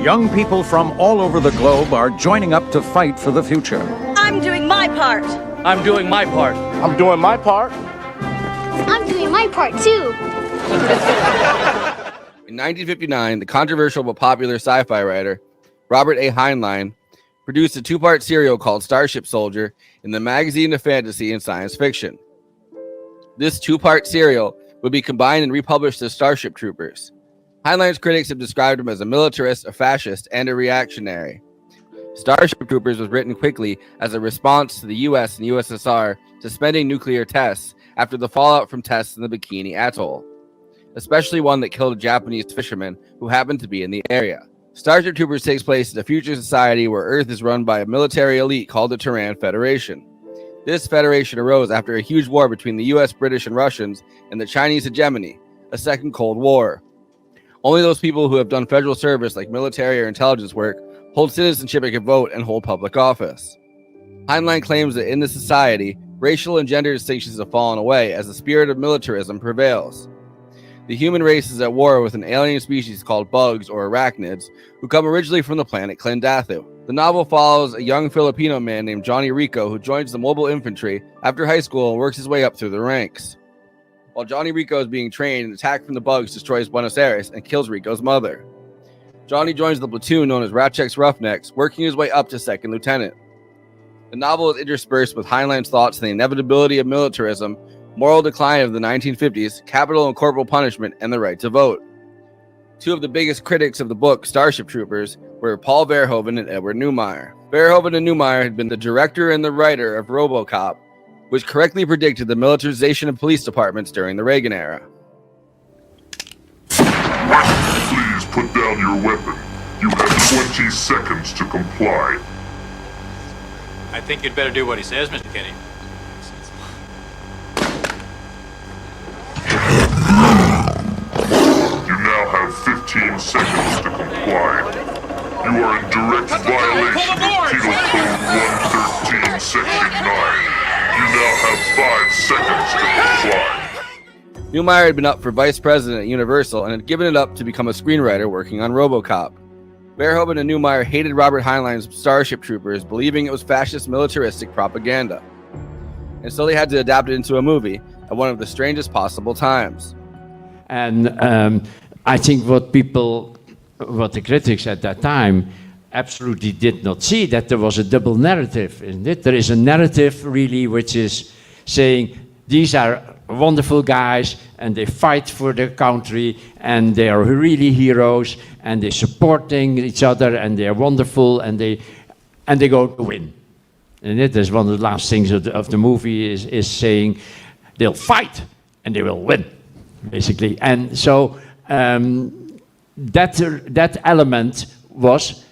Young people from all over the globe are joining up to fight for the future. I'm doing my part. I'm doing my part. I'm doing my part. I'm doing my part too. In 1959, the controversial but popular sci-fi writer Robert A. Heinlein produced a two-part serial called Starship Soldier in the Magazine of Fantasy and Science Fiction. This two-part serial would be combined and republished as Starship Troopers. Heinlein's critics have described him as a militarist, a fascist, and a reactionary. Starship Troopers was written quickly as a response to the US and USSR suspending nuclear tests after the fallout from tests in the Bikini Atoll, especially one that killed a Japanese fisherman who happened to be in the area. Starship Troopers takes place in a future society where Earth is run by a military elite called the Terran Federation. This federation arose after a huge war between the US, British, and Russians and the Chinese hegemony, a second Cold War. Only those people who have done federal service like military or intelligence work hold citizenship and can vote and hold public office. Heinlein claims that in this society, racial and gender distinctions have fallen away as the spirit of militarism prevails. The human race is at war with an alien species called bugs or arachnids who come originally from the planet Klendathu. The novel follows a young Filipino man named Johnny Rico who joins the mobile infantry after high school and works his way up through the ranks. While Johnny Rico is being trained, an attack from the bugs destroys Buenos Aires and kills Rico's mother. Johnny joins the platoon known as Ratchek's Roughnecks, working his way up to second lieutenant. The novel is interspersed with Heinlein's thoughts on the inevitability of militarism, moral decline of the 1950s, capital and corporal punishment, and the right to vote. Two of the biggest critics of the book, Starship Troopers, were Paul Verhoeven and Edward Neumeier. Verhoeven and Neumeier had been the director and the writer of RoboCop, which correctly predicted the militarization of police departments during the Reagan era. Please put down your weapon. You have 20 seconds to comply. I think you'd better do what he says, Mr. Kenny. You now have 15 seconds to comply. You are in direct violation of Penal Code 113, Section 9. You now have 5 seconds to comply. Neumeier had been up for vice president at Universal and had given it up to become a screenwriter working on RoboCop. Verhoeven and Neumeier hated Robert Heinlein's Starship Troopers, believing it was fascist militaristic propaganda. And so they had to adapt it into a movie at one of the strangest possible times. And I think what the critics at that time absolutely did not see, that there was a double narrative, isn't it? There is a narrative really which is saying these are wonderful guys and they fight for their country and they are really heroes and they're supporting each other and they're wonderful and they go to win. And it is one of the last things of the movie is saying they'll fight and they will win, basically. And so that element was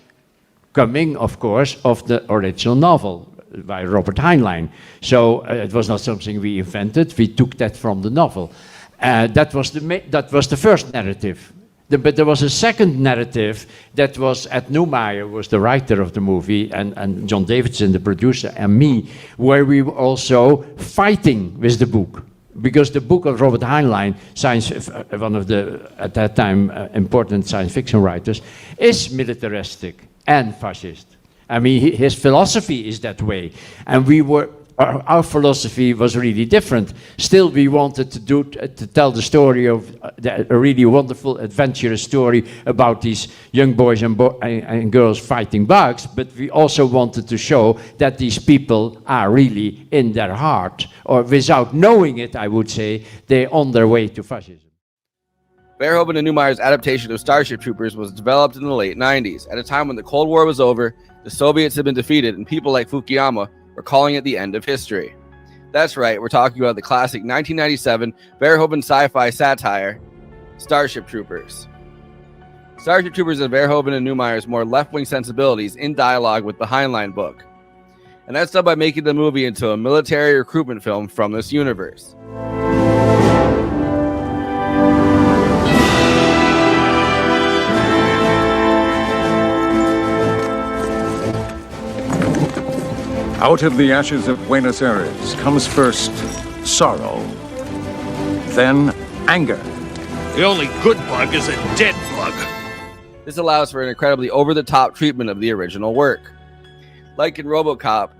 coming, of course, of the original novel by Robert Heinlein. So it was not something we invented. We took that from the novel. That was the first narrative. But there was a second narrative that was at Neumeier, was the writer of the movie, and John Davidson, the producer, and me, where we were also fighting with the book. Because the book of Robert Heinlein, one of the, at that time, important science fiction writers, is militaristic and fascist. I mean, his philosophy is that way. And our philosophy was really different. Still, we wanted to tell the story of a really wonderful, adventurous story about these young boys and girls fighting bugs, but we also wanted to show that these people are really in their heart, or without knowing it, I would say, they're on their way to fascism. Verhoeven and Neumeier's adaptation of Starship Troopers was developed in the late 90s, at a time when the Cold War was over, the Soviets had been defeated, and people like Fukuyama were calling it the end of history. That's right, we're talking about the classic 1997 Verhoeven sci-fi satire, Starship Troopers. Starship Troopers is Verhoeven and Neumeier's more left-wing sensibilities in dialogue with the Heinlein book. And that's done by making the movie into a military recruitment film from this universe. Out of the ashes of Buenos Aires comes first sorrow, then anger. The only good bug is a dead bug. This allows for an incredibly over-the-top treatment of the original work. Like in RoboCop,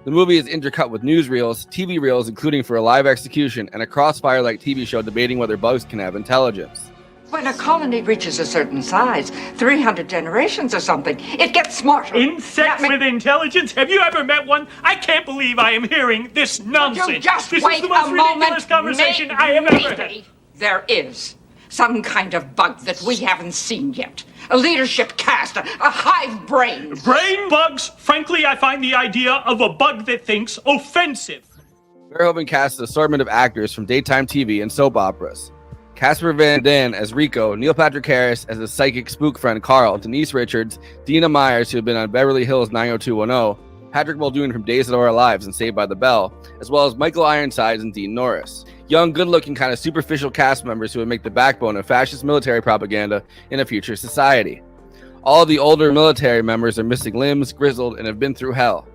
the movie is intercut with newsreels, TV reels, including for a live execution, and a crossfire-like TV show debating whether bugs can have intelligence. When a colony reaches a certain size, 300 generations or something, it gets smarter. Insects with intelligence? Have you ever met one? I can't believe I am hearing this nonsense. You just this wait is the most a ridiculous moment. conversation I have ever had. There is some kind of bug that we haven't seen yet. A leadership caste, a hive brain. Brain bugs? Frankly, I find the idea of a bug that thinks offensive. Verhoeven cast an assortment of actors from daytime TV and soap operas. Casper Van Dien as Rico, Neil Patrick Harris as his psychic spook friend Carl, Denise Richards, Dien Myers, who had been on Beverly Hills 90210, Patrick Muldoon from Days of Our Lives and Saved by the Bell, as well as Michael Ironside and Dean Norris. Young, good-looking, kind of superficial cast members who would make the backbone of fascist military propaganda in a future society. All of the older military members are missing limbs, grizzled, and have been through hell.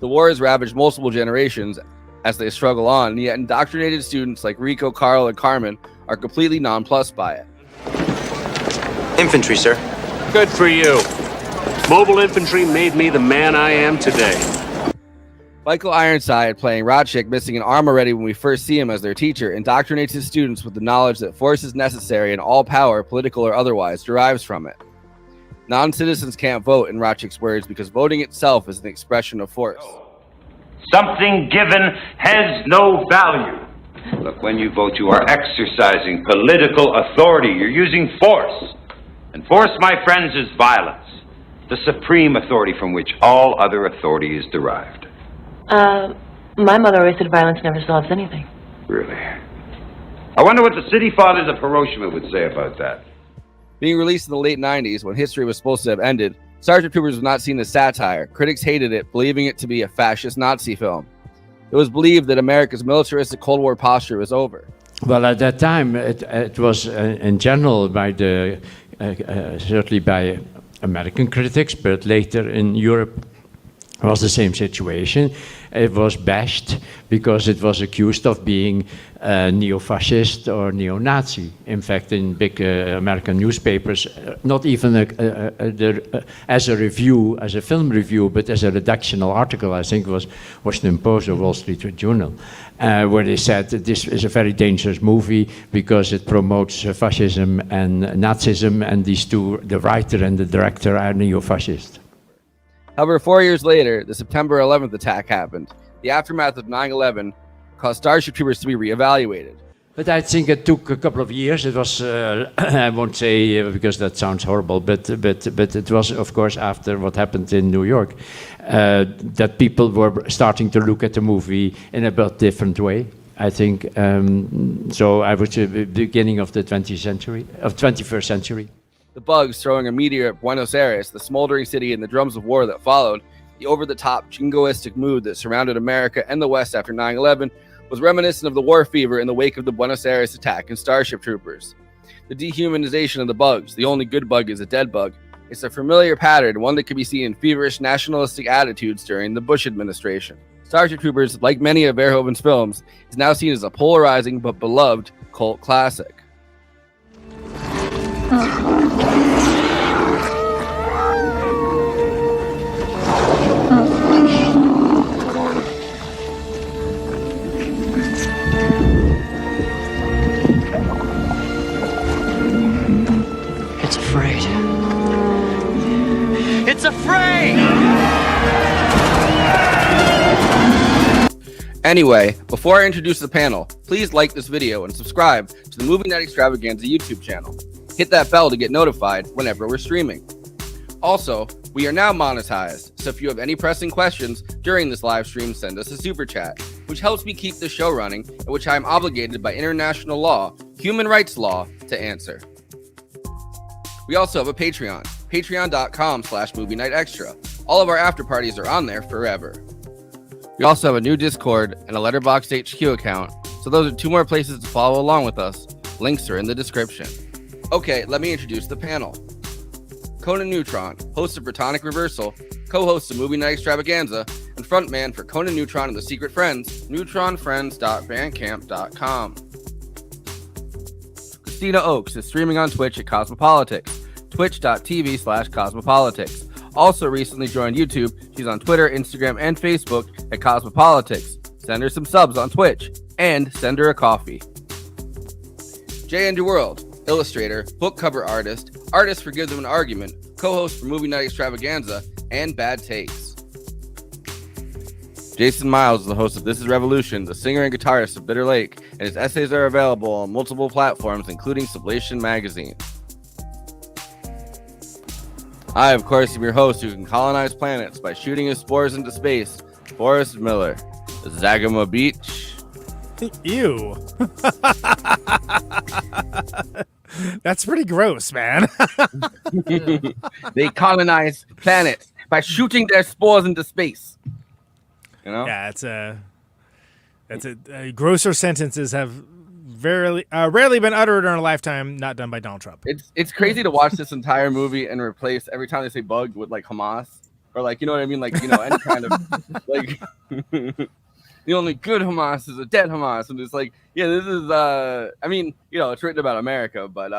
The war has ravaged multiple generations as they struggle on, and yet indoctrinated students like Rico, Carl, and Carmen are completely nonplussed by it. Infantry, sir. Good for you. Mobile infantry made me the man I am today. Michael Ironside, playing Rodchick, missing an arm already when we first see him as their teacher, indoctrinates his students with the knowledge that force is necessary and all power, political or otherwise, derives from it. Non-citizens can't vote, in Rodchick's words, because voting itself is an expression of force. Something given has no value. Look, when you vote, you are exercising political authority. You're using force. And force, my friends, is violence, the supreme authority from which all other authority is derived. My mother always said violence never solves anything. Really? I wonder what the city fathers of Hiroshima would say about that. Being released in the late 90s, when history was supposed to have ended, Starship Troopers was not seen as satire. Critics hated it, believing it to be a fascist Nazi film. It was believed that America's militaristic Cold War posture was over. Well, at that time, it was in general by the certainly by American critics, but later in Europe was the same situation. It was bashed because it was accused of being neo-fascist or neo-Nazi. In fact, in big American newspapers, not even as a review, as a film review, but as a redactional article, I think it was Washington Post or Wall Street Journal, where they said that this is a very dangerous movie because it promotes fascism and Nazism, and these two, the writer and the director, are neo-fascist. However, 4 years later, the September 11th attack happened. The aftermath of 9/11 caused Starship Troopers to be reevaluated. But I think it took a couple of years. It was, I won't say because that sounds horrible, but it was, of course, after what happened in New York, that people were starting to look at the movie in a bit different way. I think, so I would say the beginning of the 21st century. The bugs throwing a meteor at Buenos Aires, the smoldering city and the drums of war that followed, the over-the-top jingoistic mood that surrounded America and the West after 9/11 was reminiscent of the war fever in the wake of the Buenos Aires attack and Starship Troopers. The dehumanization of the bugs, the only good bug is a dead bug, is a familiar pattern, one that can be seen in feverish nationalistic attitudes during the Bush administration. Starship Troopers, like many of Verhoeven's films, is now seen as a polarizing but beloved cult classic. It's afraid. It's afraid! Anyway, before I introduce the panel, please like this video and subscribe to the Movie Night Extravaganza YouTube channel. Hit that bell to get notified whenever we're streaming. Also, we are now monetized, so if you have any pressing questions during this live stream, send us a super chat, which helps me keep the show running, and which I am obligated by international law, human rights law, to answer. We also have a Patreon, patreon.com/Movie Night Extra. All of our after parties are on there forever. We also have a new Discord and a Letterboxd HQ account, so those are two more places to follow along with us. Links are in the description. Okay, let me introduce the panel. Conan Neutron, host of Protonic Reversal, co-host of Movie Night Extravaganza, and frontman for Conan Neutron and the Secret Friends, neutronfriends.bandcamp.com. Kristina Oakes is streaming on Twitch at Cosmopolitics. twitch.tv/cosmopolitics. Also recently joined YouTube. She's on Twitter, Instagram, and Facebook at Cosmopolitics. Send her some subs on Twitch and send her a coffee. J. Andrew World, illustrator, book cover artist for Give Them an Argument, co-host for Movie Night Extravaganza, and Bad Takes. Jason Myles is the host of This Is Revolution, the singer and guitarist of Bitter Lake, and his essays are available on multiple platforms, including Sublation Magazine. I, of course, am your host who can colonize planets by shooting his spores into space, Forrest Miller. Zagama Beach. Ew. That's pretty gross, man. They colonize planets by shooting their spores into space. You know? Yeah, that's a grosser sentences have rarely been uttered in a lifetime, not done by Donald Trump. It's crazy to watch this entire movie and replace every time they say bug with like Hamas or like, you know what I mean? Like, you know, any kind of like the only good Hamas is a dead Hamas. And it's like, yeah, this is I mean, you know, it's written about America, but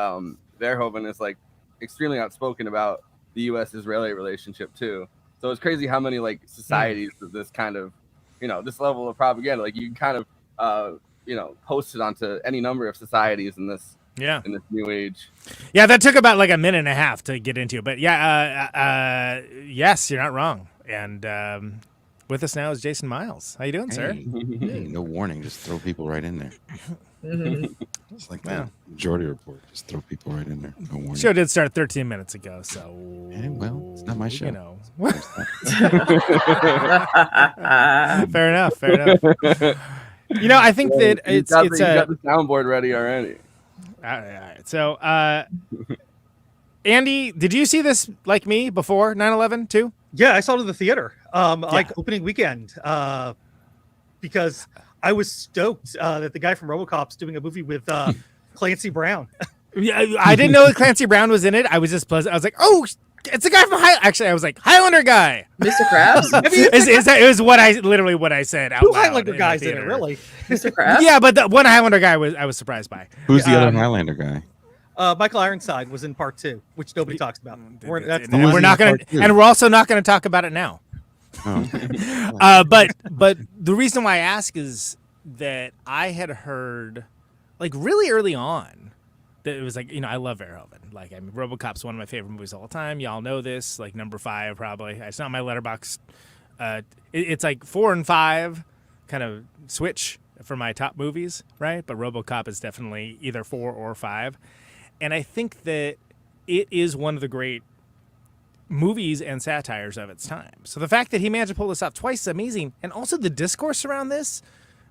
Verhoeven is like extremely outspoken about the US-Israeli relationship too. So it's crazy how many like societies of this kind of, you know, this level of propaganda, like you can kind of you know, post it onto any number of societies in this new age. Yeah, that took about like a minute and a half to get into, but yeah, yes, you're not wrong. And with us now is Jason Myles. How you doing, sir? Hey, no warning, just throw people right in there. It's like the Majority Report, just throw people right in there. No warning. Show did start 13 minutes ago, so well, it's not my show. You know. Fair enough. You know, I think that it's got the soundboard ready already. All right. So, Andy, did you see this like me before 9/11 too? Yeah, I saw it in the theater, like opening weekend, because I was stoked that the guy from RoboCop's doing a movie with Clancy Brown. Yeah, I didn't know Clancy Brown was in it. I was just pleasant. I was like, oh, it's a guy from Actually, I was like, Highlander guy. Mr. Krabs? It was what I said out Two loud Highlander guys in it, really. Mr. Krabs? Yeah, but the one Highlander guy I was surprised by. Who's the other Highlander guy? Michael Ironside was in part 2, which nobody talks about. We're also not going to talk about it now. Oh. But the reason why I ask is that I had heard, like really early on, that it was like, you know, I love Verhoeven. Like, I mean, RoboCop's one of my favorite movies of all time. Y'all know this, like number 5 probably. It's not my letterbox. It's like 4 and 5 kind of switch for my top movies, right? But RoboCop is definitely either 4 or 5. And I think that it is one of the great movies and satires of its time. So the fact that he managed to pull this off twice is amazing. And also the discourse around this,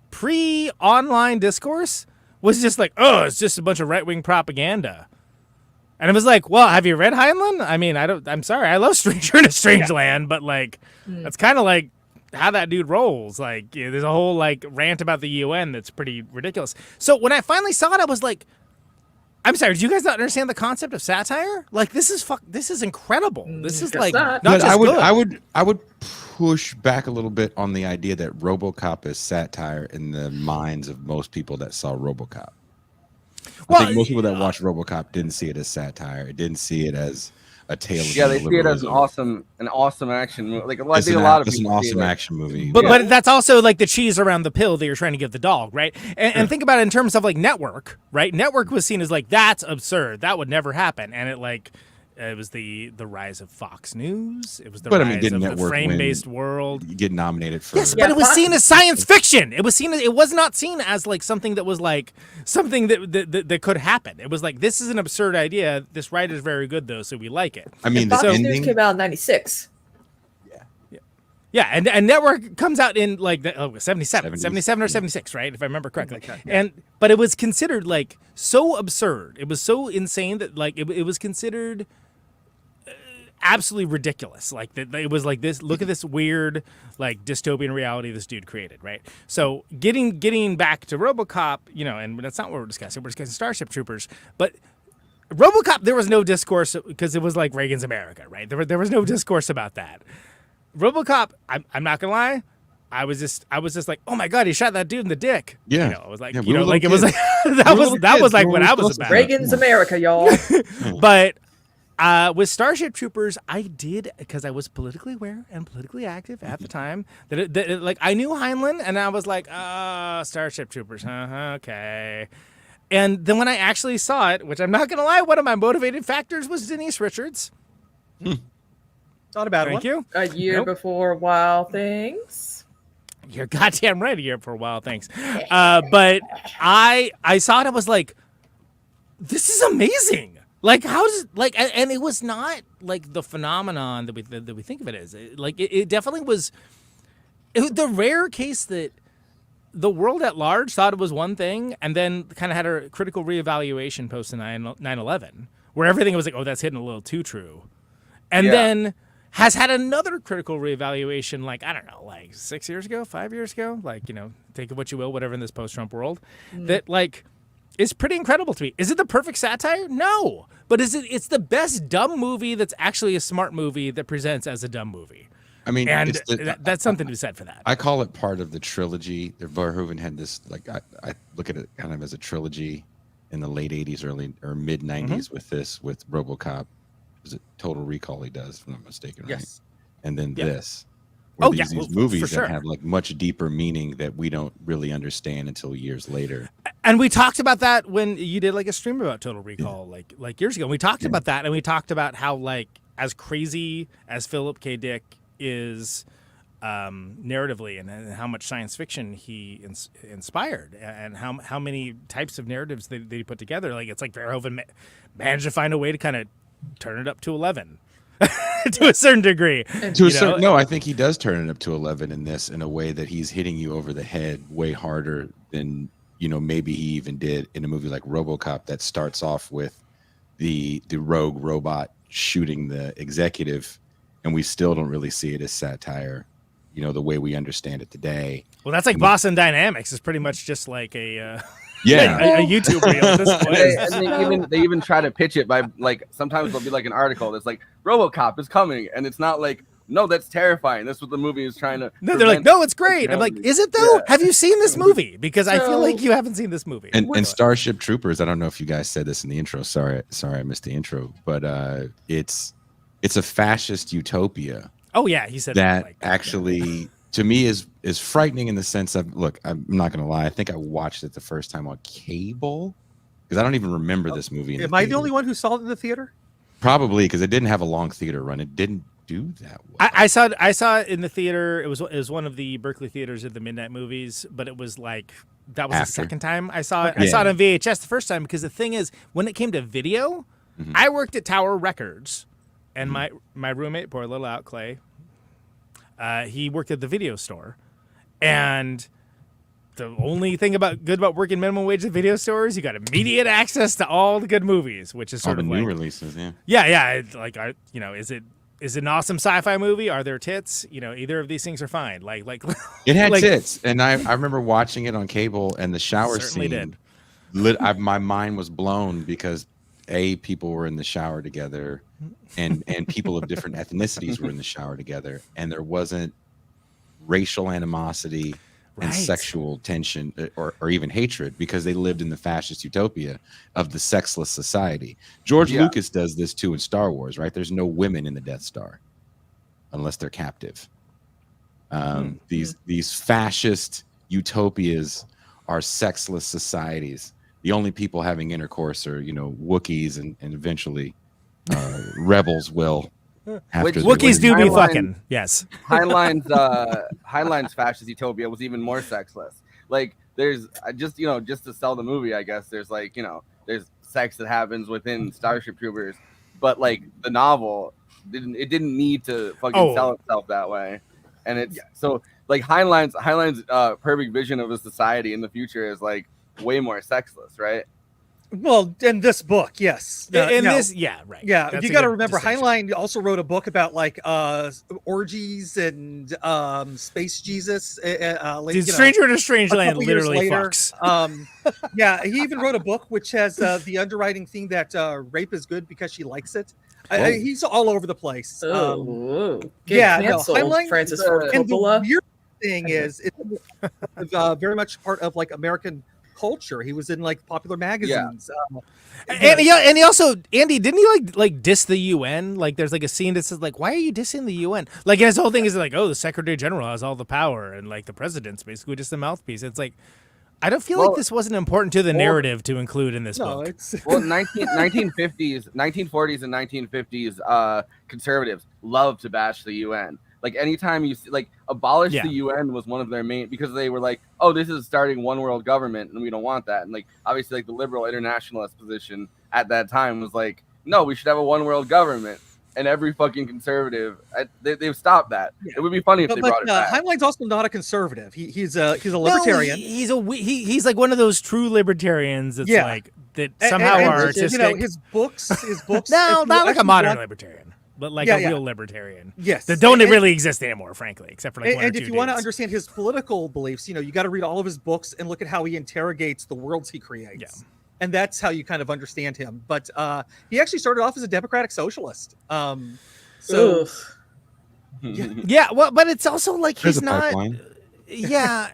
pre-online discourse, was just like, oh, it's just a bunch of right-wing propaganda. And it was like, well, have you read Heinlein? I mean, I'm sorry, I love Stranger in a Strange Land, but like, that's kind of like how that dude rolls. Like, you know, there's a whole like rant about the UN that's pretty ridiculous. So when I finally saw it, I was like, I'm sorry, do you guys not understand the concept of satire? Like, this is incredible. This is like not just good. I would push back a little bit on the idea that RoboCop is satire in the minds of most people that saw RoboCop. I think most people that watched RoboCop didn't see it as satire. It didn't see it as a tale of they see it as an awesome action movie. Like, I think a lot of people it's an awesome action movie. But that's also like the cheese around the pill that you're trying to give the dog, right? And think about it in terms of like Network, right? Network was seen as like, that's absurd. That would never happen. And it was the rise of Fox News. It was the rise of the frame-based world. You get nominated for but it was seen as science fiction. It was not seen as like something that was like something that could happen. It was like, this is an absurd idea. This writer's very good though, so we like it. I mean, Fox News came out in 96. Yeah, and Network comes out in like 77 or 76, right? If I remember correctly. But it was considered like so absurd. It was so insane that like it was considered absolutely ridiculous. Like that, it was like this. Look at this weird like dystopian reality this dude created, right? So getting back to RoboCop, you know, and that's not what we're discussing. We're discussing Starship Troopers, but RoboCop, there was no discourse because it was like Reagan's America, right? There was no discourse about that. RoboCop, I'm not gonna lie, I was just like, oh my god, he shot that dude in the dick. Yeah, you know, it was like, you know, like it was like that was like what I was about. Reagan's America, y'all. But With Starship Troopers, I did, because I was politically aware and politically active at the time, like I knew Heinlein, and I was like, Starship Troopers, okay. And then when I actually saw it, which I'm not going to lie, one of my motivating factors was Denise Richards. Not a bad one. Thank you. A year before Wild Things. You're goddamn right, a year before Wild Things. But I saw it, I was like, this is amazing. Like, how does, like, and it was not like the phenomenon that we think of it as. It definitely was the rare case that the world at large thought it was one thing and then kind of had a critical reevaluation post 9/11, where everything was like, oh, that's hitting a little too true. And then has had another critical reevaluation, like, I don't know, like 6 years ago, 5 years ago, like, you know, take of what you will, whatever in this post-Trump world, that, like, is pretty incredible to me. Is it the perfect satire? No. But it's the best dumb movie that's actually a smart movie that presents as a dumb movie. I mean, and that's something to be said for that. I call it part of the trilogy. Verhoeven had this, like, I look at it kind of as a trilogy in the late 80s, early or mid 90s with RoboCop. Is it Total Recall he does, if I'm not mistaken, right? Yes. And then this. These movies that have like much deeper meaning that we don't really understand until years later. And we talked about that when you did like a stream about Total Recall like years ago. We talked about that, and we talked about how, like, as crazy as Philip K. Dick is narratively, and how much science fiction he inspired, and how many types of narratives they put together. Like, it's like Verhoeven managed to find a way to kind of turn it up to 11. To a certain degree. No, I think he does turn it up to 11 in this, in a way that he's hitting you over the head way harder than, you know, maybe he even did in a movie like RoboCop that starts off with the rogue robot shooting the executive, and we still don't really see it as satire, you know, the way we understand it today. Well, that's like Boston Dynamics is pretty much just like a a YouTube reel at this point. And they even try to pitch it by, like, sometimes there'll be like an article that's like, RoboCop is coming, and it's not like, no, that's terrifying. That's what the movie is trying to. No, they're like, no, it's great. I'm like, is it though? Yeah. Have you seen this movie? Because I feel like you haven't seen this movie. And Starship Troopers, I don't know if you guys said this in the intro. Sorry, I missed the intro. But it's a fascist utopia. Oh yeah, he said that. Like, actually, to me, is frightening in the sense of, look, I'm not gonna lie. I think I watched it the first time on cable because I don't even remember this movie. Am I the only one who saw it in the theater? Probably, because it didn't have a long theater run. It didn't do that well. I saw it in the theater. It was one of the Berkeley theaters at the midnight movies, but it was like that was the second time I saw it. I saw it on VHS the first time, because the thing is, when it came to video, I worked at Tower Records, and my roommate, poor little out Clay, he worked at the video store, and the only thing good about working minimum wage at video stores, you got immediate access to all the good movies, which is sort of new like releases. It's like, you know, is it an awesome sci-fi movie? Are there tits? You know, either of these things are fine. Like it had tits, and I remember watching it on cable, and the shower scene. My mind was blown because people were in the shower together, and people of different ethnicities were in the shower together, and there wasn't racial animosity and sexual tension or even hatred, because they lived in the fascist utopia of the sexless society. George Lucas does this too in Star Wars, right? There's no women in the Death Star unless they're captive. These fascist utopias are sexless societies. The only people having intercourse are, you know, Wookiees, and eventually rebels will. Wookiees do be fucking. Yes. Heinlein's fascist utopia was even more sexless. Like, there's just to sell the movie, I guess there's, like, you know, there's sex that happens within Starship Troopers, but like the novel didn't need to fucking sell itself that way. And it's so like Heinlein's perfect vision of a society in the future is like way more sexless, right? Well, in this book, yes. Right. Yeah, That's you got to remember, Heinlein also wrote a book about like orgies and space Jesus. Stranger in a Strange Land literally fucks. He even wrote a book which has the underwriting thing that rape is good because she likes it. He's all over the place. Heinlein, Francis Ford Coppola. And the weird thing is, it's very much part of like American culture. He was in like popular magazines. And he also, Andy, didn't he like diss the UN? Like there's like a scene that says like, why are you dissing the UN? Like his whole thing is like, oh, the Secretary General has all the power and like the president's basically just the mouthpiece. It's like, I don't feel like this wasn't important to the narrative to include in this book. Well, 1950s, 1940s and 1950s conservatives love to bash the UN. Like anytime you see, like abolish the UN was one of their main, because they were like, oh, this is starting one world government and we don't want that. And like obviously like the liberal internationalist position at that time was like, no, we should have a one world government. And every fucking conservative, they've stopped that. Yeah. It would be funny if they brought it back. Heinlein's also not a conservative. He's a libertarian. No, he's like one of those true libertarians. That's like that somehow are artistic. You know, his books. No, not like a modern libertarian, but like a real libertarian. Yes, that don't really exist anymore, frankly, except for like one or two. And if you want to understand his political beliefs, you know, you got to read all of his books and look at how he interrogates the worlds he creates. Yeah. And that's how you kind of understand him. But he actually started off as a democratic socialist. Well, but it's also like he's not. Yeah,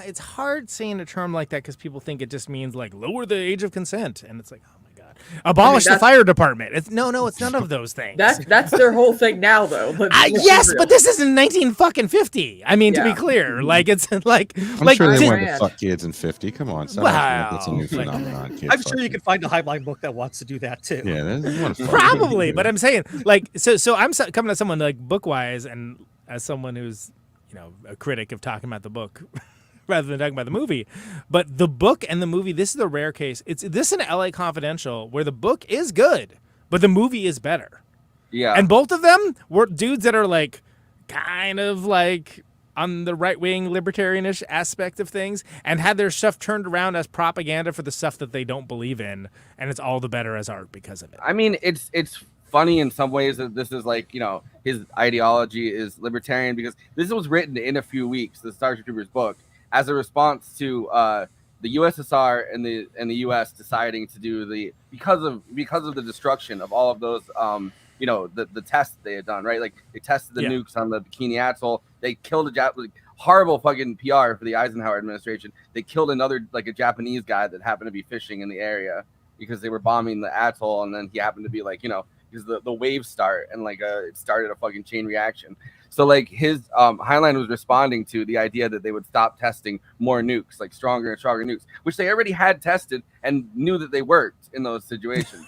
it's hard saying a term like that because people think it just means like lower the age of consent, and it's like, oh my god, abolish the fire department. It's it's none of those things. That's their whole thing now, though. Yes, but this isn't 1950. I mean, to be clear, like it's like I'm sure they wanted to fuck kids in 50. Come on, that's a new phenomenon. I'm sure you can find a Heinlein book that wants to do that too. Yeah, probably. But I'm saying, like, so I'm coming to someone like book-wise, and as someone who's a critic of talking about the book rather than talking about the movie. But the book and the movie, this is the rare case. It's this in LA Confidential where the book is good, but the movie is better. Yeah. And both of them were dudes that are like kind of like on the right-wing libertarianish aspect of things and had their stuff turned around as propaganda for the stuff that they don't believe in, and it's all the better as art because of it. I mean, it's funny in some ways that this is like, his ideology is libertarian because this was written in a few weeks, the Starship Troopers book, as a response to the USSR and the US deciding to do because of the destruction of all of those the tests they had done, right? Like they tested the nukes on the Bikini Atoll. They killed horrible fucking PR for the Eisenhower administration. They killed another a Japanese guy that happened to be fishing in the area because they were bombing the atoll, and then he happened to be because the waves start and it started a fucking chain reaction. So his Heinlein was responding to the idea that they would stop testing more nukes, like stronger and stronger nukes, which they already had tested and knew that they worked in those situations,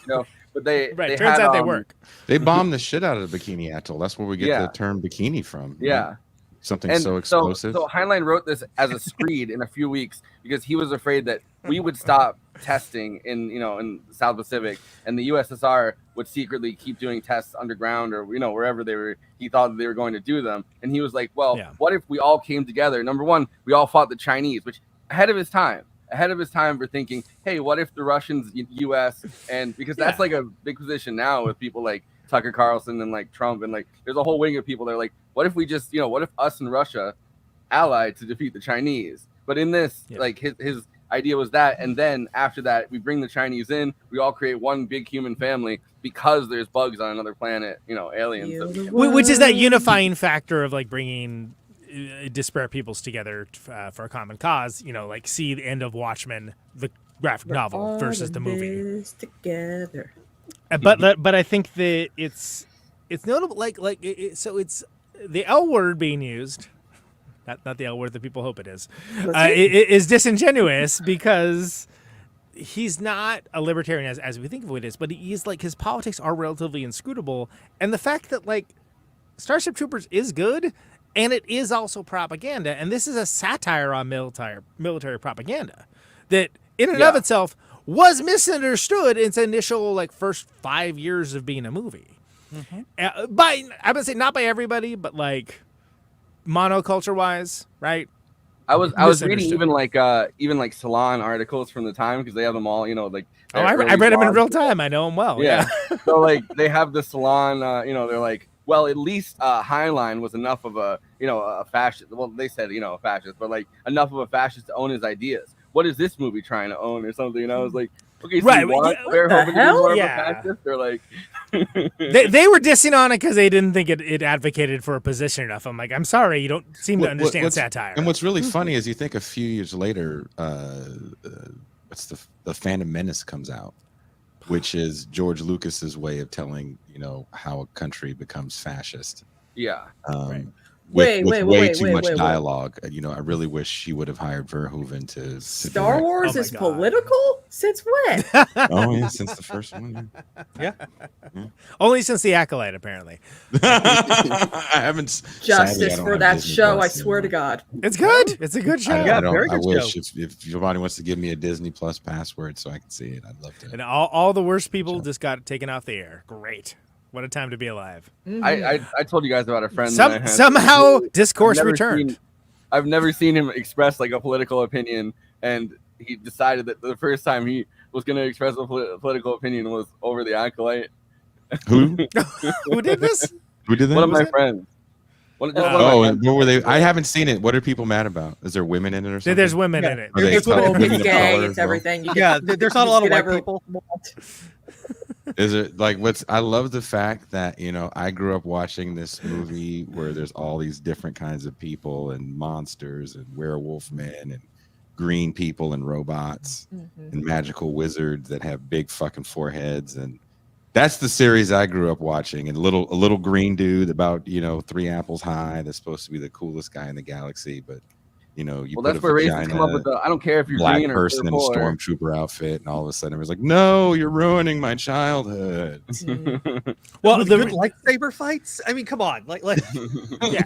But they turns out they work. They bombed the shit out of the Bikini Atoll. That's where we get the term bikini from. Yeah. Something so explosive. So Heinlein wrote this as a screed in a few weeks because he was afraid that we would stop testing in the South Pacific, and the USSR would secretly keep doing tests underground or wherever he thought they were going to do them. And he was like, what if we all came together? Number one, we all fought the Chinese, which ahead of his time for thinking, hey, what if the Russians, US, and because that's like a big position now with people like Tucker Carlson and like Trump, and there's a whole wing of people that are like, what if we just what if us and Russia allied to defeat the Chinese? But in this his idea was that, and then after that we bring the Chinese in, we all create one big human family because there's bugs on another planet, aliens, which is that unifying factor of bringing disparate peoples together for a common cause. See the end of Watchmen, the graphic novel versus the movie together. But I think that it's notable so it's the L word being used, not the L word that people hope it is, is disingenuous because he's not a libertarian as we think of it is, but he's his politics are relatively inscrutable, and the fact that Starship Troopers is good and it is also propaganda, and this is a satire on military propaganda that in and of itself was misunderstood in its initial first 5 years of being a movie. By I would say not by everybody, but monoculture wise, right? I was reading even Salon articles from the time because they have them all, I read them in real time. I know them well. Yeah. So they have the Salon, they're like, well, at least Heinlein was enough of a fascist. Well, they said a fascist, but enough of a fascist to own his ideas. What is this movie trying to own or something? I was like, Okay, so Right, you want what Verhoeven to be more of a Yeah. fascist, or like They were dissing on it because they didn't think it advocated for a position enough. I'm like, I'm sorry, you don't seem to understand satire. And what's really funny is you think a few years later, what's the Phantom Menace comes out, which is George Lucas's way of telling how a country becomes fascist. Yeah. With Wait, way too much wait. dialogue. I really wish she would have hired Verhoeven to Star Wars is political? Since when? Oh yeah, since the first one. Yeah. Only since The Acolyte, apparently. I haven't Justice for that show, I swear to God. It's good. It's a good show. I wish if Giovanni wants to give me a Disney Plus password so I can see it, I'd love to. And all the worst people just got taken off the air. Great. What a time to be alive. I told you guys about a friend. Somehow discourse returned. I've never seen him express like a political opinion, and he decided that the first time he was going to express a political opinion was over The Acolyte. Who? Who did this? Who did that? One of my friends. And what were they? I haven't seen it. What are people mad about? Is there women in it or something? There's women in it. It's gay. It's everything. There's not a lot of white people. Is it like I love the fact that I grew up watching this movie where there's all these different kinds of people and monsters and werewolf men and green people and robots and magical wizards that have big fucking foreheads, and that's the series I grew up watching. And a little green dude about 3 apples high that's supposed to be the coolest guy in the galaxy, but you that's where racists come up with I don't care if you're black green or person in a purple or... stormtrooper outfit, and all of a sudden it was like, no, you're ruining my childhood. Well, the good lightsaber fights. I mean, come on, like yeah.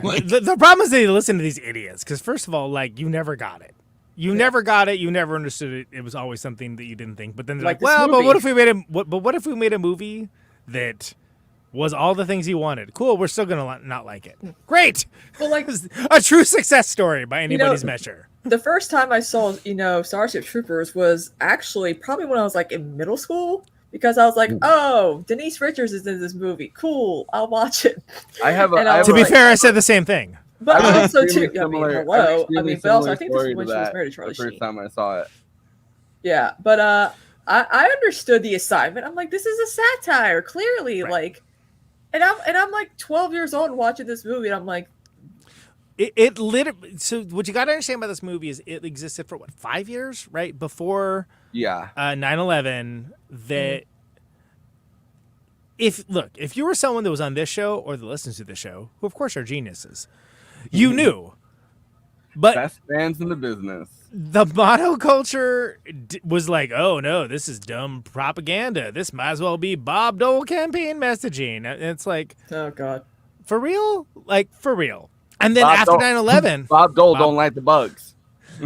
The problem is they listen to these idiots because first of all, like you never got it. You never got it. You never understood it. It was always something that you didn't think. But then they're like, well, but what if we made a movie that was all the things you wanted? Cool. We're still gonna not like it. Great. Well, like a true success story by anybody's measure. The first time I saw, Starship Troopers was actually probably when I was like in middle school, because I was like, oh, Denise Richards is in this movie. Cool. I'll watch it. To be fair, I said the same thing. But also too, but also I think this was when she was married to Charlie the first Sheen. time I saw it. Yeah, but I understood the assignment. I'm like, this is a satire, clearly, like. And I'm like 12 years old and watching this movie, and I'm like, it literally. So what you got to understand about this movie is it existed for 5 years, right before 9/11. That if you were someone that was on this show or that listens to the show, who of course are geniuses, you knew. But best fans in the business. The monoculture was like, oh no, this is dumb propaganda. This might as well be Bob Dole campaign messaging. And it's like, oh god, for real? Like for real. And then after 9/11, Bob Dole don't like the bugs.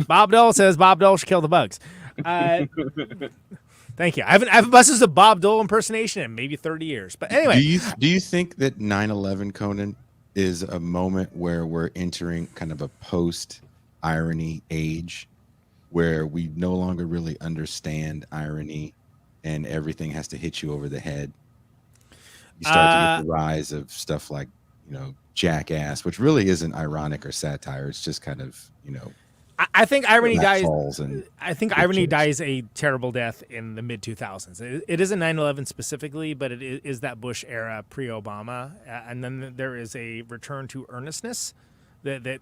Bob Dole says Bob Dole should kill the bugs. Thank you. I haven't busted a Bob Dole impersonation in maybe 30 years. But anyway, do you think that 9/11, Conan, is a moment where we're entering kind of a post-irony age, where we no longer really understand irony and everything has to hit you over the head? You start to get the rise of stuff like, Jackass, which really isn't ironic or satire. It's just kind of, I think irony dies. I think irony dies a terrible death in the mid 2000s. It isn't 9/11 specifically, but it is that Bush era pre-Obama, and then there is a return to earnestness that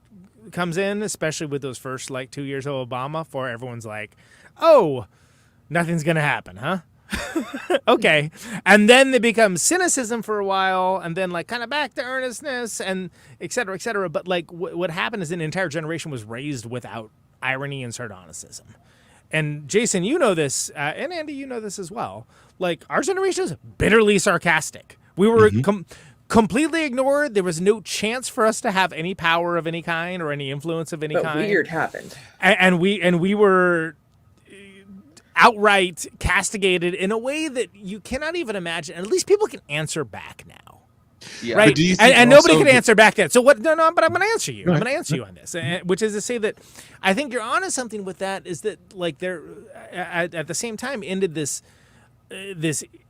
comes in, especially with those first 2 years of Obama, for everyone's like, oh, nothing's gonna happen, huh? Okay. And then they become cynicism for a while, and then kind of back to earnestness, and et cetera, et cetera. But what happened is an entire generation was raised without irony and sardonicism. And Jason, you know this, and Andy, you know this as well. Our generation is bitterly sarcastic. We were completely ignored. There was no chance for us to have any power of any kind or any influence of any kind. But weird happened. And we were outright castigated in a way that you cannot even imagine. At least people can answer back now. Yeah. Right. And nobody could answer back then. So what? No, but I'm going to answer you. I'm going to answer you on this, which is to say that I think you're onto something with that. Is that there at the same time ended this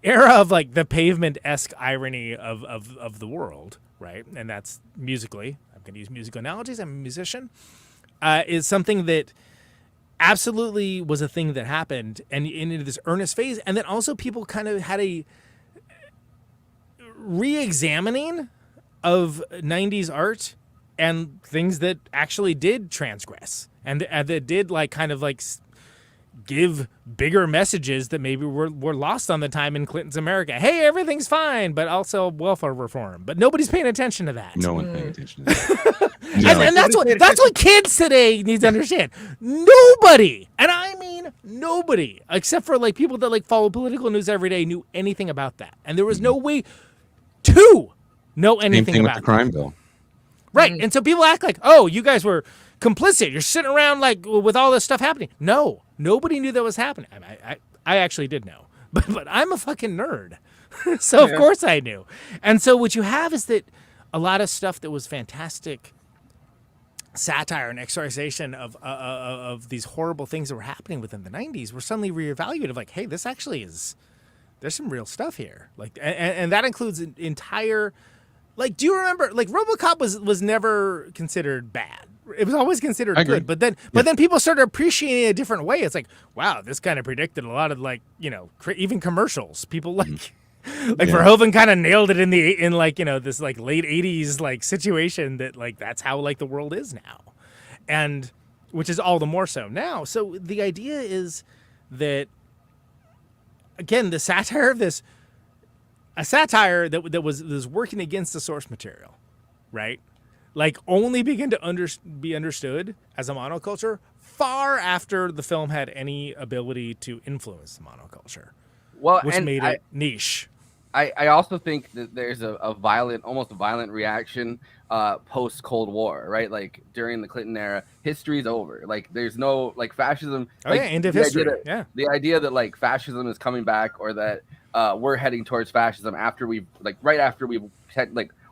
era of the pavement-esque irony of the world, right? And that's musically. I'm going to use musical analogies. I'm a musician. Is something that absolutely was a thing that happened, and into this earnest phase. And then also people kind of had a re-examining of 90s art and things that actually did transgress and that did like kind of like give bigger messages that maybe were lost on the time in Clinton's America. Hey, everything's fine, but also welfare reform. But nobody's paying attention to that. No one paying attention to that. And that's what kids today need to understand. Nobody, and I mean nobody, except for like people that like follow political news every day, knew anything about that. And there was no way to know anything Same thing about with the crime bill. Right. And so people act like, oh, you guys were complicit. You're sitting around like with all this stuff happening. No, nobody knew that was happening. I actually did know, but I'm a fucking nerd. So of course I knew. And so what you have is that a lot of stuff that was fantastic satire and exorcisation of these horrible things that were happening within the 90s were suddenly reevaluated of like, hey, this actually is, there's some real stuff here. Like, and that includes an entire, like, do you remember, like, RoboCop was never considered bad. It was always considered good, but then people started appreciating it a different way. It's like, wow, this kind of predicted a lot of like, you know, even commercials. People like Verhoeven kind of nailed it in like, you know, this like late 80s like situation that like that's how like the world is now, and which is all the more so now. So the idea is that, again, the satire of this, a satire that was working against the source material, right? Like only begin to be understood as a monoculture far after the film had any ability to influence the monoculture, which made it niche. I also think that there's a violent, almost a violent reaction post Cold War, right? Like during the Clinton era, history's over. Like there's no like fascism. End of history. The idea that like fascism is coming back, or that we're heading towards fascism after we've like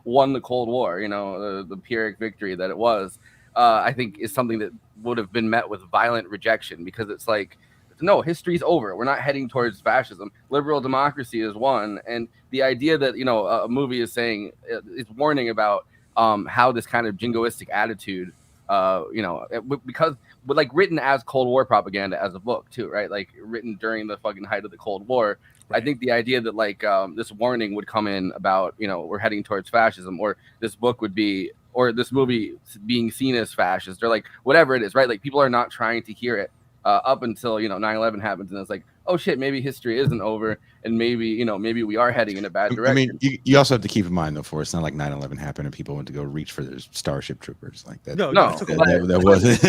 won the Cold War, you know, the Pyrrhic victory that it was, I think is something that would have been met with violent rejection, because it's like, no, history's over. We're not heading towards fascism. Liberal democracy is won. And the idea that, you know, a movie is saying, it's warning about how this kind of jingoistic attitude, you know, because like written as Cold War propaganda as a book too, right? Like written during the fucking height of the Cold War. Right. I think the idea that like this warning would come in about, you know, we're heading towards fascism, or this book would be, or this movie being seen as fascist, or like whatever it is, right? Like people are not trying to hear it up until, you know, 9/11 happens, and it's like, oh shit, maybe history isn't over, and maybe, you know, maybe we are heading in a bad direction. I mean, you also have to keep in mind though, Forrest, it's not like 9/11 happened and people went to go reach for their Starship Troopers like that. No, that wasn't.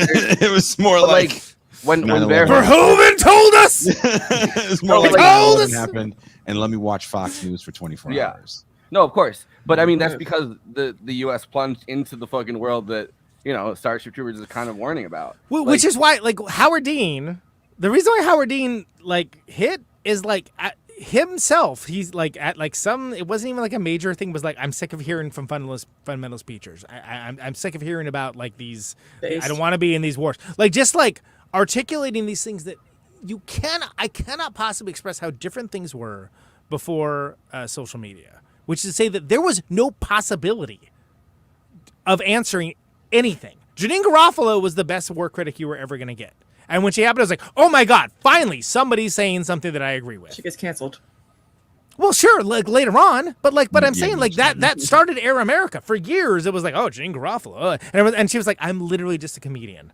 It was more like when Verhoeven told us. It was more like 9/11 happened, and let me watch Fox News for 24 hours. No, of course, but I mean that's because the U.S. plunged into the fucking world that, you know, Starship Troopers is kind of warning about. Well, which is why, like, Howard Dean, the reason why Howard Dean, like, hit is, like, himself, he's, like, at, like, some, it wasn't even, like, a major thing, was, like, I'm sick of hearing from fundamental speechers. I'm sick of hearing about, like, these, I don't want to be in these wars. Like, just, like, articulating these things that I cannot possibly express how different things were before social media, which is to say that there was no possibility of answering anything. Janine Garofalo was the best war critic you were ever going to get. And when she happened, I was like, oh my God, finally somebody's saying something that I agree with. She gets canceled. Well, sure, like later on, but I'm saying like that started Air America. For years, it was like, oh, Janine Garofalo. And she was like, I'm literally just a comedian.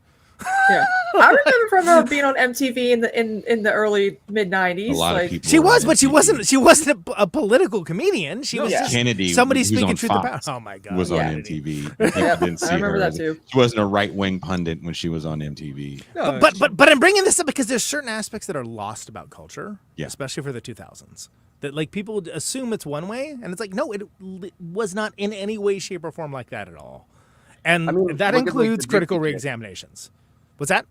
Yeah, I remember from her being on MTV in the early mid-90s. Like she was, but she wasn't a political comedian. She was just Kennedy, somebody speaking truth Fox, about. Oh my God, was on MTV. Didn't see I remember her. that too. She wasn't a right-wing pundit when she was on MTV. No, but I'm bringing this up because there's certain aspects that are lost about culture, especially for the 2000s. That like people assume it's one way, and it's like no, it was not in any way, shape, or form like that at all. And that includes critical reexaminations. What's that?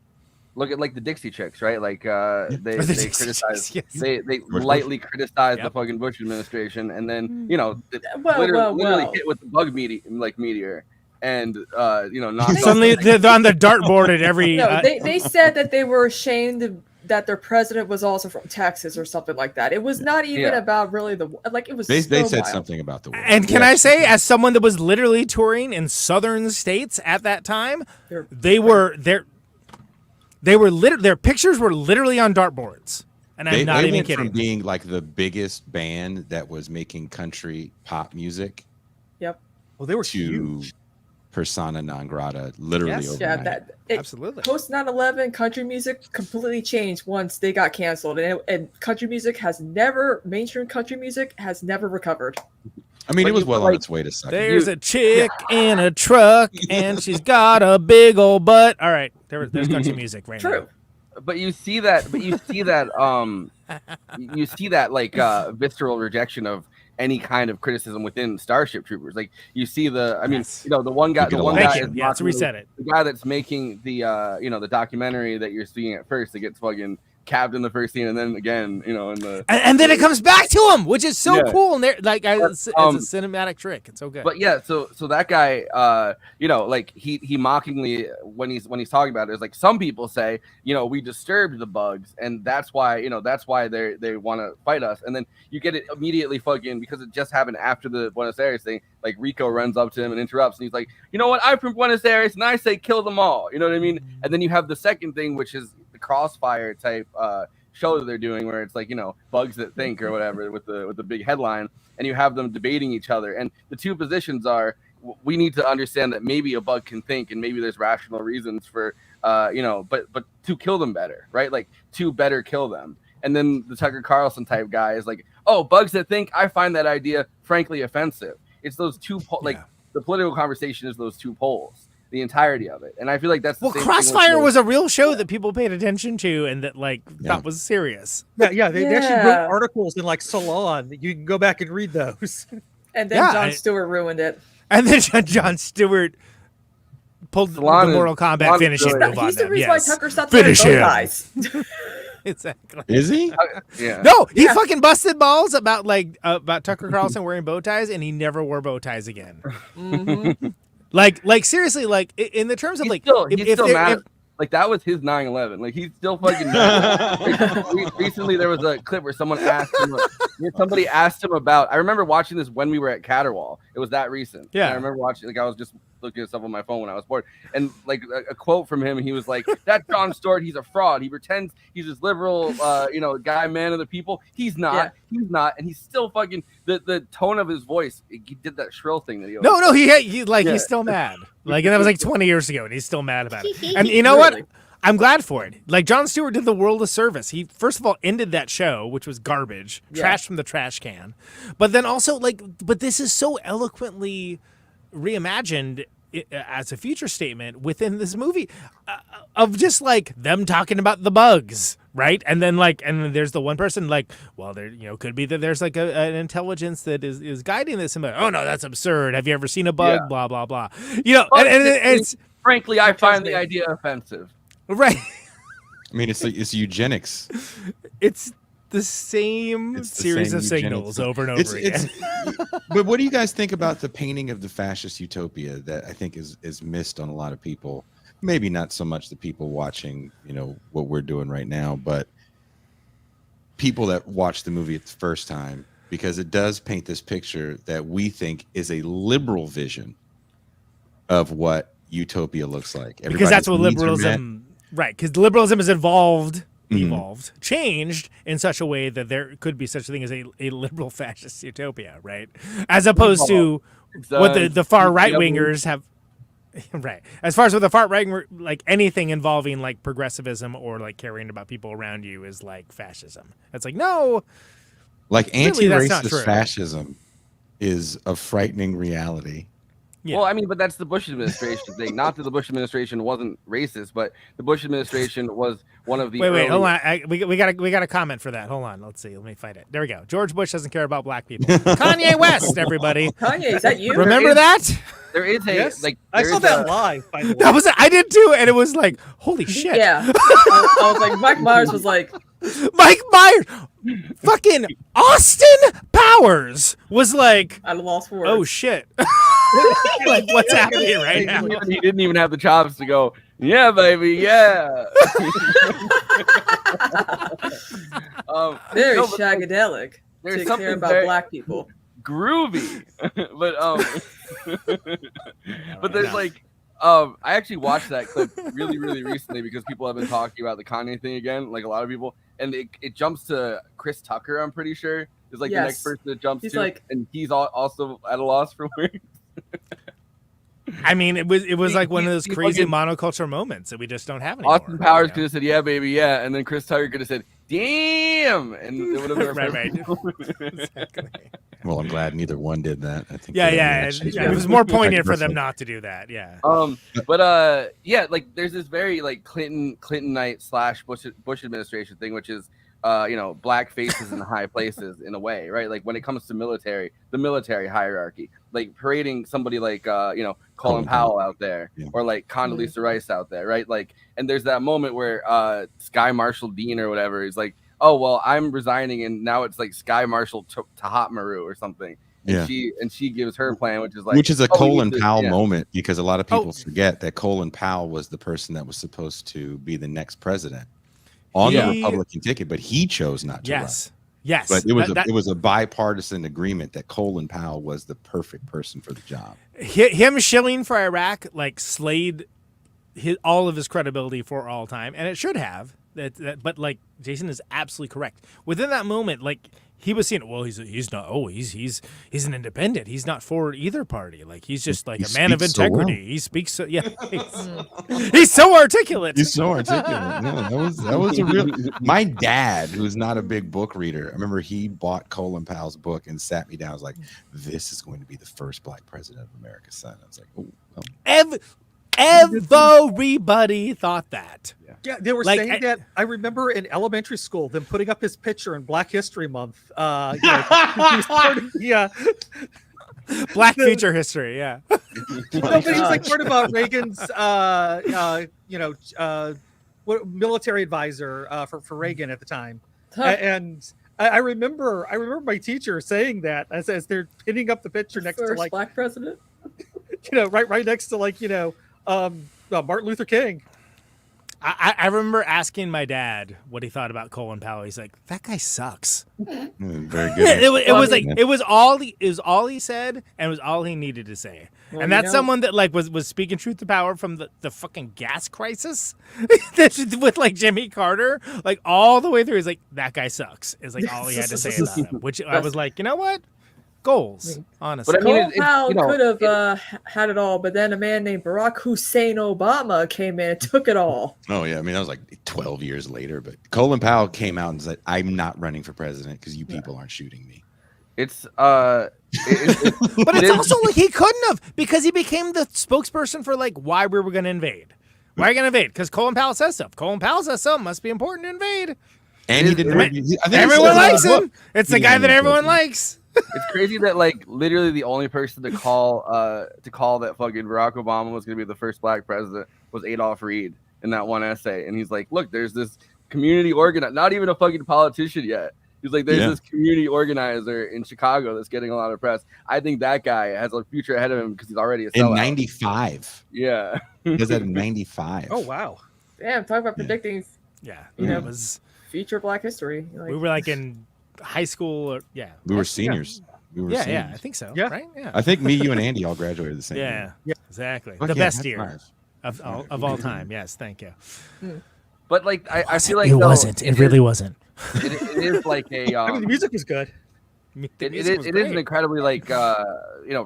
Look at like the Dixie Chicks, right? Like they criticize, they lightly criticize the fucking Bush administration, and then you know literally hit with the bug meteor, and you know not suddenly they're on the dartboard at every. No, they said that they were ashamed that their president was also from Texas or something like that. It was not even about really the like. It was. They said something about the war. And can I say, as someone that was literally touring in southern states at that time, they were there. They were their pictures were literally on dartboards, and I'm not even went kidding. From being like the biggest band that was making country pop music. Yep. Well, they were to huge. Persona non grata, literally overnight. Absolutely. Post 9/11, country music completely changed once they got canceled, and country music has never, mainstream country music has never recovered. I mean, it was well on its way to suck. There's a chick in a truck, and she's got a big old butt. All right, there's country music right now. But you see that. You see that like visceral rejection of any kind of criticism within Starship Troopers. Like you see the, I mean, you know, the one guy, let's reset it. The guy that's making the, you know, the documentary that you're seeing at first, that gets fucking capped in the first scene, and then again, you know, in the and then it comes back to him, which is so cool. And like, it's a cinematic trick. It's so good. But yeah, so that guy, you know, like he mockingly when he's talking about it, is like, some people say, you know, we disturbed the bugs, and that's why, you know, that's why they want to fight us. And then you get it immediately fucking, because it just happened after the Buenos Aires thing. Like Rico runs up to him and interrupts, and he's like, you know what, I'm from Buenos Aires, and I say kill them all. You know what I mean? And then you have the second thing, which is the Crossfire type show that they're doing, where it's like, you know, bugs that think or whatever, with the big headline, and you have them debating each other. And the two positions are, we need to understand that maybe a bug can think, and maybe there's rational reasons for you know, but to kill them better, right? Like to better kill them. And then the Tucker Carlson type guy is like, oh, bugs that think, I find that idea frankly offensive. It's those two like the political conversation is those two poles, the entirety of it. And I feel like that's the same Crossfire thing was a real show that people paid attention to, and that like thought was serious. They actually wrote articles in like Salon. You can go back and read those. And then Jon Stewart ruined it. And then Jon Stewart pulled the Mortal Kombat finishing move on He's the them. reason why Tucker stopped wearing bow ties. Exactly. Is he? Yeah. No, he fucking busted balls about Tucker Carlson wearing bow ties, and he never wore bow ties again. Mm-hmm. Like seriously, like in the terms of He's like, still mad. Like that was his 9/11. Like he's still fucking mad. Like, recently there was a clip where somebody asked him about. I remember watching this when we were at Caterwall. It was that recent. Yeah. And I remember watching. Like I was just looking at stuff on my phone when I was bored, and like a quote from him, he was like, "That's Jon Stewart. He's a fraud. He pretends he's this liberal, you know, guy, man of the people. He's not. Yeah. He's not." And he's still fucking the tone of his voice. He did that shrill thing that he. No, he's still mad. Like, and that was like 20 years ago, and he's still mad about it. And you know what? I'm glad for it. Like, Jon Stewart did the world a service. He, first of all, ended that show, which was garbage, trash from the trash can. But then also, like, but this is so eloquently reimagined as a future statement within this movie of just like them talking about the bugs, right? And then there's the one person like, well, there, you know, could be that there's like an intelligence that is guiding this, and like, oh no, that's absurd. Have you ever seen a bug? Blah blah blah. You know, and it's frankly, I find the idea offensive. Right. I mean, it's eugenics. It's the same series of signals over and over again. But what do you guys think about the painting of the fascist utopia that I think is missed on a lot of people? Maybe not so much the people watching, you know, what we're doing right now, but people that watch the movie at the first time, because it does paint this picture that we think is a liberal vision of what utopia looks like. Because that's what liberalism, right? Because liberalism has evolved, changed in such a way that there could be such a thing as a liberal fascist utopia, right? As opposed to what the far right wingers have, right? As far as what the far right, like anything involving like progressivism or like caring about people around you is like fascism. It's like, no, like really, anti-racist fascism is a frightening reality. Yeah. Well, I mean, but that's the Bush administration thing. Not that the Bush administration wasn't racist, but the Bush administration was one of the. Wait, hold on. We got a comment for that. Hold on. Let's see. Let me find it. There we go. George Bush doesn't care about black people. Kanye West, everybody. Kanye, is that you? Remember that? There is a like. I saw that live. By the way. I did too, and it was like, holy shit. Yeah. I was like, Mike Myers was like. Mike Myers, fucking Austin Powers was like, I lost words. Oh shit. Like, what's happening right now? He didn't even have the chops to go, yeah, baby, yeah. Very shagadelic. There's to care about black people. Groovy. But there's like I actually watched that clip really, really recently because people have been talking about the Kanye thing again, like a lot of people, and it jumps to Chris Tucker. I'm pretty sure is like the next person it jumps to, and he's also at a loss for words. I mean, it was like one of those crazy monoculture moments that we just don't have anymore. Austin Powers could have said, "Yeah, baby, yeah," and then Chris Tucker could have said, "Damn," and it would have been right. Exactly. Well, I'm glad neither one did that. I think. It was more poignant for them not to do that. Yeah. But like there's this very like Clintonite / Bush administration thing, which is black faces in high places in a way, right? Like when it comes to the military hierarchy, like parading somebody like Colin Powell out there, or like Condoleezza Rice out there, right? Like, and there's that moment where Sky Marshal Dien or whatever is like, oh well, I'm resigning, and now it's like Sky Marshal Tahat Maru or something. And she gives her plan, which is a Colin Powell moment, because a lot of people forget that Colin Powell was the person that was supposed to be the next president on the Republican ticket, but he chose not to run. Yes, but it was a bipartisan agreement that Colin Powell was the perfect person for the job. Him shilling for Iraq like slayed all of his credibility for all time, and it should have. But like Jason is absolutely correct. Within that moment, like he was seeing, well, he's not. Oh, he's an independent. He's not for either party. Like he's just like a man of integrity. So well. He speaks. He's so articulate. He's so articulate. No, that was a real. My dad, who's not a big book reader, I remember he bought Colin Powell's book and sat me down. I was like, "This is going to be the first black president of America's son." I was like, "Oh." Everybody thought that. Yeah, they were saying that. I remember in elementary school them putting up his picture in Black History Month. Black future history. Yeah. But he's like part about Reagan's, military advisor for Reagan at the time, and I remember my teacher saying that as they're pinning up the picture next to like black president. Right next to Martin Luther King. I remember asking my dad what he thought about Colin Powell. He's like, "That guy sucks." Very good. it was all he said, and it was all he needed to say. Well, and that's someone that like was speaking truth to power from the fucking gas crisis with like Jimmy Carter, like all the way through. He's like, "That guy sucks." Is like all he had to say about him. Which I was like, you know what? Goals, honestly. But Colin Powell could have had it all, but then a man named Barack Hussein Obama came in and took it all. Oh yeah, I mean that was like 12 years later. But Colin Powell came out and said, "I'm not running for president because you people aren't shooting me." It's but it's also like he couldn't have, because he became the spokesperson for like why we were going to invade. Why are you going to invade? Because Colin Powell says so. Colin Powell says so. Must be important to invade. And he didn't. Everyone likes him. It's the guy that everyone likes. It's crazy that like literally the only person to call that fucking Barack Obama was going to be the first black president was Adolph Reed in that one essay, and he's like, "Look, there's this community organizer, not even a fucking politician yet." He's like, "There's this community organizer in Chicago that's getting a lot of press. I think that guy has a future ahead of him because he's already a sellout." In 95. Yeah, he does that in 95. Oh wow! Damn, talk about predicting. Yeah, it was future Black history. We were like in high school, or we were seniors. We were seniors. I think so. Yeah, right. Yeah, I think me, you, and Andy all graduated the same year. Yeah, exactly. The best year of all time. Yes, thank you. But like, I feel like it wasn't. It really wasn't. It is like a. I mean, the music was good. It is an incredibly like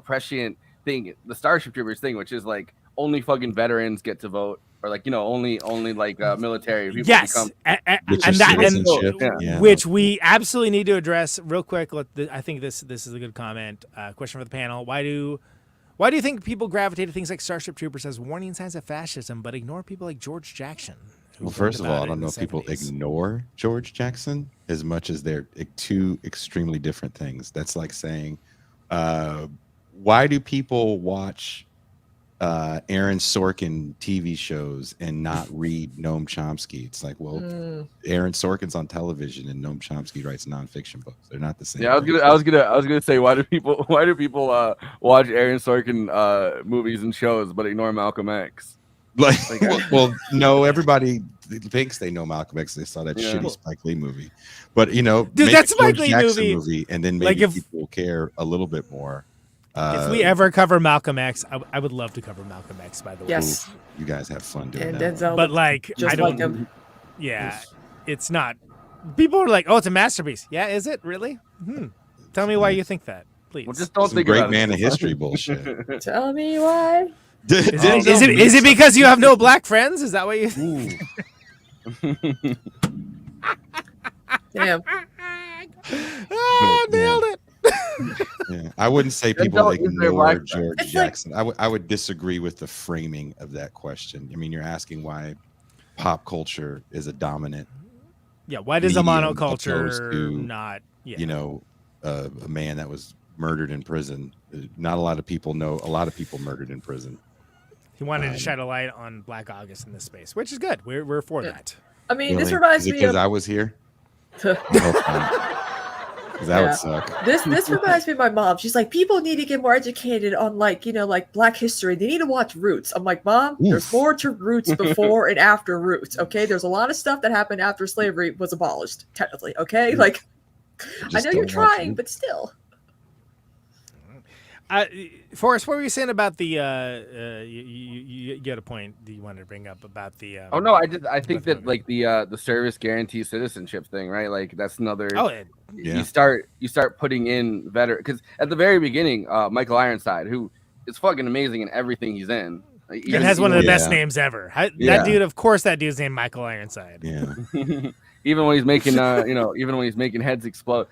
prescient thing, the Starship Troopers thing, which is like only fucking veterans get to vote, or like only like military people. Yes, become, which we absolutely need to address real quick. I think this is a good comment. Question for the panel: Why do you think people gravitate to things like Starship Troopers as warning signs of fascism, but ignore people like George Jackson? Well, first of all, I don't know if people ignore George Jackson as much as they're two extremely different things. That's like saying, why do people watch Aaron Sorkin TV shows and not read Noam Chomsky? It's like, well, Aaron Sorkin's on television and Noam Chomsky writes nonfiction books. They're not the same. Yeah, I was gonna say, why do people watch Aaron Sorkin movies and shows but ignore Malcolm X? Well, no, everybody thinks they know Malcolm X. They saw that shitty Spike Lee movie, but dude, that Spike Lee movie, and then maybe people will care a little bit more. If we ever cover Malcolm X, I would love to cover Malcolm X. By the way, Yes. You guys have fun doing And that. Denzel but looked like just I don't. like him. Yeah, it's not. People are like, "Oh, it's a masterpiece." Yeah, is it really? Tell me why you think that, please. Well, just don't Some think great about man it. of history bullshit. Tell me why. Is it because you have no black friends? Is that what you? Damn. Nailed it. Yeah. I wouldn't say people Denzel is their ignore black George It's like- Jackson. I would disagree with the framing of that question. I mean, you're asking why pop culture is a dominant. Yeah, why does a medium monoculture opposed to, not? Yeah. You know, a man that was murdered in prison. Not a lot of people know. A lot of people murdered in prison. He wanted to shed a light on Black August in this space, which is good. We're for that. I mean, Really? this reminds Is it me because of I was here? Because that would suck. This reminds me of my mom. She's like, people need to get more educated on like Black history. They need to watch Roots. I'm like, Mom, there's more to Roots before and after Roots. Okay, there's a lot of stuff that happened after slavery was abolished, technically. Okay, like I know you're trying, but still. Forrest, what were you saying about the? You had a point that you wanted to bring up about the. Oh no, I think that like the service guarantee citizenship thing, right? Like that's another. Oh, yeah. You start putting in veteran because at the very beginning, Michael Ironside, who is fucking amazing in everything he's in. Like, It has one of the best names ever. That dude, of course, that dude's named Michael Ironside. Yeah. Even when he's making, even when he's making heads explode.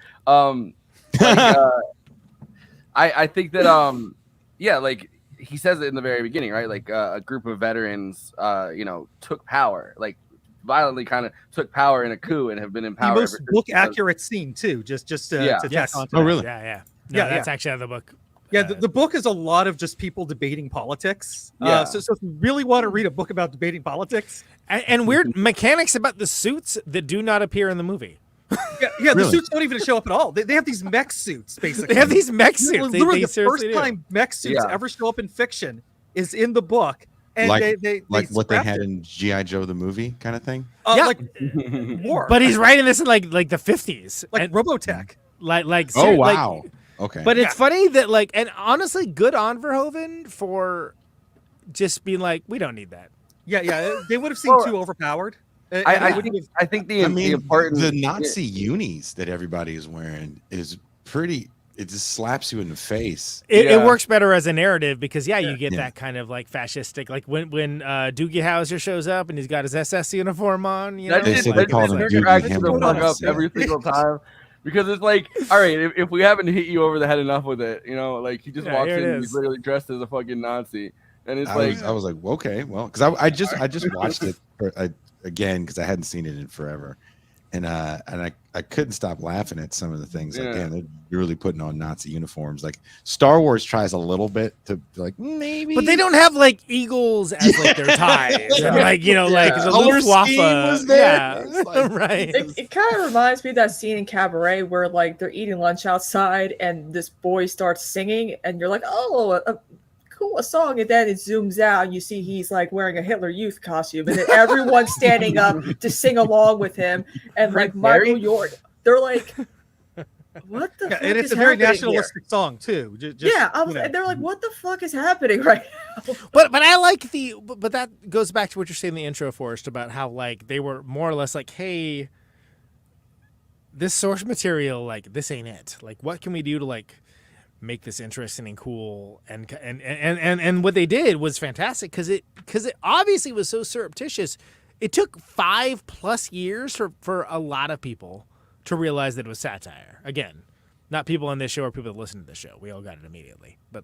I think that yeah, like he says it in the very beginning, right? Like a group of veterans took power, like violently kind of took power in a coup and have been in power. The most book accurate scene too, just to tack onto that. really? Yeah. No, that's actually out of the book. Yeah, the book is a lot of just people debating politics. Yeah. So if you really want to read a book about debating politics, And weird mechanics about the suits that do not appear in the movie. yeah, the Really? suits don't even show up at all. They have these mech suits, basically. They have these mech suits. Literally, They the seriously first do. time mech suits ever show up in fiction is in the book, and Like they what they scrapped had it. in G.I. Joe the movie kind of thing. Yeah. Like war, But he's writing this in like the 50s. like And, Robotech. Oh wow. Okay. But it's funny that and honestly, good on Verhoeven for just being like, we don't need that. Yeah, they would have seemed too overpowered. I think the important the Nazi unis that everybody is wearing is pretty. It just slaps you in the face. It works better as a narrative because you get that kind of like fascistic, like when Doogie Howser shows up and he's got his SS uniform on. You know, They said they called him Doogie cracks the Hamburger. fuck up every single time. Because it's like, all right, if we haven't hit you over the head enough with it, like he just walks here in it and he's is. literally dressed as a fucking Nazi, and it's I was like, okay, well, because I just watched it again because I hadn't seen it in forever, and I couldn't stop laughing at some of the things. Like, damn, they're really putting on Nazi uniforms. Like Star Wars tries a little bit to like maybe, but they don't have like eagles as like their ties, and like like the Color Luftwaffe. scheme was there. Yeah, It's like- right. It kind of reminds me of that scene in Cabaret where like they're eating lunch outside and this boy starts singing and you're like, oh, a song, and then it zooms out and you see he's like wearing a Hitler Youth costume and then everyone's standing up to sing along with him and like Michael York, they're like, what the fuck and it's is a very happening nationalistic song too. and they're like, what the fuck is happening right now? But I like but that goes back to what you're saying in the intro, Forrest, about how like they were more or less like, hey, this source material, like this ain't it. Like, what can we do to like make this interesting and cool? And what they did was fantastic because it obviously was so surreptitious. It took 5+ years for a lot of people to realize that it was satire. Again, not people on this show or people that listen to the show. We all got it immediately. But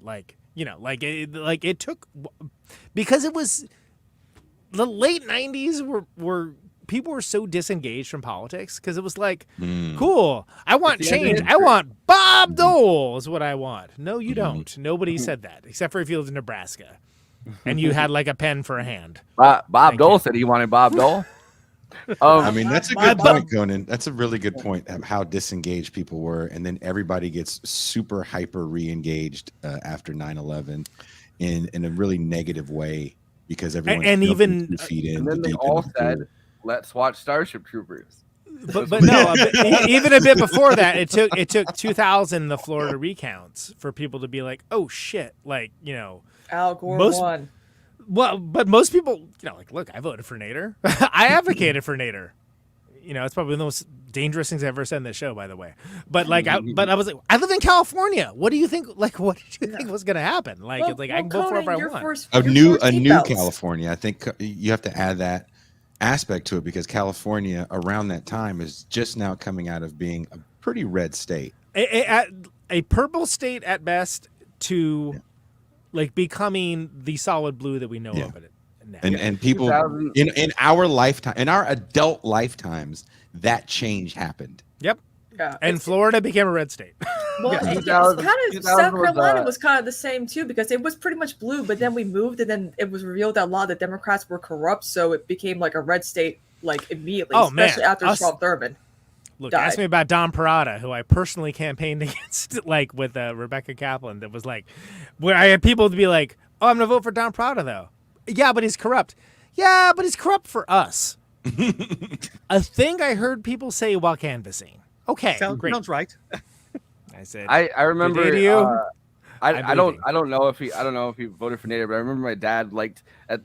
it took, because it was the late 90s were people were so disengaged from politics because it was like, cool, I want change. I want Bob Dole is what I want. No, you don't. Nobody said that except for if you lived in Nebraska and you had like a pen for a hand. Bob Dole said he wanted Bob Dole. I mean, that's a good point, Conan. That's a really good point of how disengaged people were. And then everybody gets super hyper re-engaged after 9/11 in a really negative way because everyone and even 2 feet in. and then they all said, let's watch Starship Troopers. but no, even a bit before that, it took 2000 the Florida recounts for people to be like, oh shit, like Al Gore won. Well, but most people, like, look, I voted for Nader. I advocated for Nader. It's probably the most dangerous things I've ever said in this show, by the way. But like, I was like, I live in California. What do you think? Like, what did you think was going to happen? Like, I can vote for whatever I want. A new California. I think you have to add that aspect to it because California around that time is just now coming out of being a pretty red state, a purple state at best, to like becoming the solid blue that we know of it. And people in our lifetime, in our adult lifetimes, that change happened. Yep. Yeah. And Florida became a red state. Well, it's kind of South Carolina was kind of the same too, because it was pretty much blue, but then we moved, and then it was revealed that a lot of the Democrats were corrupt, so it became like a red state like immediately, especially after Strom Thurmond. Look, ask me about Don Parada, who I personally campaigned against, like with Rebecca Kaplan. That was like, where I had people to be like, "Oh, I'm gonna vote for Don Parada, though." Yeah, but he's corrupt. Yeah, but he's corrupt for us. A thing I heard people say while canvassing. Okay, great. Sounds right. I said. I remember. I don't know if he voted for Nader, but I remember my dad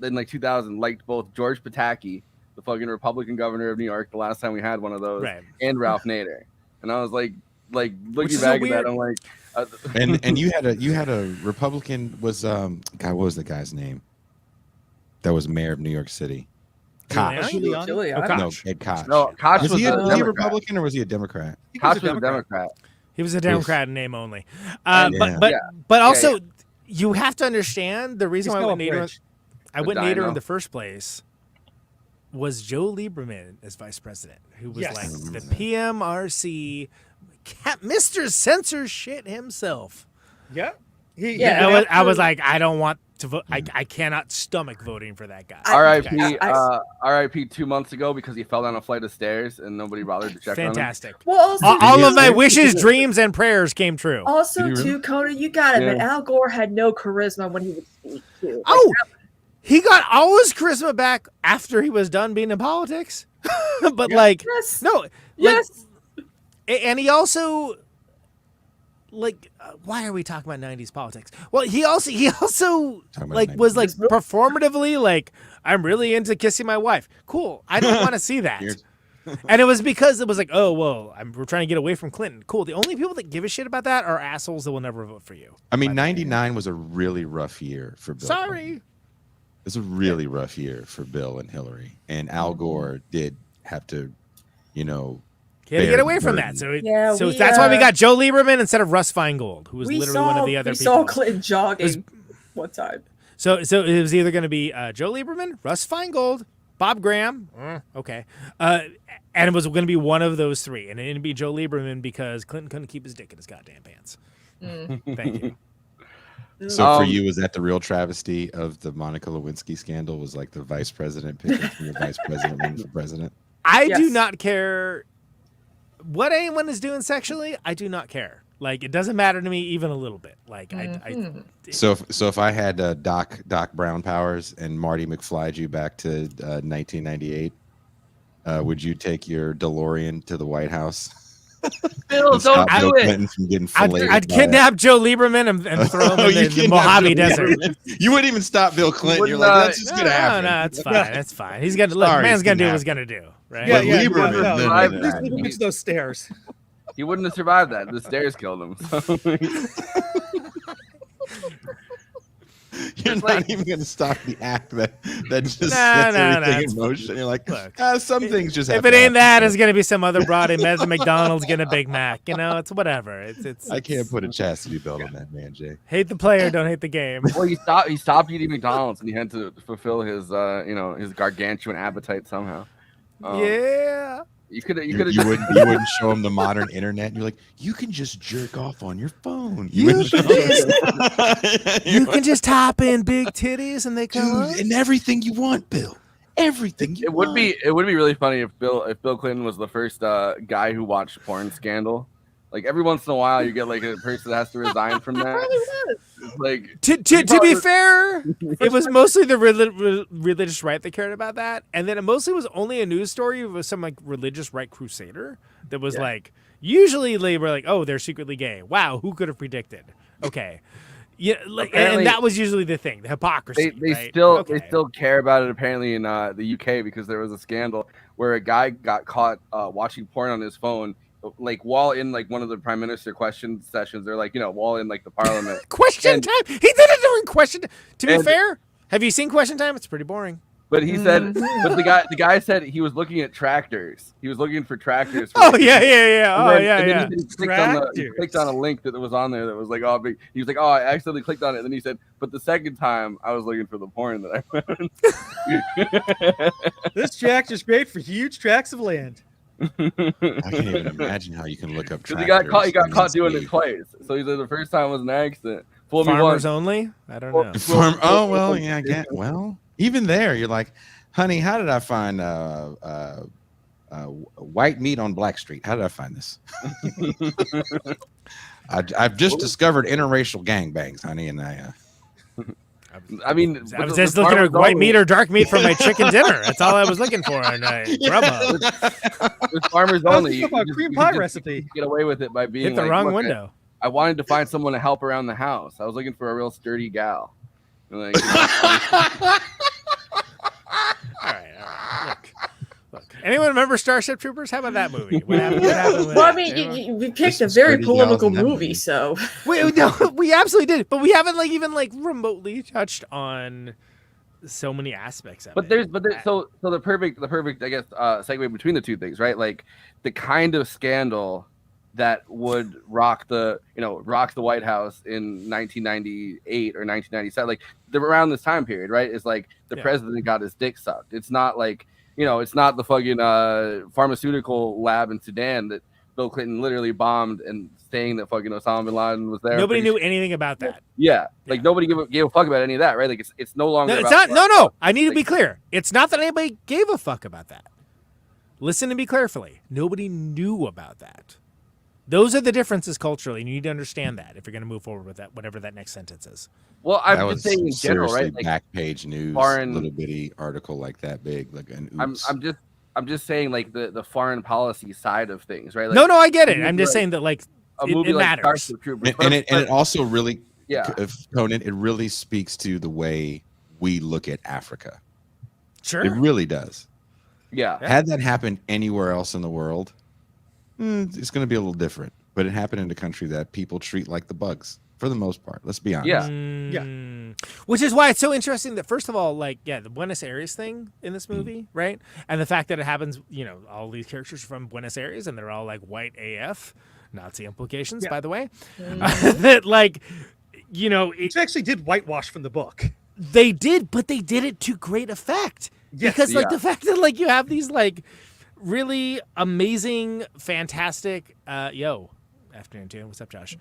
in 2000 liked both George Pataki, the fucking Republican governor of New York, the last time we had one of those, and Ralph Nader, and I was like looking back at that, I'm like, and you had a Republican was what was the guy's name? That was mayor of New York City. Koch. No, Ed Koch. No, Koch was he a Republican or was he a Democrat? Koch was a Democrat. He was a Democrat in name only. But also, you have to understand the reason why I went Nader in the first place was Joe Lieberman as vice president, who was like the PMRC, Mr. Censorship himself. Yeah. I was like, I don't want to vote. I cannot stomach voting for that guy. R.I.P. 2 months ago because he fell down a flight of stairs and nobody bothered to check on him. Fantastic. Well, all of my wishes, dreams, and prayers came true. Also, too, Conan, you got it. Yeah. Al Gore had no charisma when he would speak too. He got all his charisma back after he was done being in politics. But and he also. Why are we talking about 90s politics? Well, he also was like performatively like, I'm really into kissing my wife. Cool. I don't want to see that. And it was because it was like, oh, well, we're trying to get away from Clinton. Cool. The only people that give a shit about that are assholes that will never vote for you. I mean, 99 was a really rough year for Bill. Sorry. It was a really rough year for Bill and Hillary. And Al Gore did have to, He had to get away from that. So that's why we got Joe Lieberman instead of Russ Feingold, who was literally one of the other people. We saw Clinton jogging one time. So it was either going to be Joe Lieberman, Russ Feingold, Bob Graham. Okay. And it was going to be one of those three. And it didn't be Joe Lieberman because Clinton couldn't keep his dick in his goddamn pants. Thank you. So for you, was that the real travesty of the Monica Lewinsky scandal? Was like the vice president picking from the vice president running for president? I do not care what anyone is doing sexually. I do not care. Like, it doesn't matter to me even a little bit. Like, So if I had Doc Brown powers and Marty McFly'd you back to 1998, would you take your DeLorean to the White House? Bill, don't do it. I'd kidnap Joe Lieberman and throw him in the Mojave Desert. You wouldn't even stop Bill Clinton. You're like, that's just gonna happen. No, it's fine. It's fine. He's gonna look. Man's gonna do what he's gonna do, right? Yeah. Lieberman. He gets those stairs. He wouldn't have survived that. The stairs killed him. You're not even going to stop the act that just sets everything in motion. You're like, some things just happen. If it ain't that, it's going to be some other broad at McDonald's getting a Big Mac. It's whatever. It's I can't put a chastity belt on that man, Jay. Hate the player, don't hate the game. Well, he stopped eating McDonald's and he had to fulfill his his gargantuan appetite somehow. Yeah. You wouldn't show him the modern internet. And you're like, you can just jerk off on your phone. You can just type in big titties and they come up. And everything you want, Bill. Everything you want. It would be really funny if Bill Clinton was the first guy who watched Porn Scandal. Like every once in a while, you get like a person that has to resign from that. It's like to be fair, it was mostly the religious right that cared about that, and then it mostly was only a news story of some like religious right crusader that was like. Usually they were like, oh, they're secretly gay. Wow, who could have predicted? Okay. Yeah, like, and that was usually the thing, the hypocrisy. They right? still care about it apparently in the UK because there was a scandal where a guy got caught watching porn on his phone, like while in like one of the prime minister question sessions. They're like, while in like the parliament. Question time. He did it during question. To be fair, have you seen Question Time? It's pretty boring. But he said, but the guy said he was looking at tractors. He was looking for tractors. Oh yeah. He clicked on a link that was on there that was like, oh, big. He was like, oh, I accidentally clicked on it. And then he said, but the second time I was looking for the porn that I found. This tractor's is great for huge tracts of land. I can't even imagine how you can look up tractors. He got caught doing it twice. So he said the first time was an accident. Farmers only? I don't know. Oh well, yeah, I get well. Even there, you're like, honey, how did I find white meat on Black Street? How did I find this? I've just discovered interracial gangbangs, honey, and I was just looking at white meat or dark meat for my chicken dinner. That's all I was looking for on Grubhub. With Farmers Only, cream pie recipe. Get away with it by being hit the wrong window. I wanted to find someone to help around the house. I was looking for a real sturdy gal. Like, all right. Look. Anyone remember Starship Troopers? How about that movie? What happened with well, I mean, we picked a very political movie, so we absolutely did, but we haven't even remotely touched on so many aspects of it. So the perfect I guess segue between the two things, right? Like the kind of scandal that would rock the White House in 1998 or 1997, like around this time period, right? It's like the president got his dick sucked. It's not like, it's not the fucking pharmaceutical lab in Sudan that Bill Clinton literally bombed and saying that fucking Osama bin Laden was there. Nobody knew anything about that. Yeah. Like nobody gave a fuck about any of that, right? Like it's no longer. No, it's not. No. I need to be clear. It's not that anybody gave a fuck about that. Listen to me carefully. Nobody knew about that. Those are the differences culturally, and you need to understand that if you're going to move forward with that, whatever that next sentence is. Well, I'm just saying in general, right? Like back page news, little bitty article like that big, like an oops. I'm just saying like the foreign policy side of things, right? Like, no, I get it. I'm just saying that like it matters. And it also really, Conan, it really speaks to the way we look at Africa. Sure, it really does. Yeah. Had that happened anywhere else in the world, it's going to be a little different. But it happened in a country that people treat like the bugs for the most part. Let's be honest. Yeah. Which is why it's so interesting that, first of all, the Buenos Aires thing in this movie, right? And the fact that it happens, all these characters are from Buenos Aires and they're all like white AF, Nazi implications, by the way. That it actually did whitewash from the book. They did, but they did it to great effect. Yes. Because the fact that you have these really amazing, fantastic, afternoon too. What's up, Josh?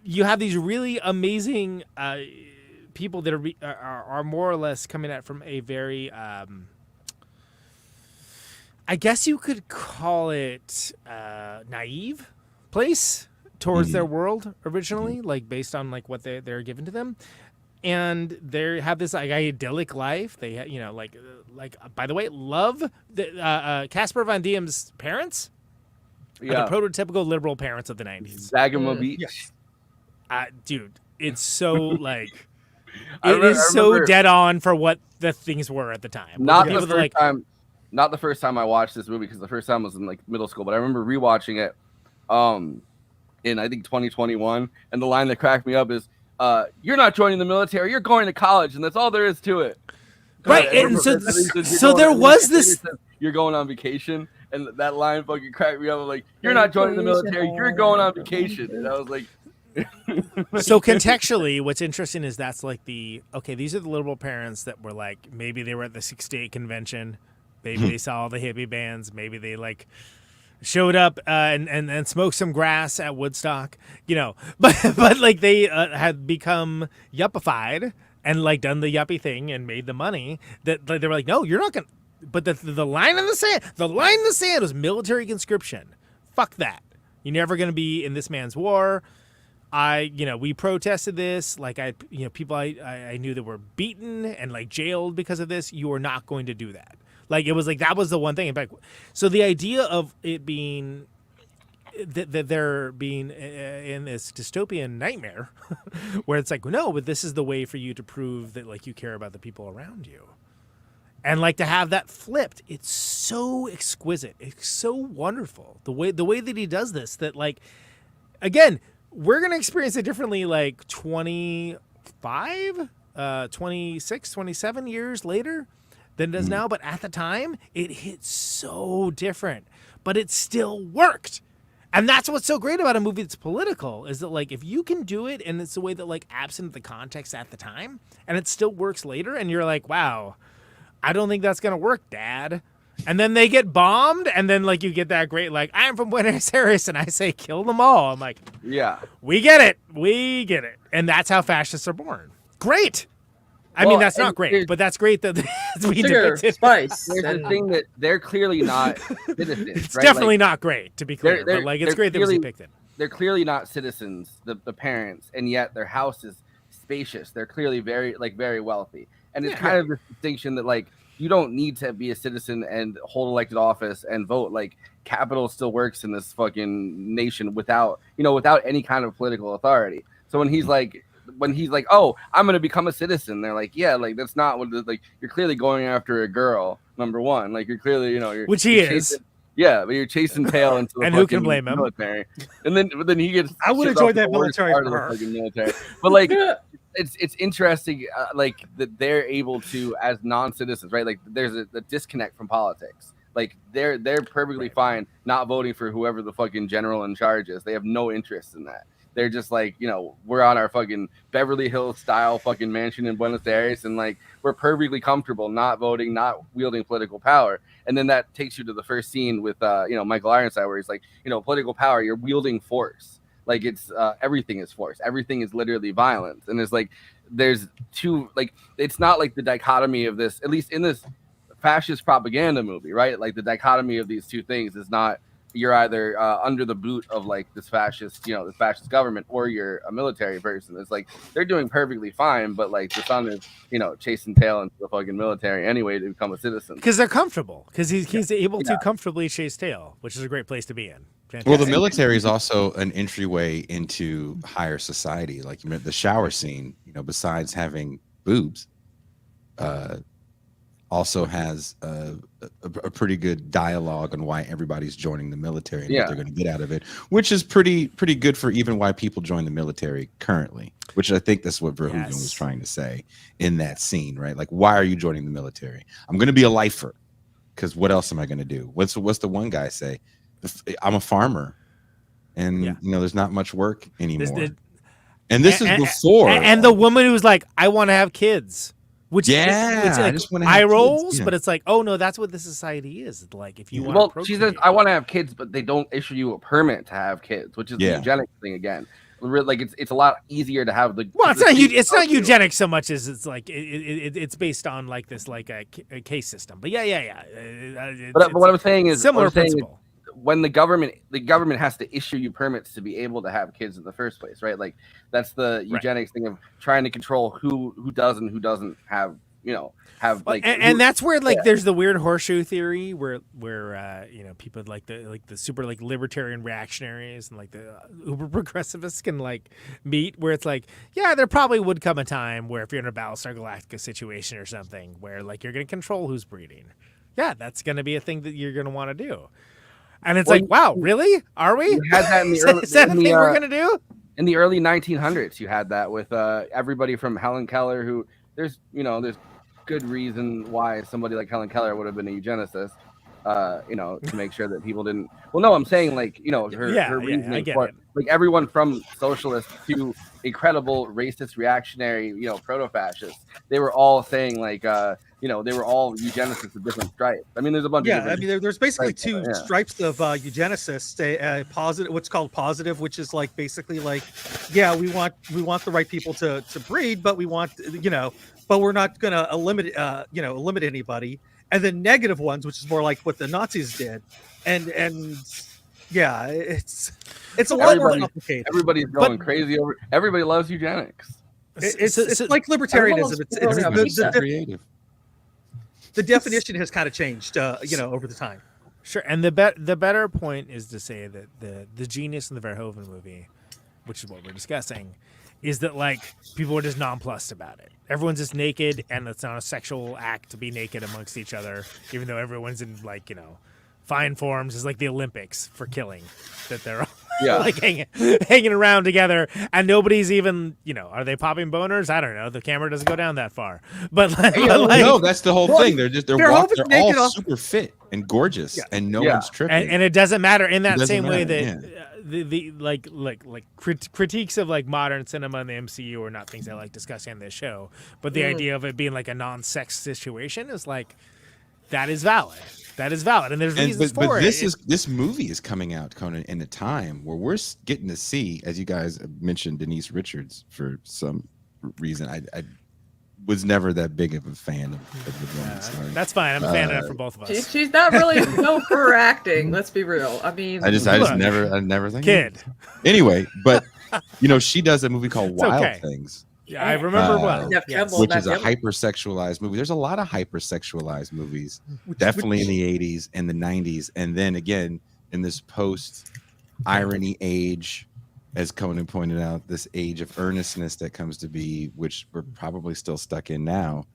You have these really amazing people that are more or less coming at from a very, I guess you could call it naive place towards their world originally, based on what they're given to them. And they have this idyllic life. They, by the way, love the Casper Van Dien's parents. Yeah, the prototypical liberal parents of the 90s. Zagama Beach. Yes. Dude, it's so it is so dead on for what the things were at the time. Not the first time I watched this movie, because the first time was in middle school, but I remember rewatching it in I think 2021, and the line that cracked me up is, you're not joining the military, you're going to college, and that's all there is to it. Right, and so there was this. You're going on vacation, and that line fucking cracked me up. I'm like, you're not joining the military, you're going on vacation, and I was like. So contextually, what's interesting is that's these are the liberal parents that were maybe they were at the 68 convention, maybe they saw all the hippie bands, maybe they showed up and smoked some grass at Woodstock, but they had become yuppified and done the yuppie thing and made the money that they were no, you're not gonna. But the line in the sand was military conscription. Fuck that. You're never going to be in this man's war. We protested this. Like people I knew that were beaten and like jailed because of this. You are not going to do that. Like it was like that was the one thing. In fact, so the idea of it being that they're being in this dystopian nightmare, where it's like no, but this is the way for you to prove that like you care about the people around you, and like to have that flipped. It's so exquisite. It's so wonderful the way that he does this. That like again. We're going to experience it differently like 25, 26, 27 years later than it does now. But at the time, it hit so different. But it still worked. And that's what's so great about a movie that's political is that, like, if you can do it and it's the way that, like, absent the context at the time and it still works later and you're like, wow, I don't think that's going to work, Dad. And then they get bombed, and then like you get that great like I'm from Buenos Aires, and I say kill them all. I'm like, yeah, we get it, and that's how fascists are born. Great. I mean, that's not great, but that's great that it's being depicted. Spice. There's the thing that they're clearly not citizens. It's right? definitely like, not great, to be clear, but like it's great that it was depicted. They're clearly not citizens, the parents, and yet their house is spacious. They're clearly very wealthy, and it's kind of this distinction that like. You don't need to be a citizen and hold elected office and vote. Like capital still works in this fucking nation without any kind of political authority. So when he's like, oh, I'm going to become a citizen. They're like, yeah, like that's not what like you're clearly going after a girl. Number one, like you're clearly, which he is. Yeah, but you're chasing tail into the and who can blame military. And then he gets. I would enjoy that military part of the fucking military, but like. It's interesting, like that they're able to as non-citizens, right? Like there's a disconnect from politics. Like they're perfectly fine not voting for whoever the fucking general in charge is. They have no interest in that. They're just like, we're on our fucking Beverly Hills style fucking mansion in Buenos Aires, and like we're perfectly comfortable not voting, not wielding political power. And then that takes you to the first scene with Michael Ironside, where he's like, political power, you're wielding force. Like it's everything is force. Everything is literally violence. And there's two, like, it's not like the dichotomy of this, at least in this fascist propaganda movie, right? Like the dichotomy of these two things is not you're either under the boot of like this fascist government, or you're a military person. It's like they're doing perfectly fine, but like the son is, chasing tail into the fucking military anyway to become a citizen. Because they're comfortable. Because he's able to comfortably chase tail, which is a great place to be in. Fantastic. Well, the military is also an entryway into higher society. Like you meant the shower scene, besides having boobs, also has a pretty good dialogue on why everybody's joining the military and what they're going to get out of it, which is pretty good for even why people join the military currently, which I think that's what Verhoeven was trying to say in that scene, right? Like, why are you joining the military? I'm going to be a lifer, because what else am I going to do? What's the one guy say? I'm a farmer, and there's not much work anymore. And this is before. And the woman who was like, I want to have kids. Which I just want to eye rolls, but it's like, oh no, that's what the society is. Like if you want to she says, I want to have kids, but they don't issue you a permit to have kids, which is the eugenics thing again. Like it's a lot easier to have the. Well, it's not eugenics so much as it's like it's based on like this like a case system. But but what I'm saying is similar principle. When the government has to issue you permits to be able to have kids in the first place, right? Like that's the eugenics thing of trying to control who does and who doesn't have, have like. And that's where like there's the weird horseshoe theory where people like the super like libertarian reactionaries and like the uber progressivists can like meet, where it's like, yeah, there probably would come a time where if you're in a Battlestar Galactica situation or something where like you're going to control who's breeding. Yeah, that's going to be a thing that you're going to want to do. And it's like, wow, really? Are we? You had that in the early, is that a thing we're gonna do? In the early 1900s, you had that with everybody from Helen Keller, who there's good reason why somebody like Helen Keller would have been a eugenicist, to make sure that people didn't. Well, no, I'm saying like her reasoning for it. Like everyone from socialist to incredible racist, reactionary, proto-fascists, they were all saying like. They were all eugenicists of different stripes. I mean, there's a bunch of different. I mean, there's basically two stripes of eugenicists. A positive, what's called positive, which is like basically like, we want the right people to breed, but we want but we're not going to eliminate anybody. And then negative ones, which is more like what the Nazis did, and it's. It's a lot more Everybody- complicated. Everybody's going crazy over. Everybody loves eugenics. It's like libertarianism. The definition has kind of changed, over the time. Sure, and the better point is to say that the genius in the Verhoeven movie, which is what we're discussing, is that like people are just nonplussed about it. Everyone's just naked, and it's not a sexual act to be naked amongst each other, even though everyone's in fine forms. It's like the Olympics for killing, that they're all like hanging around together, and nobody's even are they popping boners? I don't know. The camera doesn't go down that far, but no, that's the whole thing. They're all super fit and gorgeous, and no one's tripping. And it doesn't matter in that same way that the critiques of like modern cinema and the MCU are not things I like discussing on this show, but the idea of it being like a non-sex situation is like that is valid. That is valid, and there's reasons for it. This movie is coming out, Conan, in a time where we're getting to see, as you guys mentioned, Denise Richards for some reason. I was never that big of a fan of the woman star. That's fine. I'm a fan of it for both of us. She's not really known for her acting. Let's be real. I mean, I just never think kid. Anyway, but she does a movie called Wild Things. Yeah, I remember well. Which is a hypersexualized movie. There's a lot of hypersexualized movies, definitely in the 80s and the 90s. And then again, in this post-irony age, as Conan pointed out, this age of earnestness that comes to be, which we're probably still stuck in now.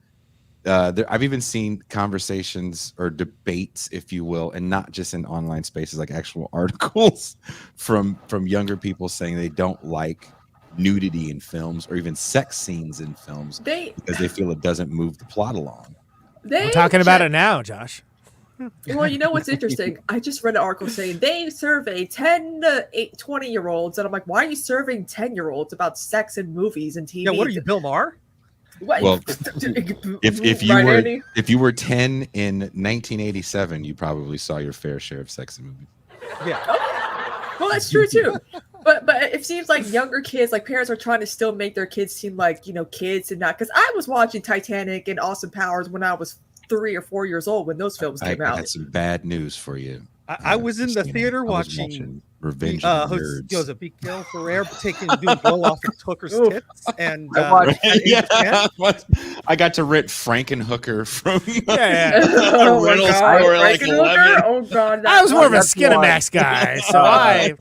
I've even seen conversations or debates, if you will, and not just in online spaces, like actual articles from younger people saying they don't like nudity in films or even sex scenes in films because they feel it doesn't move the plot along. We're talking about it now, Josh. Well, you know what's interesting? I just read an article saying they survey 10 to 20-year-olds, and I'm like, why are you surveying 10-year-olds about sex in movies and TV? Yeah, what are you, Bill Maher? What? Well, if you were 10 in 1987, you probably saw your fair share of sex in movies. Yeah. Well, that's true too. But it seems like younger kids, like parents are trying to still make their kids seem like, kids and not, because I was watching Titanic and Austin Powers when I was 3 or 4 years old when those films came out. I had some bad news for you. I was in the theater watching Revenge of the Nerds. It was a Miguel Ferrer doing blow off of Hooker's tits, and I got to rent Frankenhooker from Oh my God, oh God, I was more of a Skinamax guy, so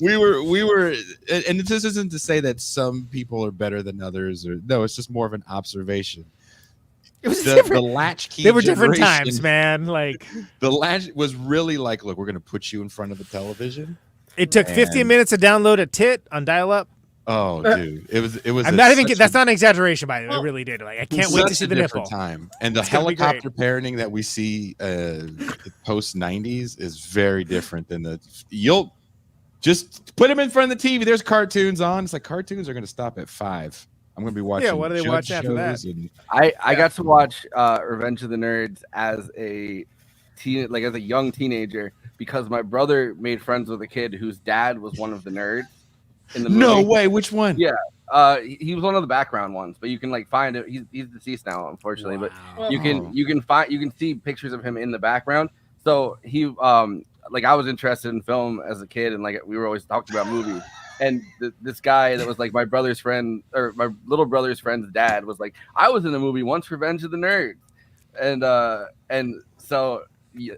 we were, and this isn't to say that some people are better than others, or no, it's just more of an observation. It was the latchkey. They were different times, man. Like the latch was really like, look, we're gonna put you in front of a television. It took 15 minutes to download a tit on dial-up. Oh, dude, it was. I'm not even. That's not an exaggeration, by the way. It really did. Like I can't wait to see the nipple. Time and the helicopter parenting that we see post 90s is very different than the. You'll just put them in front of the TV. There's cartoons on. It's like cartoons are going to stop at 5. I'm going to be watching. Yeah, what do they watch after that? I got to watch Revenge of the Nerds as a young teenager because my brother made friends with a kid whose dad was one of the nerds in the movie. No way! Which one? Yeah, he was one of the background ones, but you can like find it. He's deceased now, unfortunately. Wow. But you can see pictures of him in the background. So he I was interested in film as a kid, and like we were always talking about movies. And this guy that was like my brother's friend, or my little brother's friend's dad, was like, I was in a movie once, Revenge of the Nerds, and so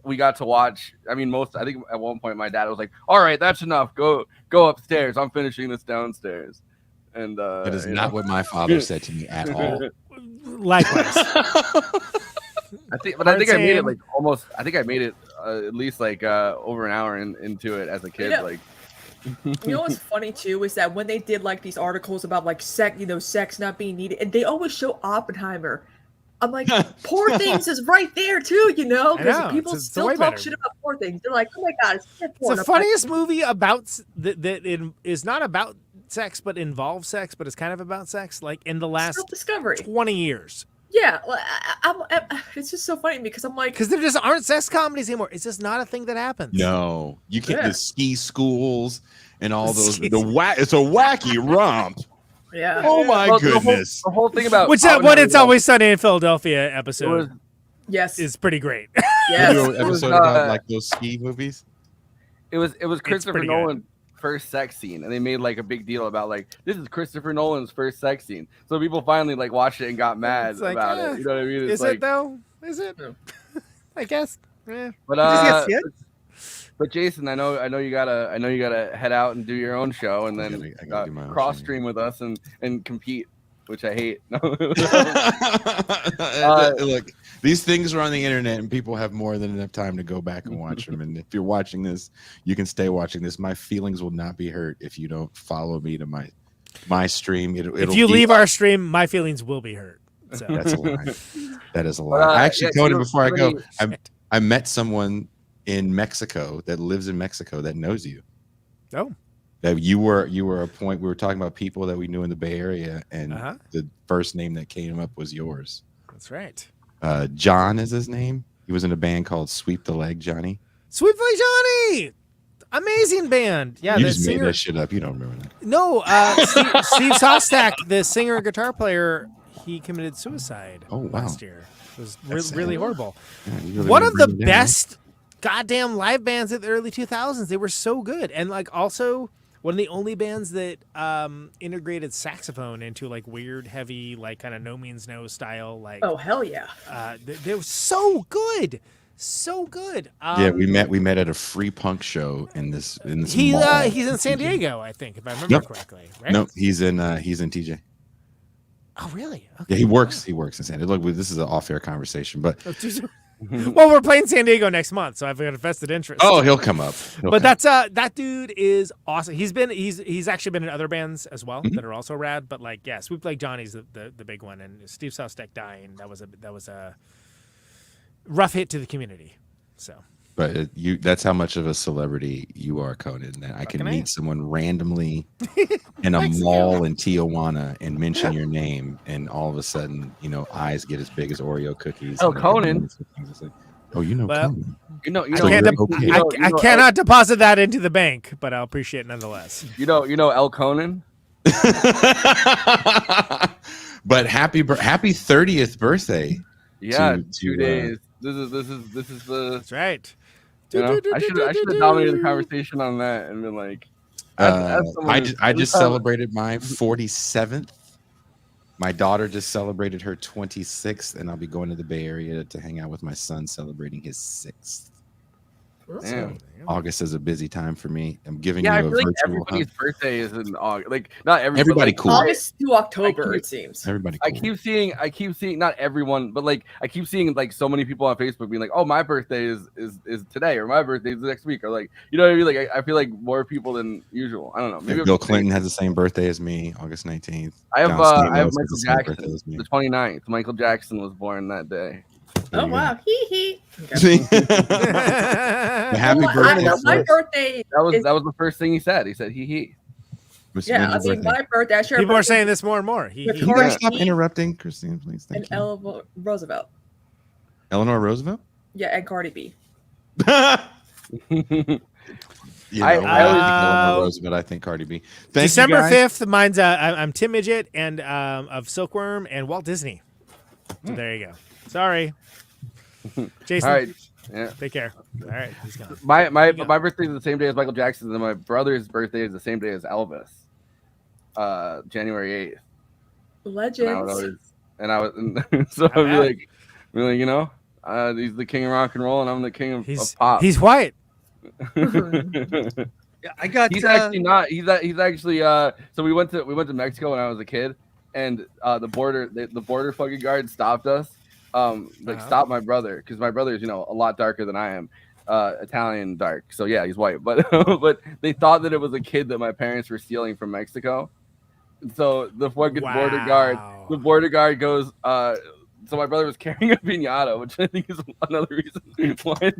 we got to watch. I mean, I think at one point my dad was like, "All right, that's enough. Go upstairs. I'm finishing this downstairs." And that is not what my father said to me at all. Likewise. I think I made it like almost. I think I made it at least like over an hour into it as a kid. Yeah. Like. You know what's funny too is that when they did like these articles about like sex not being needed, and they always show Oppenheimer. I'm like, Poor Things is right there too, because people still talk shit about Poor Things. They're like, oh my God, it's the funniest movie about that it is not about sex but involves sex, but it's kind of about sex. Like in the last 20 years. Yeah, it's just so funny because I'm like, because there just aren't sex comedies anymore. It's just not a thing that happens. No, you get the ski schools and all those. It's a wacky romp. Yeah. Oh my goodness. The whole thing about It's Always Sunny in Philadelphia episode. Yes, is pretty great. Yes, episode about like those ski movies. It was Christopher Nolan first sex scene, and they made like a big deal about like this is Christopher Nolan's first sex scene. So people finally like watched it and got mad It's like, about it. You know what I mean? It's Is like, it though? Is it? I guess. Yeah. But Jason, I know you gotta head out and do your own show, and then cross stream with us and compete, which I hate. Look, these things are on the internet, and people have more than enough time to go back and watch them. And if you're watching this, you can stay watching this. My feelings will not be hurt if you don't follow me to my stream. If you leave our stream, my feelings will be hurt. So. That's a lie. That is a lie. I actually told him before I go. I met someone in Mexico that lives in Mexico that knows you. Oh. That you were a point. We were talking about people that we knew in the Bay Area, and the first name that came up was yours. That's right. John is his name. He was in a band called Sweep the Leg Johnny. Sweep the Leg Johnny, amazing band. Yeah, you just made that shit up. You don't remember that? No, Steve Sostak, the singer and guitar player, he committed suicide last year. It was really horrible. Yeah, really one of the best goddamn live bands of the early 2000s. They were so good, and like also one of the only bands that integrated saxophone into like weird, heavy, like kind of No Means No style. Like, oh hell yeah! They were so good, so good. Yeah, we met at a free punk show in this mall. He's in San Diego, I think, if I remember correctly. Right? No, he's in TJ. Oh really? Okay. Yeah, he works in San Diego. Look, this is an off-air conversation, but. Well, we're playing San Diego next month, so I've got a vested interest. Oh, he'll come up. That's that dude is awesome. He's actually been in other bands as well that are also rad. But like, yeah, Sweep Like Johnny's the big one, and Steve Sostek dying that was a rough hit to the community. So, but that's how much of a celebrity you are, Conan. That I can meet someone randomly in a mall in Tijuana and mention your name, and all of a sudden, eyes get as big as Oreo cookies. Oh, Conan. Oh, Conan. I cannot deposit that into the bank, but I'll appreciate it nonetheless. You know El Conan. But happy 30th birthday. Yeah, 2 days. This is the. That's right. I should have dominated the conversation on that and been like. I just celebrated my 47th. My daughter just celebrated her 26th, and I'll be going to the Bay Area to hang out with my son celebrating his 6th. Damn. August is a busy time for me. I'm giving you a virtual like everybody's birthday is in August. Like not everybody cool. August to October, it seems. Everybody cool. I keep seeing not everyone, but like I keep seeing like so many people on Facebook being like, "Oh, my birthday is today," or "My birthday is next week," or like, you know what I mean? Like I feel like more people than usual. I don't know. Maybe Bill Clinton has the same birthday as me, August 19th. I have Michael Jackson, the 29th. Michael Jackson was born that day. Oh wow, hee. Happy birthday! My birthday. That was the first thing he said. He said hee. Yeah, I mean my birthday. People are saying this more and more. Can you guys stop interrupting, Kristina, please? Thank you. Eleanor Roosevelt. Eleanor Roosevelt. Yeah, and Cardi B. I Eleanor Roosevelt. I think Cardi B. December 5th. Mine's I'm Tim Midget and of Silkworm and Walt Disney. So there you go. Sorry, Jason. All right. Yeah. Take care. All right. He's gone. My birthday is the same day as Michael Jackson's, and my brother's birthday is the same day as Elvis. January 8th. Legends. So I'd be like, he's the king of rock and roll, and I'm the king of pop. He's white. I got. He's actually not. He's actually. So we went to Mexico when I was a kid, and the border fucking guard stopped us. Stopped my brother because my brother is a lot darker than I am, Italian dark. So yeah, he's white. But but they thought that it was a kid that my parents were stealing from Mexico. So the fucking border guard goes. So my brother was carrying a piñata, which I think is another reason why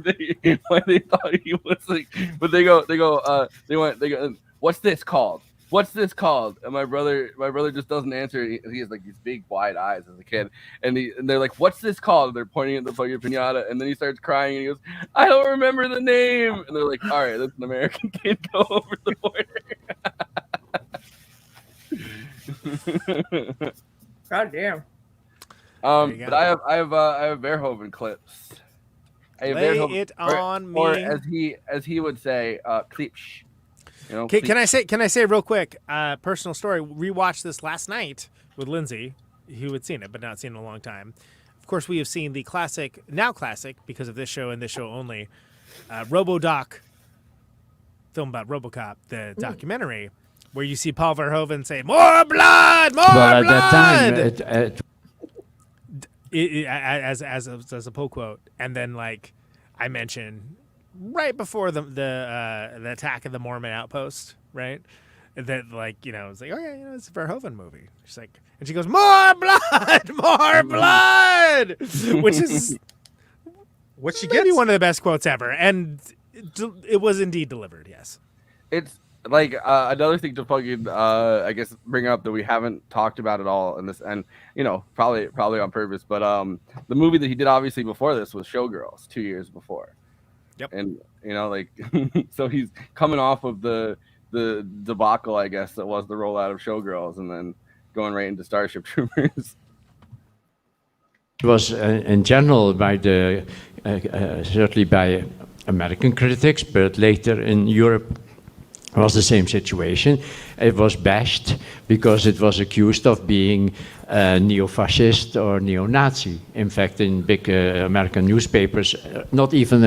they thought he was like. But they go. What's this called? What's this called? And my brother just doesn't answer. He has like these big wide eyes as a kid, and they're like, "What's this called?" And they're pointing at the fucking piñata, and then he starts crying and he goes, "I don't remember the name." And they're like, "All right, that's an American kid. Go over the border." God damn. But I have Verhoeven clips. Lay it on me. Or as he would say, clips. You know, Can I say real quick, personal story? Rewatched this last night with Lindsay, who had seen it but not seen it in a long time. Of course, we have seen the classic because of this show and this show only, RoboDoc film about RoboCop, the documentary, where you see Paul Verhoeven say, "More blood, more blood." At that time, as a pull quote, and then like I mentioned right before the attack of the Mormon outpost, right? That like it's like, oh yeah, it's a Verhoeven movie. She's like, and she goes, "More blood, more blood," which is what she maybe gets. one of the best quotes ever, and it was indeed delivered. Yes, it's like another thing to fucking I guess bring up that we haven't talked about at all in this, and probably on purpose, but the movie that he did obviously before this was Showgirls 2 years before. Yep. And like so he's coming off of the debacle, I guess, that was the rollout of Showgirls, and then going right into Starship Troopers. It was in general by certainly by American critics, but later in Europe was the same situation. It was bashed because it was accused of being neo-fascist or neo-Nazi. In fact, in big American newspapers, not even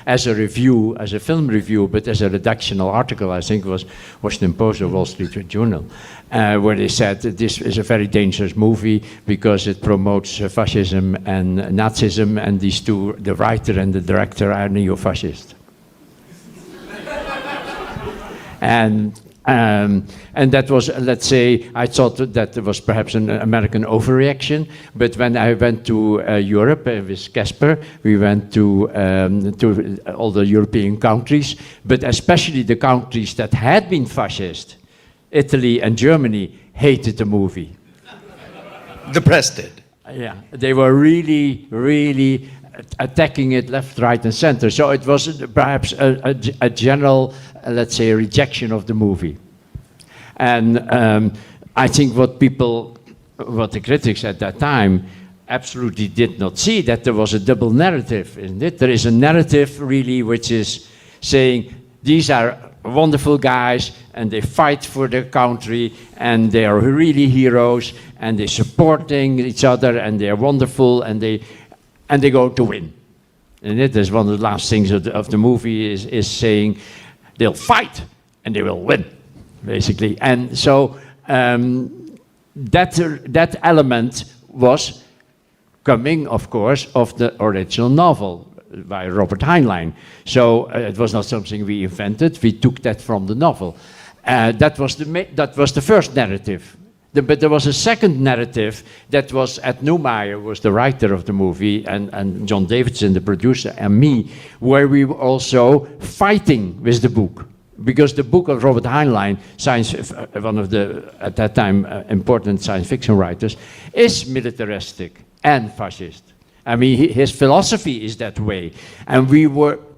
as a review, as a film review, but as a redactional article, I think it was Washington Post or Wall Street Journal, where they said that this is a very dangerous movie because it promotes fascism and Nazism, and these two, the writer and the director, are neo-fascist. And that was, let's say, I thought that there was perhaps an American overreaction. But when I went to Europe with Casper, we went to all the European countries, but especially the countries that had been fascist. Italy and Germany hated the movie. The press did. Yeah, they were really, really attacking it left, right, and center. So it was perhaps a general, let's say, a rejection of the movie. And I think what the critics at that time absolutely did not see, that there was a double narrative, isn't it? There is a narrative really which is saying these are wonderful guys and they fight for their country and they are really heroes and they're supporting each other and they're wonderful and they go to win. And it is one of the last things of the movie is saying they'll fight and they will win, basically. And so that element was coming, of course, of the original novel by Robert Heinlein. So it was not something we invented. We took that from the novel. That was the first narrative. But there was a second narrative that was at Neumeier, was the writer of the movie, and John Davidson, the producer, and me, where we were also fighting with the book. Because the book of Robert Heinlein, one of the, at that time, important science fiction writers, is militaristic and fascist. I mean, his philosophy is that way. And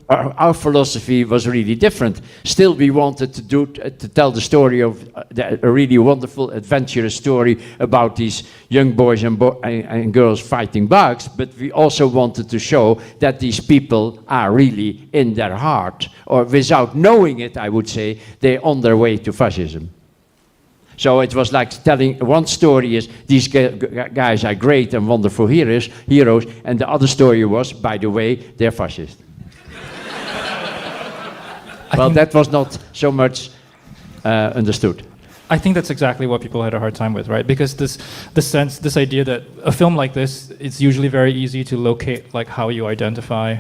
our philosophy was really different. Still, we wanted to tell the story of a really wonderful, adventurous story about these young boys and girls fighting bugs, but we also wanted to show that these people are really in their heart, or without knowing it, I would say, they're on their way to fascism. So it was like telling one story is these guys are great and wonderful heroes, and the other story was, by the way, they're fascist. Well, that was not so much understood. I think that's exactly what people had a hard time with, right? Because this idea that a film like this, it's usually very easy to locate like how you identify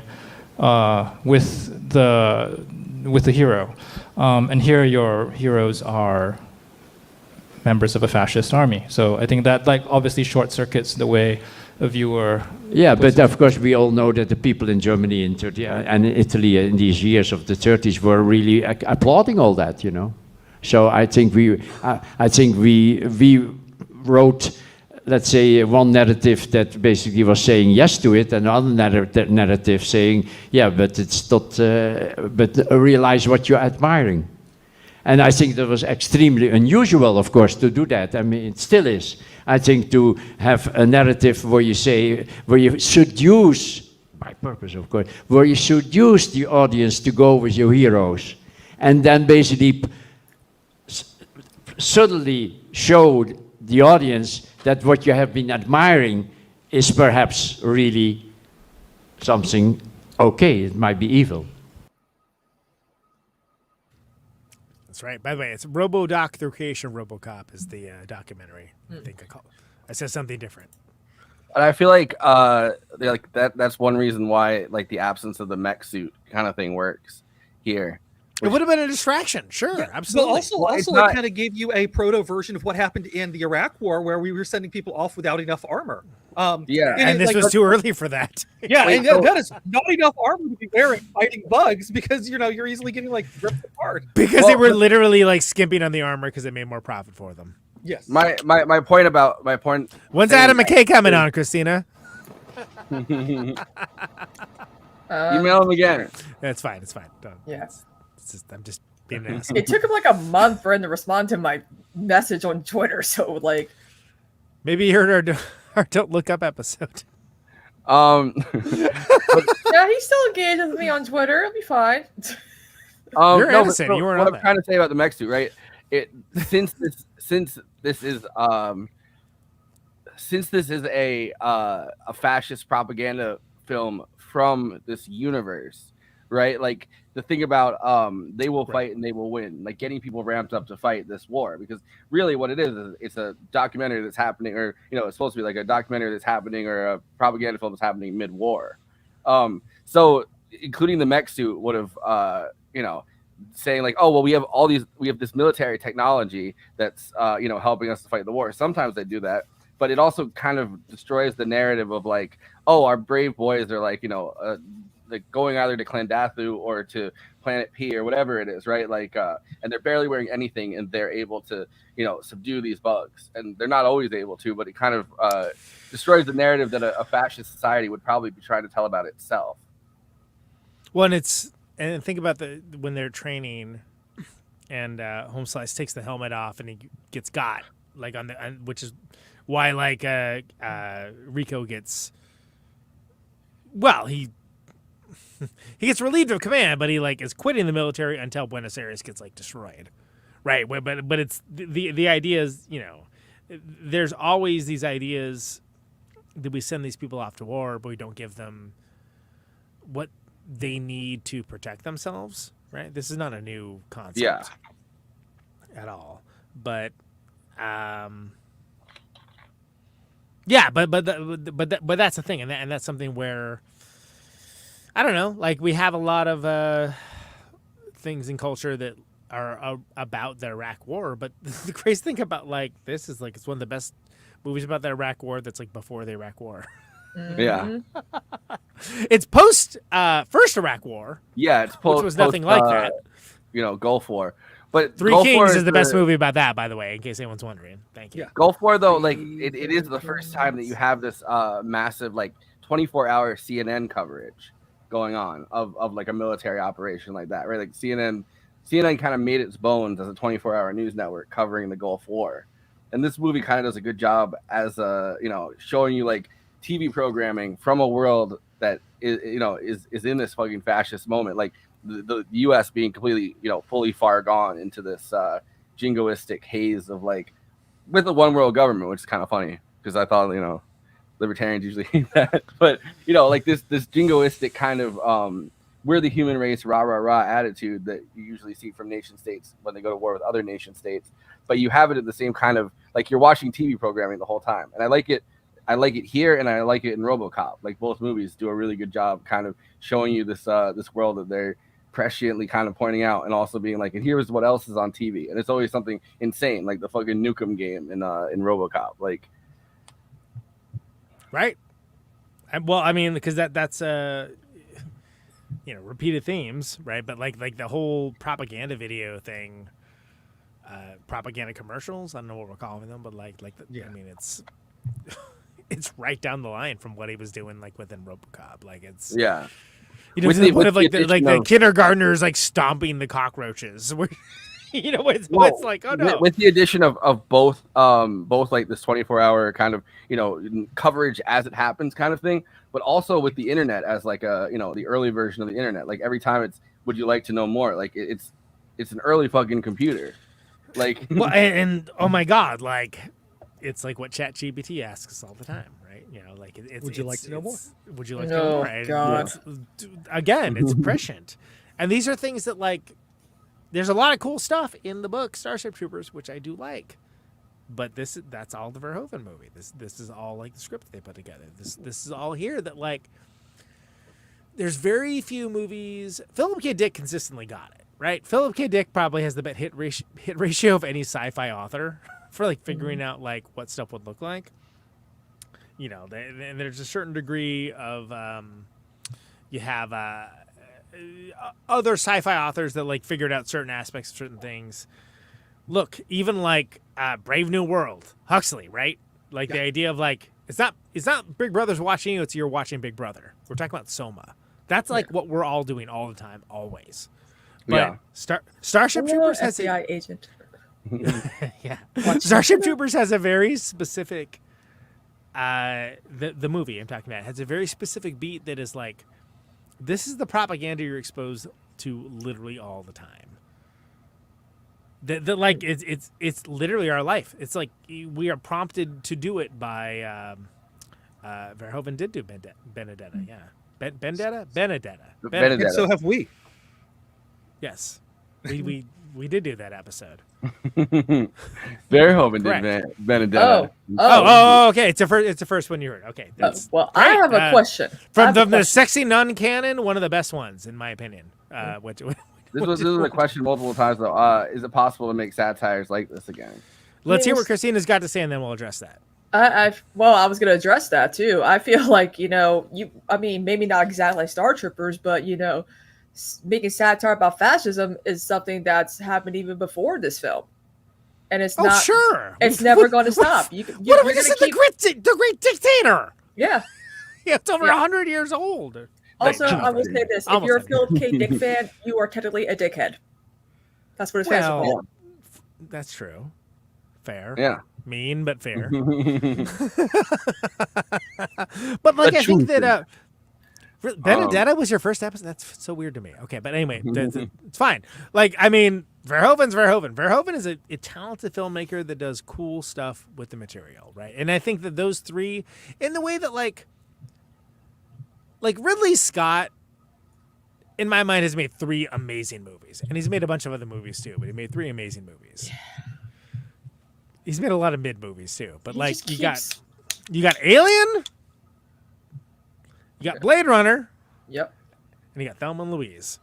with the hero, and here your heroes are members of a fascist army. So I think that like obviously short circuits the way a viewer. Yeah, but of course we all know that the people in Germany and in Italy in these years of the 30s were really applauding all that, you know. So I think we wrote, let's say, one narrative that basically was saying yes to it, and another narrative saying, yeah, but it's not, but realize what you're admiring. And I think that was extremely unusual, of course, to do that. I mean, it still is. I think to have a narrative where you say, where you seduce, by purpose, of course, where you seduce the audience to go with your heroes. and then basically subtly showed the audience that what you have been admiring is perhaps really something okay. It might be evil. That's right. By the way, it's RoboDoc, The Creation of RoboCop is the documentary. I think I said something different. And I feel like that's one reason why like the absence of the mech suit kind of thing works here. It would have been a distraction, sure, absolutely. But also it kind of gave you a proto version of what happened in the Iraq War, where we were sending people off without enough armor. And this was too early for that. Yeah, that is not enough armor to be wearing fighting bugs because you're easily getting like ripped apart. Because they were literally like skimping on the armor because it made more profit for them. Yes. My point. When's Adam McKay coming on, Kristina? Email him again. It's fine. It's fine. Don't. Yes. I'm just being an ass. It took him like a month for him to respond to my message on Twitter. So like, maybe you heard our Don't Look Up episode. Yeah, he still engages with me on Twitter. It'll be fine. You're innocent. You weren't on what I'm that. trying to say about the mech suit, right? Since this is a fascist propaganda film from this universe, right? Like the thing about they will fight and they will win, like getting people ramped up to fight this war, because really what it is it's a documentary that's happening, or it's supposed to be like a documentary that's happening or a propaganda film that's happening mid-war. So including the mech suit would have saying like, oh well, we have this military technology that's helping us to fight the war. Sometimes they do that, but it also kind of destroys the narrative of like, oh, our brave boys are like like going either to Clandathu or to Planet P or whatever it is, right? Like, and they're barely wearing anything, and they're able to, subdue these bugs. And they're not always able to, but it kind of destroys the narrative that a fascist society would probably be trying to tell about itself. Well, and think about when they're training, and Home Slice takes the helmet off and he gets got like which is why like Rico gets. Well, he gets relieved of command, but he like is quitting the military until Buenos Aires gets like destroyed, right? But it's the idea is there's always these ideas that we send these people off to war, but we don't give them what they need to protect themselves, right? This is not a new concept, at all. But but that's the thing, and that's something where. I don't know. Like we have a lot of things in culture that are about the Iraq War, but the crazy thing about like this is like it's one of the best movies about the Iraq War that's like before the Iraq War. Yeah, it's post first Iraq War. Yeah, it's post. Which was nothing like that. Gulf War. But Three Gulf Kings War is the best movie about that, by the way, in case anyone's wondering. Thank you. Gulf War though, like it is the first time that you have this massive like 24-hour CNN coverage going on of like a military operation like that, right? Like CNN kind of made its bones as a 24-hour news network covering the Gulf War, and this movie kind of does a good job as showing you like TV programming from a world that is in this fucking fascist moment, like the U.S. being completely fully far gone into this jingoistic haze of like with the one world government, which is kind of funny because I thought libertarians usually hate that, but like this jingoistic kind of we're the human race, rah rah rah attitude that you usually see from nation states when they go to war with other nation states. But you have it in the same kind of like you're watching TV programming the whole time, and I like it here, and I like it in RoboCop. Like both movies do a really good job, kind of showing you this world that they're presciently kind of pointing out, and also being like, and here's what else is on TV, and it's always something insane, like the fucking Nukem game in RoboCop, like. Right. Well, I mean, because that's repeated themes, right? But like the whole propaganda video thing, propaganda commercials. I don't know what we're calling them, but I mean, it's right down the line from what he was doing, like within RoboCop. Like it's the kindergartners like stomping the cockroaches. It's like, oh no. With the addition of both like this 24-hour kind of coverage as it happens kind of thing, but also with the internet as like a the early version of the internet. Like every time it's would you like to know more? Like it's it's an early fucking computer. Like, well, and oh my god, like it's like what ChatGPT asks us all the time, right? You know, like Would you like to know more? Would you like to know more? Oh god. Again, it's prescient, and these are things that like. There's a lot of cool stuff in the book Starship Troopers, which I do like, but that's all the Verhoeven movie. This is all like the script that they put together. This is all here that like. There's very few movies. Philip K. Dick consistently got it right. Philip K. Dick probably has the best hit ratio of any sci-fi author for like figuring out like what stuff would look like. You know, and there's a certain degree of you have. Other sci-fi authors that like figured out certain aspects of certain things. Look, even like Brave New World, Huxley, right? Like the idea of like it's not Big Brother's watching you, it's you're watching Big Brother. We're talking about Soma. That's like what we're all doing all the time, always. But Starship Troopers has FBI agent. Yeah, Starship Troopers has a very specific. The movie I'm talking about has a very specific beat that is like. This is the propaganda you're exposed to literally all the time. That like it's literally our life. It's like we are prompted to do it by Verhoeven did do Benedetta, yeah. Benedetta. And so have we. Yes. We did do that episode. Verhoeven did Benedetta. Oh, okay. It's the first one you heard. Okay. Well, I have a question. From the Sexy Nun canon, one of the best ones, in my opinion. This was a question multiple times, though. Is it possible to make satires like this again? Let's hear what Kristina's got to say, and then we'll address that. I was going to address that, too. I feel like, maybe not exactly Star Troopers, but, making satire about fascism is something that's happened even before this film, and it's not. Sure, it's never going to stop. What are we just keep... the great dictator? Yeah, it's over 100 years old. Also, I will say this: if you're a Philip K. Dick fan, you are technically a dickhead. That's what his fans are called. That's true. Fair. Yeah. Mean but fair. But like I think that. Benedetta was your first episode? That's so weird to me. Okay, but anyway, it's fine. Like, I mean, Verhoeven's Verhoeven. Verhoeven is a talented filmmaker that does cool stuff with the material, right? And I think that those three, in the way that, like Ridley Scott, in my mind, has made 3 amazing movies. And he's made a bunch of other movies, too, but he made 3 amazing movies. Yeah. He's made a lot of mid-movies, too. But, you got Alien... You got Blade Runner. Yep. And you got Thelma and Louise.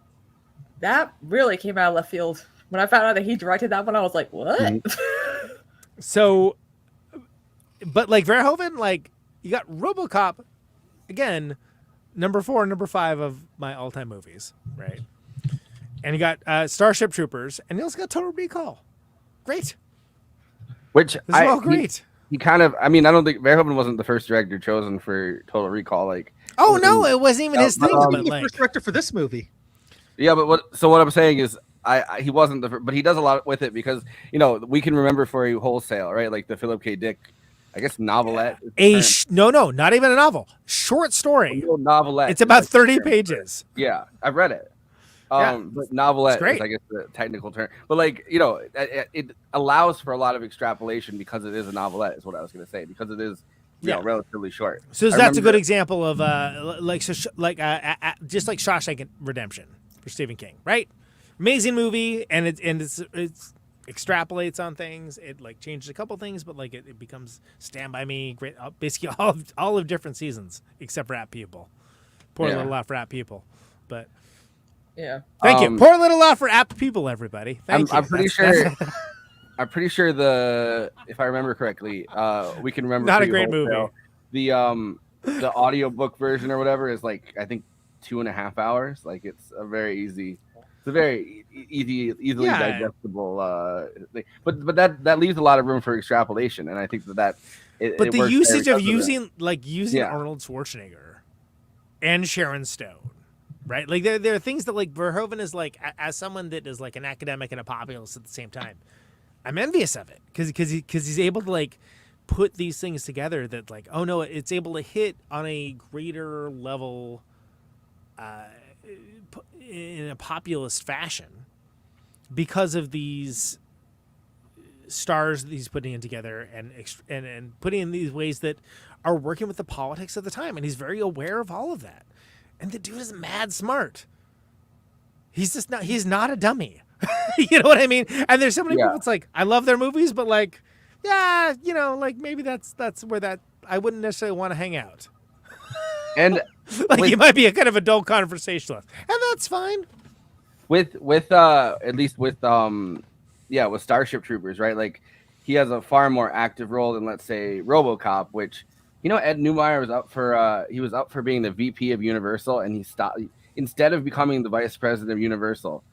That really came out of left field. When I found out that he directed that one, I was like, what? So, but like Verhoeven, like you got RoboCop, again, number 4, number 5 of my all-time movies, right? And you got Starship Troopers, and you also got Total Recall. Great. Which great. He kind of, I don't think Verhoeven wasn't the first director chosen for Total Recall. Like, oh no, it wasn't even his thing. But the first director for this movie. Yeah, but what I'm saying is, he wasn't the, but he does a lot with it because we can remember for a wholesale, right? Like the Philip K. Dick, I guess novelette. No, not even a novel. Short story. Novelette. It's about 30 pages. Yeah, I've read it. But novelette is, I guess, the technical term. But it allows for a lot of extrapolation because it is a novelette, is what I was going to say. Because it is, relatively short. So that's a good example of just like Shawshank Redemption for Stephen King, right? Amazing movie, and it extrapolates on things. It changes a couple things, but it becomes Stand By Me, great, basically all of different seasons except Rat People. Poor little laugh, Rat People, but. Yeah. Thank you. Poor little law for apt people, everybody. Thank you. I'm pretty sure. I'm pretty sure if I remember correctly, we can remember. Not a great movie. The audiobook version or whatever is I think 2.5 hours. It's a very easily digestible thing. But that leaves a lot of room for extrapolation, and I think that. But the usage of using Arnold Schwarzenegger and Sharon Stone. Right, there are things that Verhoeven is as someone that is an academic and a populist at the same time. I'm envious of it because he's able to put these things together that oh no, it's able to hit on a greater level in a populist fashion, because of these stars that he's putting in together and putting in these ways that are working with the politics of the time, and he's very aware of all of that. And the dude is mad smart. He's just not. He's not a dummy. You know what I mean? And there's so many people. It's like I love their movies, but like, yeah, you know, like maybe that's where that I wouldn't necessarily want to hang out. And like he might be a kind of adult conversationalist, and that's fine. With at least with with Starship Troopers, right? Like he has a far more active role than, let's say, RoboCop, which, you know, Ed Neumeier was up for being the VP of Universal, and he stopped instead of becoming the vice president of Universal.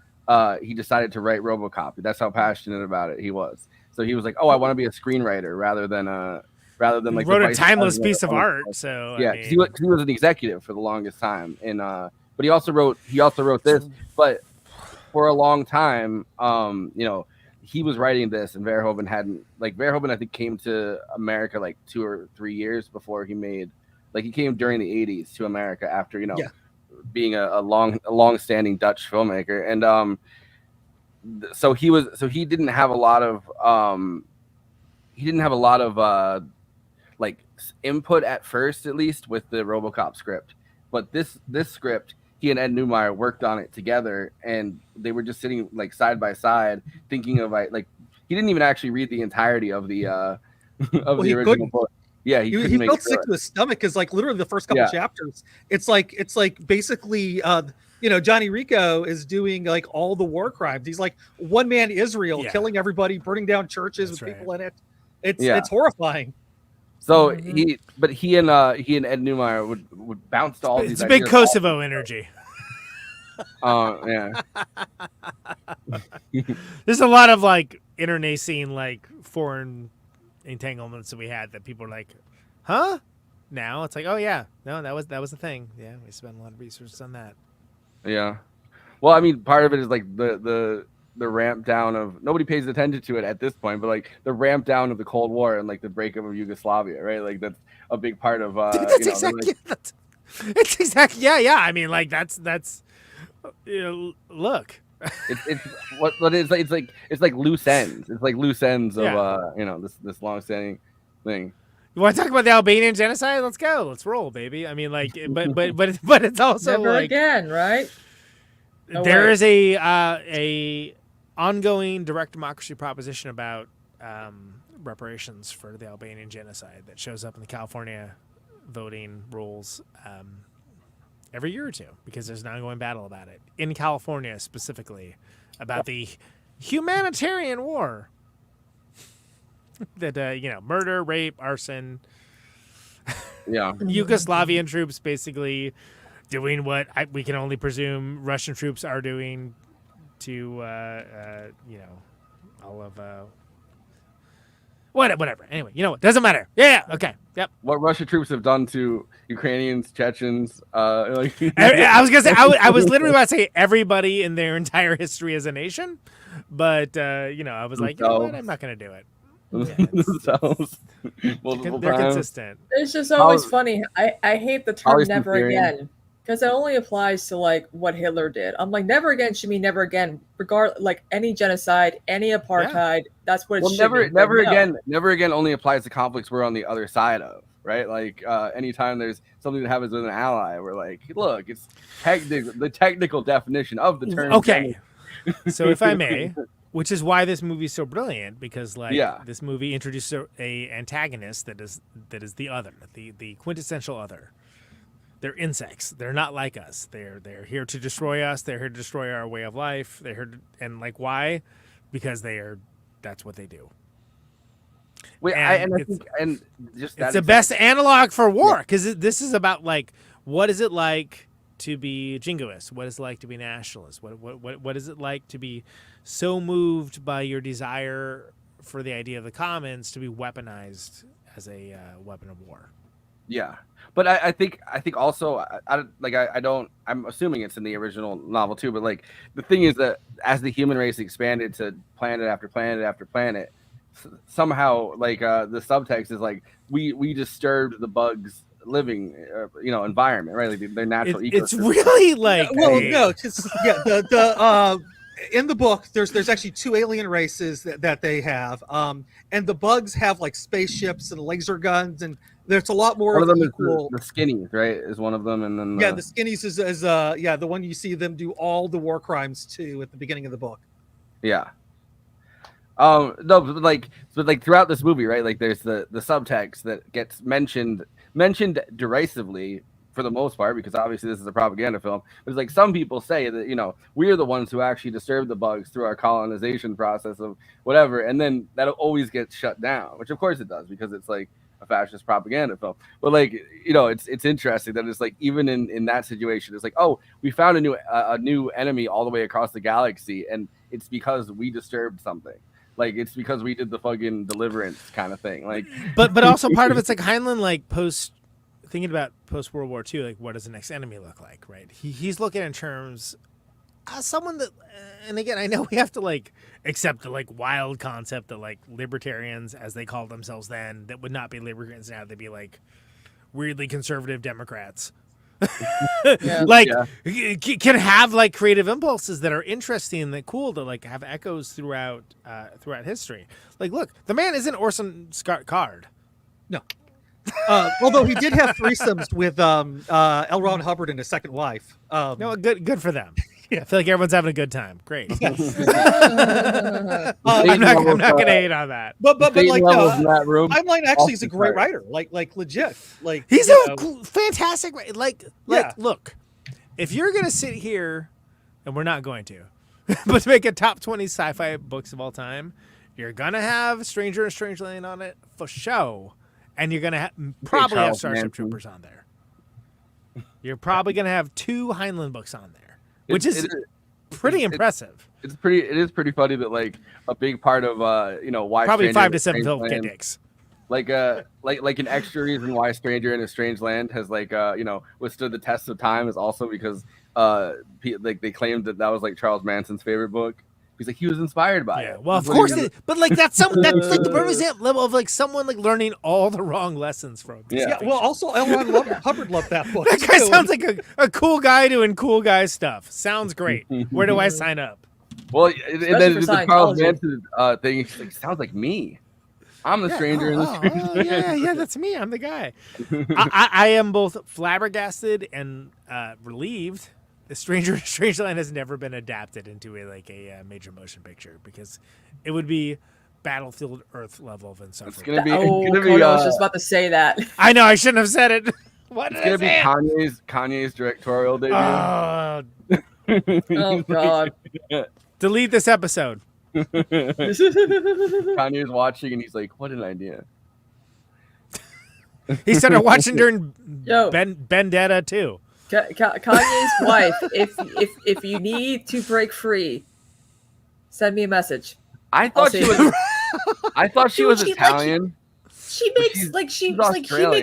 He decided to write RoboCop. That's how passionate about it he was. So he was like, "Oh, I want to be a screenwriter rather than like." He wrote a timeless piece of art. So yeah, he was an executive for the longest time, and but he also wrote this. But for a long time, you know, he was writing this, and Verhoeven hadn't. Like Verhoeven, I think, came to America like 2 or 3 years before he made. Like he came during the '80s to America after, you know. Yeah. Being a long-standing Dutch filmmaker, and so he didn't have a lot of like input at first, at least with the RoboCop script. But this script, he and Ed Neumeier worked on it together, and they were just sitting like side by side, thinking of like he didn't even actually read the entirety of the the original book. Yeah, he felt sick to his stomach because, like, literally the first couple chapters, it's like basically, you know, Johnny Rico is doing like all the war crimes. He's like one man Israel, killing everybody, burning down churches with people in it. It's horrifying. So he and Ed Neumeier would bounce to all these. It's a big Kosovo energy. Yeah. There's a lot of like internecine, like foreign entanglements that we had that people are like, huh? Now it's like, oh yeah, no, that was the thing. Yeah, we spent a lot of research on that. Yeah. Well, I mean, part of it is like the ramp down of, nobody pays attention to it at this point, but like the ramp down of the Cold War and like the breakup of Yugoslavia, right? Like that's a big part of that's exactly it's exactly yeah. I mean, like that's you know, look. It's what it's like loose ends. It's like loose ends of you know, this long-standing thing. You want to talk about the Albanian genocide? Let's go. Let's roll, baby. I mean, like, but it's also never like, again, right? There is a ongoing direct democracy proposition about reparations for the Albanian genocide that shows up in the California voting rules every year or two, because there's an ongoing battle about it in California, specifically about the humanitarian war that you know, murder, rape, arson, Yugoslavian troops basically doing what we can only presume Russian troops are doing to you know, all of whatever. Anyway, you know what? Doesn't matter. Yeah. Okay. Yep. What Russian troops have done to Ukrainians, Chechens, like I was gonna say, I was literally about to say everybody in their entire history as a nation, but you know, I was like, you know what? I'm not gonna do it. Yeah, they're consistent. It's just always funny. I hate the term "never again" because it only applies to like what Hitler did. I'm like, never again should mean never again, regard like any genocide, any apartheid. Yeah. That's what it should mean. Never again only applies to conflicts we're on the other side of, right? Like anytime there's something that happens with an ally, we're like, look, it's the technical definition of the term. Okay, so if I may. Which is why this movie is so brilliant, because like this movie introduces a antagonist that is the other, the quintessential other. They're insects. They're not like us. They're here to destroy us. They're here to destroy our way of life. They're here to, and like why? Because that's what they do. It's the best analog for war, because this is about like, what is it like to be jingoist? What is it like to be nationalist? What is it like to be so moved by your desire for the idea of the commons to be weaponized as a weapon of war? Yeah, but I think also I'm assuming it's in the original novel too. But like the thing is that as the human race expanded to planet after planet after planet, somehow like the subtext is like we disturbed the bugs living environment, right? Like their natural ecosystem. It's really like no, just in the book, there's actually 2 alien races that they have, and the bugs have like spaceships and laser guns, and there's a lot more. One of them equal... is the skinnies, right? Is one of them, and then the skinnies is the one you see them do all the war crimes to at the beginning of the book. Yeah. No, but like throughout this movie, right? Like there's the subtext that gets mentioned derisively for the most part, because obviously this is a propaganda film. It's like some people say that, we're the ones who actually disturbed the bugs through our colonization process of whatever, and then that always gets shut down, which of course it does, because it's like a fascist propaganda film. But like, it's interesting that it's like even in that situation, it's like, oh, we found a new enemy all the way across the galaxy, and it's because we disturbed something. Like, it's because we did the fucking deliverance kind of thing. Like, but also part of it's like Heinlein, like thinking about post World War II, like what does the next enemy look like, right? He's looking in terms someone that, and again, I know we have to like accept the like wild concept that like libertarians, as they called themselves then, that would not be libertarians now, they'd be like weirdly conservative Democrats. Can have like creative impulses that are interesting and that cool to like have echoes throughout history. Like, look, the man isn't Orson Scott Card. No. Although he did have threesomes with L. Ron Hubbard and his second wife. No, good for them. Yeah, I feel like everyone's having a good time. Great. I'm not going to hate on that. But like Heinlein actually is a great writer. Like legit. Like he's a fantastic writer. Like look, if you're going to sit here, and we're not going to, but to make a top 20 sci-fi books of all time, you're going to have Stranger in Strangeland on it for show, and you're going to probably have Starship Troopers on there. You're probably going to have 2 Heinlein books on there. Which is pretty impressive. It is pretty funny that like a big part of why probably Stranger 5 to 7 film get dicks. Like an extra reason why Stranger in a Strange Land has withstood the test of time is also because they claimed that was like Charles Manson's favorite book. He's like, he was inspired by it. Well, of course, but like that's like the perfect example of like someone like learning all the wrong lessons from. Yeah. Well, also L. Ron Hubbard loved that book. That guy sounds like a cool guy doing cool guy stuff. Sounds great. Where do I sign up? Well, and then the Charles Manson thing sounds like me. I'm the stranger in the Strange Land. Yeah, that's me. I'm the guy. I am both flabbergasted and relieved. The Stranger in Strangeland has never been adapted into a major motion picture, because it would be Battlefield Earth level of insufferable. It's gonna be I was just about to say that. I know, I shouldn't have said it. It's gonna be Kanye's directorial debut. Oh God! Delete this episode. Kanye's watching and he's like, "What an idea." He started watching during Vendetta too. Kanye's wife, if you need to break free, send me a message. I thought she was Italian. He makes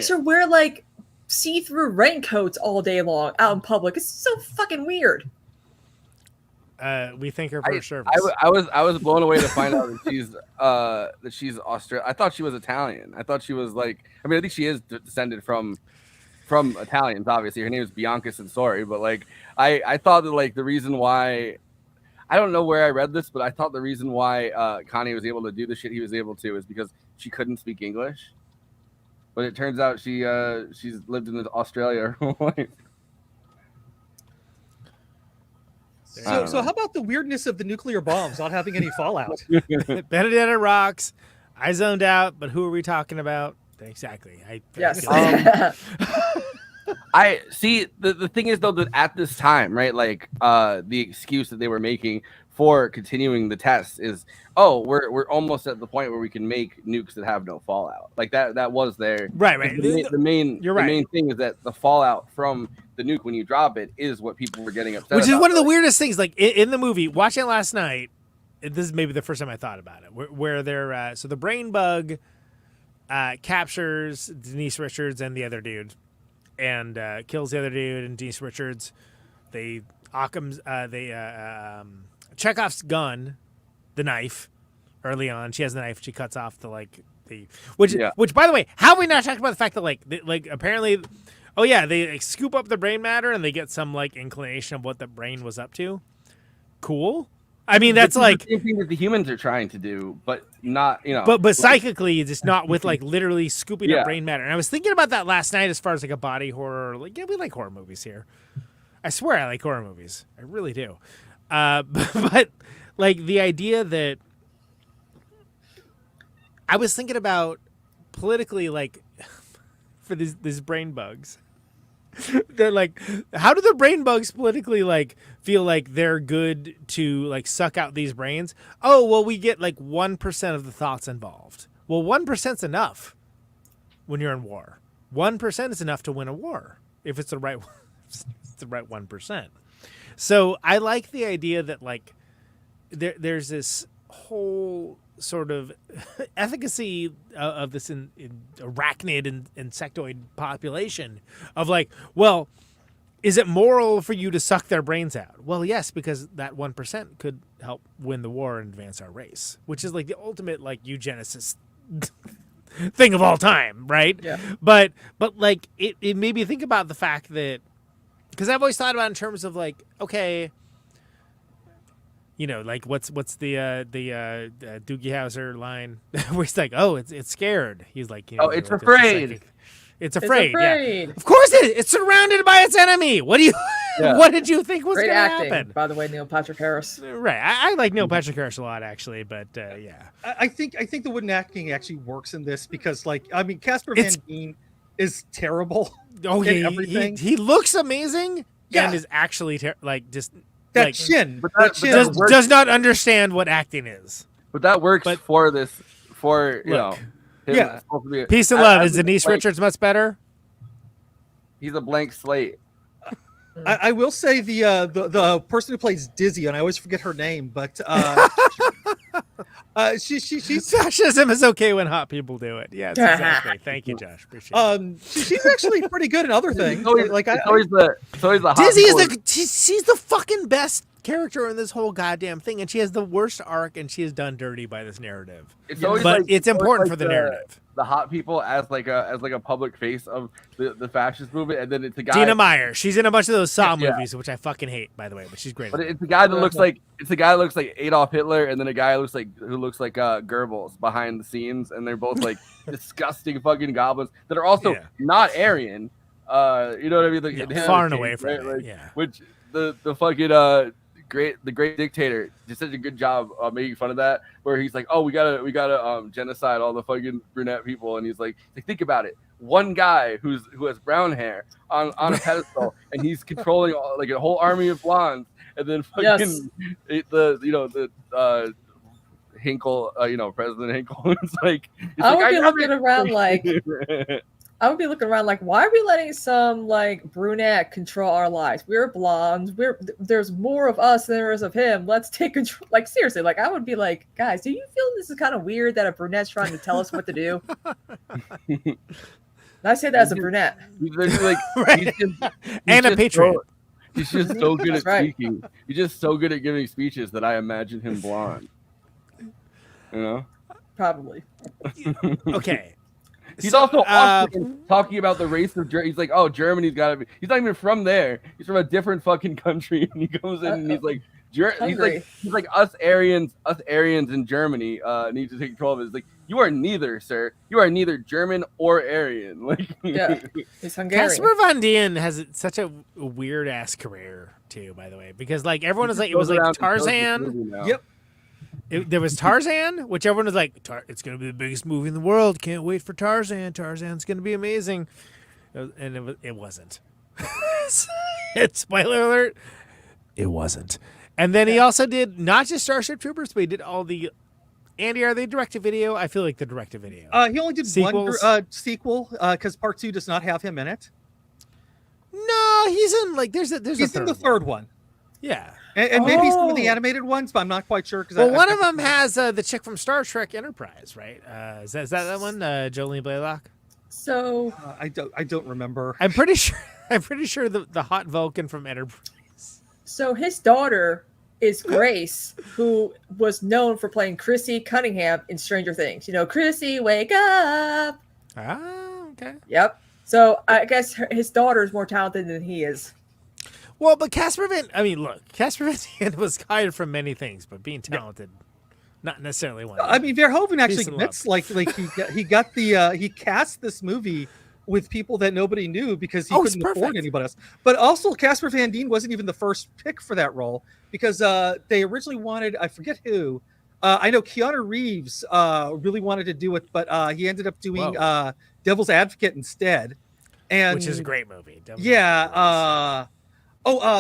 her wear like see-through raincoats all day long out in public. It's so fucking weird. We think her for service. I was blown away to find out that she's Australian. I thought she was Italian. I thought she was I think she is descended from Italians, obviously. Her name is Bianca Sensori, but I thought that the reason why, I don't know where I read this, but I thought the reason why Kanye was able to do the shit he was able to is because she couldn't speak English. But it turns out she's lived in Australia her whole life. So how about the weirdness of the nuclear bombs not having any fallout? Benedetta rocks. I zoned out, but who are we talking about? Exactly. Yes. I see. The thing is though that at this time, right, the excuse that they were making for continuing the test is, we're almost at the point where we can make nukes that have no fallout. Like that was there. Right. The main thing is that the fallout from the nuke when you drop it is what people were getting upset. Which is one of the weirdest things. Like in the movie, watching it last night, this is maybe the first time I thought about it. Where they're so the brain bug captures Denise Richards and the other dude, and kills the other dude and Denise Richards. They Chekhov's gun, the knife, early on. She has the knife. She cuts off which by the way, how have we not talked about the fact that apparently, they scoop up the brain matter and they get some inclination of what the brain was up to. Cool. I mean, that's like the same thing that the humans are trying to do, but not, you know. But psychically, it's not with like literally scooping Yeah. up brain matter. And I was thinking about that last night as far as like a body horror. Like, yeah, we like horror movies here. I swear I like horror movies. I really do. But like the idea that I was thinking about politically, like for these brain bugs. They're like, how do the brain bugs politically like feel like they're good to like suck out these brains? Oh, well, we get like 1% of the thoughts involved. Well, 1%'s enough when you're in war. 1% is enough to win a war if it's the right 1%. So I like the idea that like there's this whole sort of efficacy of this in arachnid and insectoid population of like, well, is it moral for you to suck their brains out? Well, yes, because that 1% could help win the war and advance our race, which is like the ultimate like eugenicist thing of all time, right? Yeah. But like it made me think about the fact that, because I've always thought about in terms of like, okay, you know, like what's the Doogie Howser line where he's like, oh, it's scared. He's like, you know, it's like, afraid. It's afraid. Yeah. Of course it is. It's surrounded by its enemy. What do you? Yeah. What did you think was Great going to acting, happen? by the way, Neil Patrick Harris. Right. I like Neil Patrick Harris a lot, actually, but yeah. I think the wooden acting actually works in this because, like, I mean, Casper Van Dien is terrible. Oh in yeah, everything. he looks amazing and is actually like just That like, chin. But That chin. does not understand what acting is. But that works for this. For you Look, know, him yeah. supposed to be Peace and love. I Is Denise like, Richards much better? He's a blank slate. I will say the person who plays Dizzy, and I always forget her name, but she's Fascism is okay when hot people do it. Yeah, exactly. Thank you, Josh. Appreciate it. she's actually pretty good in other things. It's always the hot Dizzy is people. she's the fucking best character in this whole goddamn thing, and she has the worst arc, and she is done dirty by this narrative. It's always but like, it's important like for the narrative. The hot people as like a public face of the fascist movement, and then it's a guy. Dina Meyer. She's in a bunch of those Saw Yeah. movies, which I fucking hate, by the way, but she's great. But it's a guy that looks like Adolf Hitler, and then a guy who looks like Goebbels behind the scenes, and they're both like disgusting fucking goblins that are also not Aryan. You know what I mean? Like, in far and his away case, from right? it. Like, Yeah. Which the fucking the great dictator did such a good job making fun of that, where he's like, oh, we gotta genocide all the fucking brunette people, and he's like think about it, one guy who has brown hair on a pedestal, and he's controlling like a whole army of blondes, and then fucking Hinkle, President Hinkle, it's like I would be looking around like. I would be looking around like, why are we letting some like brunette control our lives? We're blondes. There's more of us than there is of him. Let's take control. Like seriously, like I would be like, guys, do you feel this is kind of weird that a brunette's trying to tell us what to do? And I say that as a brunette. He's like, Right. And a patriot. He's just so good at right. speaking. He's just so good at giving speeches that I imagine him blonde. You know? Probably. Okay. He's also awesome talking about the race of Germany. He's like, oh, Germany's got to be. He's not even from there. He's from a different fucking country. And he goes in and he's like, he's like us Aryans in Germany need to take control of it. It's like, you are neither, sir. You are neither German or Aryan. Like, yeah, he's Hungarian. Casper Van Dien has such a weird ass career too, by the way, because like everyone was like, it was like Tarzan. Yep. There was Tarzan, which everyone was like, it's going to be the biggest movie in the world. Can't wait for Tarzan. Tarzan's going to be amazing. And it wasn't. Spoiler alert. It wasn't. And then he also did not just Starship Troopers, but he did all the... Andy, are they direct-to-video? I feel like the direct-to-video. He only did Sequels? one sequel because part 2 does not have him in it. No, he's in like he's in the third one. Yeah. And maybe some of the animated ones, but I'm not quite sure. Well, one of them has the chick from Star Trek Enterprise, right? Is that one? Jolene Blaylock? So I don't remember. I'm pretty sure the hot Vulcan from Enterprise. So his daughter is Grace, who was known for playing Chrissy Cunningham in Stranger Things. You know, Chrissy, wake up. Ah, okay. Yep. So I guess his daughter is more talented than he is. Well, but Casper Van Dien was hired from many things, but being talented, not necessarily one. I mean, Verhoeven actually Peace and admits love. he cast this movie with people that nobody knew because he it's couldn't afford perfect. anybody else. But also, Casper Van Dien wasn't even the first pick for that role because they originally wanted, I forget who. I know Keanu Reeves really wanted to do it, but he ended up doing Devil's Advocate instead. Which is a great movie.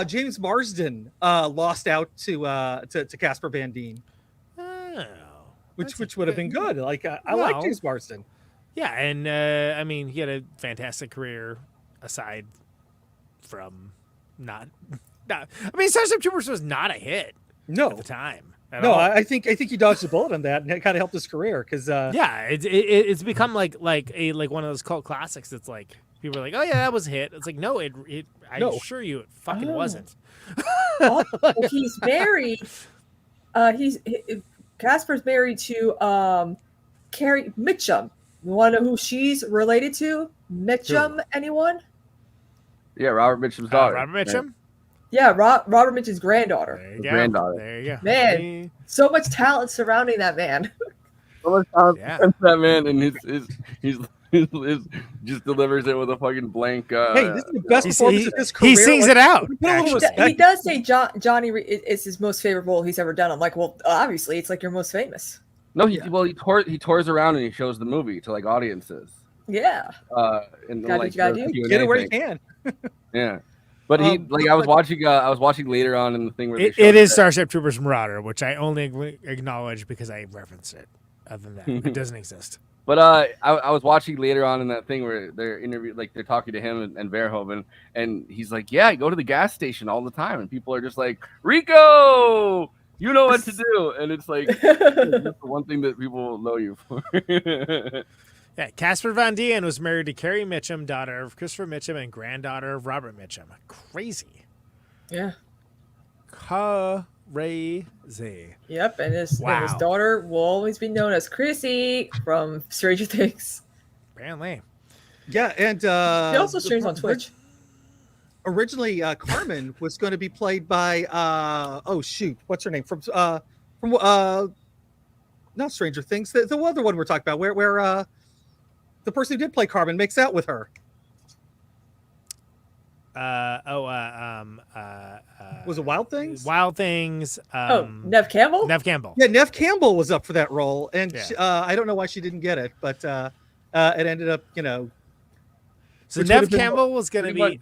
James Marsden lost out to Casper Van Dien. Oh, which would have been good. Like I like James Marsden. Yeah, and I mean, he had a fantastic career aside from not. I mean, Starship Troopers was not a hit. No, at the time. I think he dodged a bullet on that, and it kind of helped his career because it's become like one of those cult classics. That's like people are like, oh yeah, that was a hit. It's like no, I assure you, it fucking wasn't. He's married. Casper's married to Carrie Mitchum. You want to know who she's related to? Mitchum, anyone? Yeah, Robert Mitchum's daughter. Robert Mitchum? Yeah, Robert Mitchum's granddaughter. There you go. Granddaughter. There you go. Man, so much talent surrounding that man. So much talent surrounding that man, and he's just delivers it with a fucking blank. Hey, this is the best performance of his career. He sings it out. He does say Johnny is his most favorite role he's ever done. I'm like, well, obviously, it's like your most famous. No, he tours around and he shows the movie to like audiences. Yeah. And gotta like do what you gotta do. Get it where you can. Yeah. But he I was watching later on in the thing where it is Starship Troopers Marauder, which I only acknowledge because I referenced it. Other than that, it doesn't exist. But I was watching later on in that thing where they're they're talking to him and Verhoeven, and he's like, "Yeah, I go to the gas station all the time," and people are just like, "Rico, you know what to do," and it's like that's the one thing that people know you for. Yeah, Casper Van Dien was married to Carrie Mitchum, daughter of Christopher Mitchum and granddaughter of Robert Mitchum. Crazy. Yeah. Crazy. Yep, and his daughter will always be known as Chrissy from Stranger Things. Apparently. Yeah, and she also streams on Twitch. Originally, Carmen was going to be played by what's her name from not Stranger Things, the other one we're talking about, where the person who did play Carmen makes out with her. Was it Wild Things? Wild Things. Nev Campbell? Nev Campbell. Yeah, Nev Campbell was up for that role, and she, I don't know why she didn't get it, but it ended up, So Nev Campbell was going to be.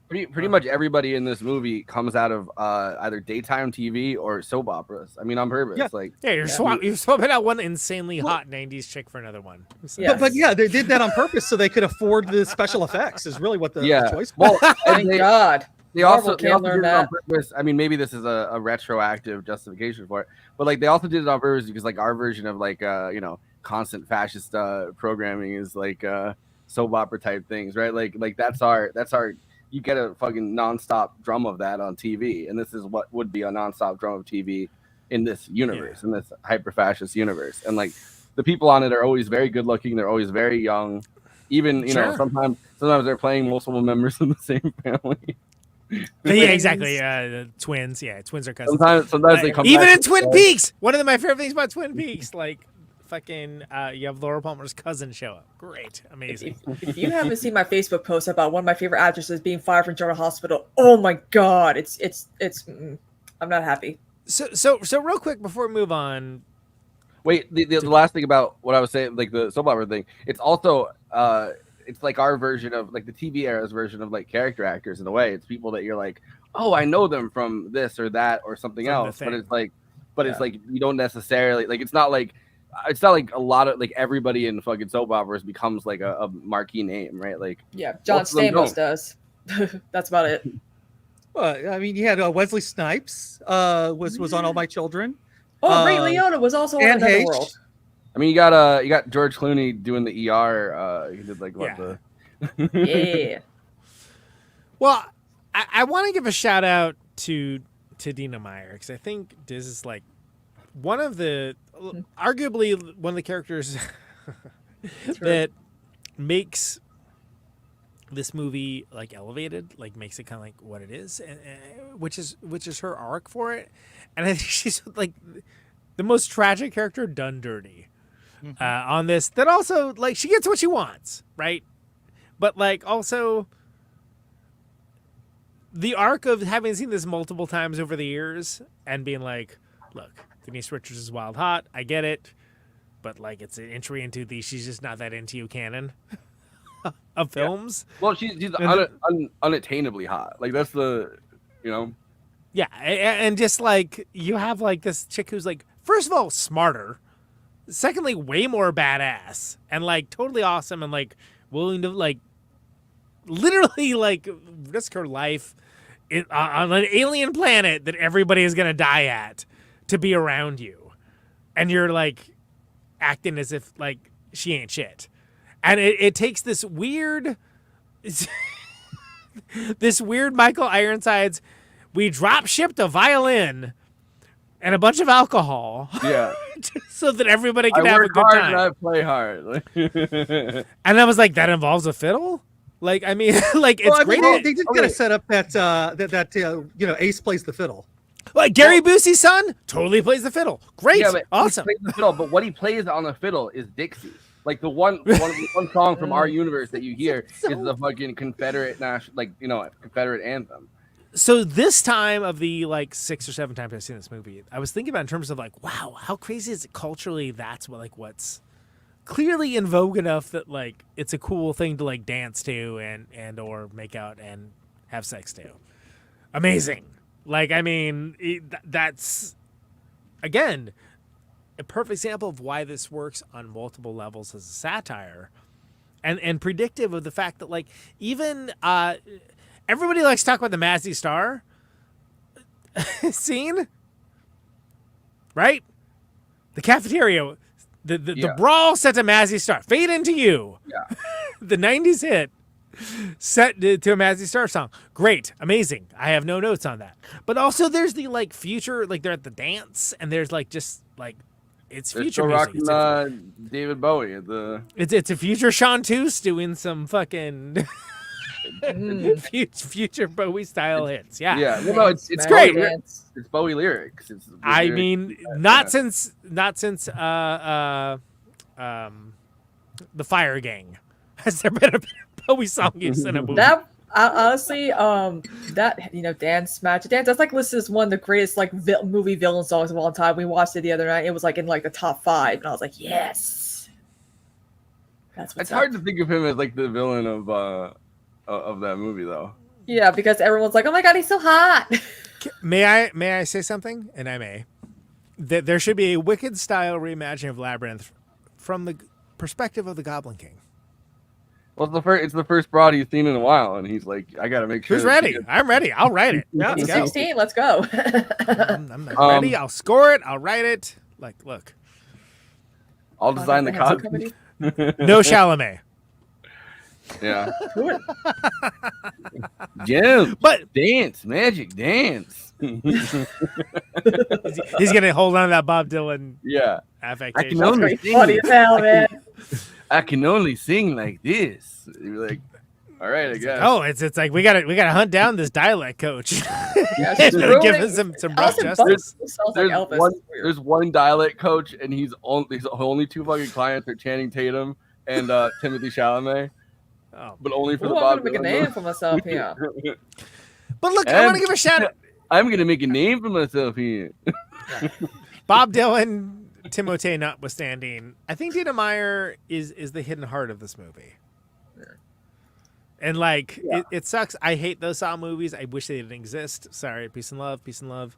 Pretty much everybody in this movie comes out of either daytime TV or soap operas. I mean, on purpose. You're swapping out one insanely hot 90s chick for another one. So. But they did that on purpose so they could afford the special effects. Is really what the choice was. Well, thank God. They also did it on purpose. I mean, maybe this is a retroactive justification for it, but like they also did it on purpose because like our version of like constant fascist programming is like soap opera type things, right? Like that's our. You get a fucking nonstop drum of that on TV, and this is what would be a nonstop drum of TV in this universe, in this hyper-fascist universe. And like the people on it are always very good looking. They're always very young. Even sometimes they're playing multiple members of the same family. Yeah, exactly. Twins. Yeah, twins are cousins. Sometimes they come even back in Twin Peaks. One of my favorite things about Twin Peaks, like. Fucking, you have Laura Palmer's cousin show up. Great, amazing. If you haven't seen my Facebook post about one of my favorite actresses being fired from General Hospital, oh my God, it's I'm not happy. So real quick before we move on. Wait, the last thing about what I was saying, like the soap opera thing, it's also it's like our version of like the TV era's version of like character actors in a way. It's people that you're like, oh, I know them from this or that or something else, but it's like, it's like you don't necessarily like. It's not like a lot of like everybody in fucking soap operas becomes like a marquee name, right? Like John Stamos does. That's about it. Well, I mean, you had Wesley Snipes was on All My Children. Oh, Ray Liotta was also on Another World. I mean, you got George Clooney doing the ER. He did like what the yeah. Well, I want to give a shout out to Dien Neumeier because I think this is like one of the arguably one of the characters that makes this movie like elevated, like makes it kind of like what it is, and which is her arc for it. And I think she's like the most tragic character done dirty on this. That also like she gets what she wants, right? But like also the arc of having seen this multiple times over the years and being like, look, Denise Richards is wild hot. I get it. But like it's an entry into the she's just not that into you canon of films. Yeah. Well, she's unattainably hot. Like that's the, you know. Yeah, and just like you have like this chick who's like, first of all, smarter. Secondly, way more badass and like totally awesome and like willing to like literally like risk her life on an alien planet that everybody is gonna die at to be around you, and you're like acting as if like she ain't shit, and it takes this weird Michael Ironside's we drop shipped a violin and a bunch of alcohol, so that everybody can have a good time. And I play hard. And I was like, that involves a fiddle. Like, I mean, like it's great. They did get a setup that Ace plays the fiddle. Like Gary Busey's son totally plays the fiddle. Great, yeah, but awesome. He plays the fiddle, but what he plays on the fiddle is Dixie. Like the one song from our universe that you hear is the fucking Confederate Confederate anthem. So this time of the like 6 or 7 times I've seen this movie, I was thinking about in terms of like, wow, how crazy is it culturally? That's what's clearly in vogue enough that like it's a cool thing to like dance to and or make out and have sex to. Amazing. Like, I mean, that's again a perfect example of why this works on multiple levels as a satire, and predictive of the fact that like even everybody likes to talk about the Mazzy Star scene, right? The cafeteria, the brawl set to Mazzy Star, Fade Into You. Yeah. The 90s hit set to a Mazzy Star song. Great. Amazing. I have no notes on that. But also there's the like future, like they're at the dance and there's like just like it's They're future still music. rocking David Bowie at the It's a future Chanteuse doing some fucking future Bowie style hits. Yeah. Yeah. No, it's great. It's Bowie lyrics. I mean, not since the Fire Gang has there been a Bowie song used in a movie. That honestly, Dance Magic Dance. That's like listed as one of the greatest like movie villain songs of all time. We watched it the other night. It was like in like the top 5, and I was like, yes. That's what's it's hard to think of him as like the villain of that movie though. Yeah, because everyone's like, oh my god, he's so hot. May I say something? And I may. That there should be a Wicked style reimagining of Labyrinth from the perspective of the Goblin King. Well, it's the first broad he's seen in a while, and he's like, I gotta make sure. Who's ready? I'm ready. I'll write it. Yeah, 16. Let's go. I'm ready. I'll score it. I'll write it. Like, look. I'll design the costume. No Chalamet. Yeah. Yeah, but dance, magic dance. He's gonna hold on to that Bob Dylan. Yeah. Affectation. Funny as hell, man. I can only sing like this. You're like, all right, I guess. Oh, it's like we gotta hunt down this dialect coach. Yeah, give him some rough justice. There's one dialect coach, and he's only 2 fucking clients are Channing Tatum and Timothy Chalamet. Oh, but only for the I'm Bob gonna make a name for myself here. But look, I want to give a shout out. I'm gonna make a name for myself here. Bob Dylan, Timothée notwithstanding, I think Dien Neumeier is the hidden heart of this movie. And like it sucks. I hate those Saw movies. I wish they didn't exist. Sorry, peace and love, peace and love.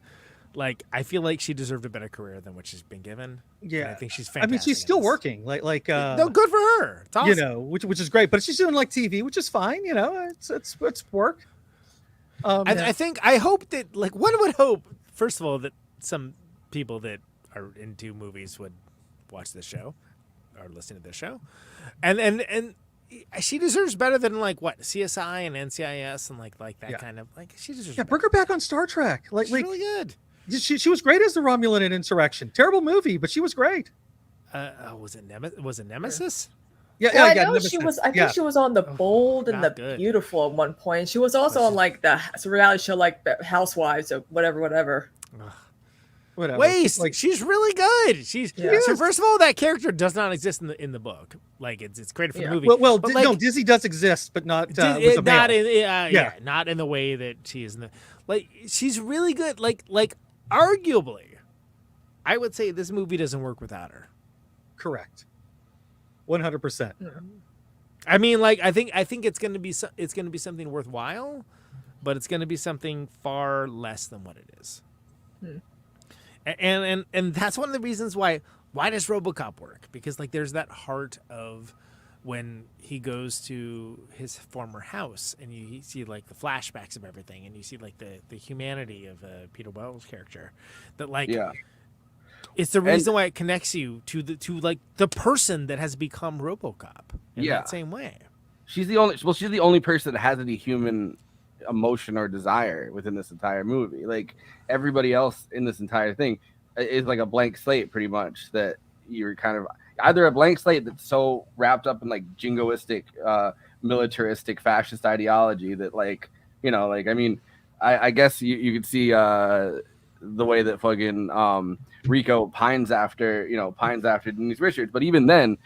Like I feel like she deserved a better career than what she's been given. Yeah, and I think she's fantastic. I mean, she's still working. Like no, good for her. It's awesome. Which is great. But she's doing like TV, which is fine. It's work. I hope that like one would hope first of all that some people that are into movies would watch this show or listen to this show, and she deserves better than like what CSI and NCIS and like that kind of like she deserves. Yeah, bring her back on Star Trek. She's really good. She was great as the Romulan in Insurrection. Terrible movie, but she was great. Was it Nemesis? Yeah, Well, I yeah, know Nemesis. she was. I think Yeah. she was on The Bold and The not good. Beautiful at one point. She was also on like the reality show, like Housewives or whatever. Whatever. Wait, Like, she's really good. She's Yeah. so first of all, that character does not exist in the book. Like it's created for the movie. well, But, no, Dizzy does exist, but not with a not male. in not in the way that she is in the like. She's really good. Like arguably, I would say this movie doesn't work without her. Correct. 100%. I mean, like I think it's gonna be something worthwhile, but it's gonna be something far less than what it is. And that's one of the reasons why does RoboCop work? Because like there's that heart of when he goes to his former house and you see like the flashbacks of everything and you see like the humanity of Peter Wells' character, that like it's the reason why it connects you to like the person that has become RoboCop in that same way. She's the only person that has any human emotion or desire within this entire movie. Like everybody else in this entire thing is like a blank slate, pretty much, that you're kind of either a blank slate that's so wrapped up in like jingoistic militaristic fascist ideology that like, you know, like, I mean, I guess you could see the way that fucking Rico pines after Denise Richards, but even then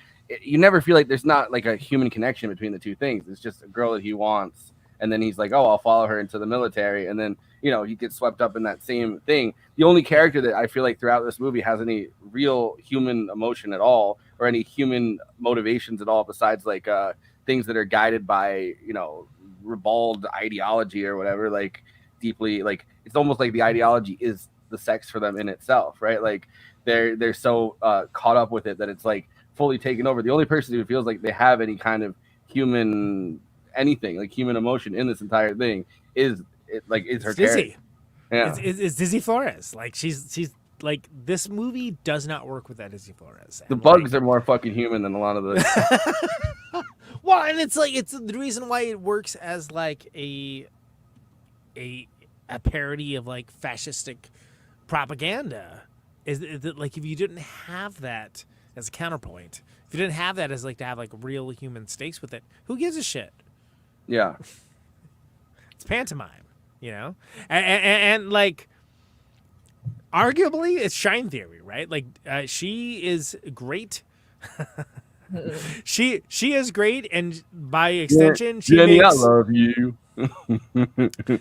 you never feel like there's not like a human connection between the two things. It's just a girl that he wants, and then he's like, oh, I'll follow her into the military. And then, you know, he gets swept up in that same thing. The only character that I feel like throughout this movie has any real human emotion at all, or any human motivations at all, besides like things that are guided by, you know, ribald ideology or whatever, like deeply, like it's almost like the ideology is the sex for them in itself, right? Like they're so caught up with it that it's like fully taken over. The only person who feels like they have any kind of human anything, like human emotion in this entire thing is her Dizzy. character. Yeah, it's Dizzy Flores. Like she's like, this movie does not work without Dizzy Flores. the bugs are more fucking human than a lot of the Well, and it's like it's the reason why it works as like a parody of like fascistic propaganda is that like if you didn't have that as a counterpoint, if you didn't have that as like to have like real human stakes with it, who gives a shit? Yeah. It's pantomime, you know? And like, arguably, it's Shine Theory, right? Like, she is great. she is great, and by extension, Jenny, I love you.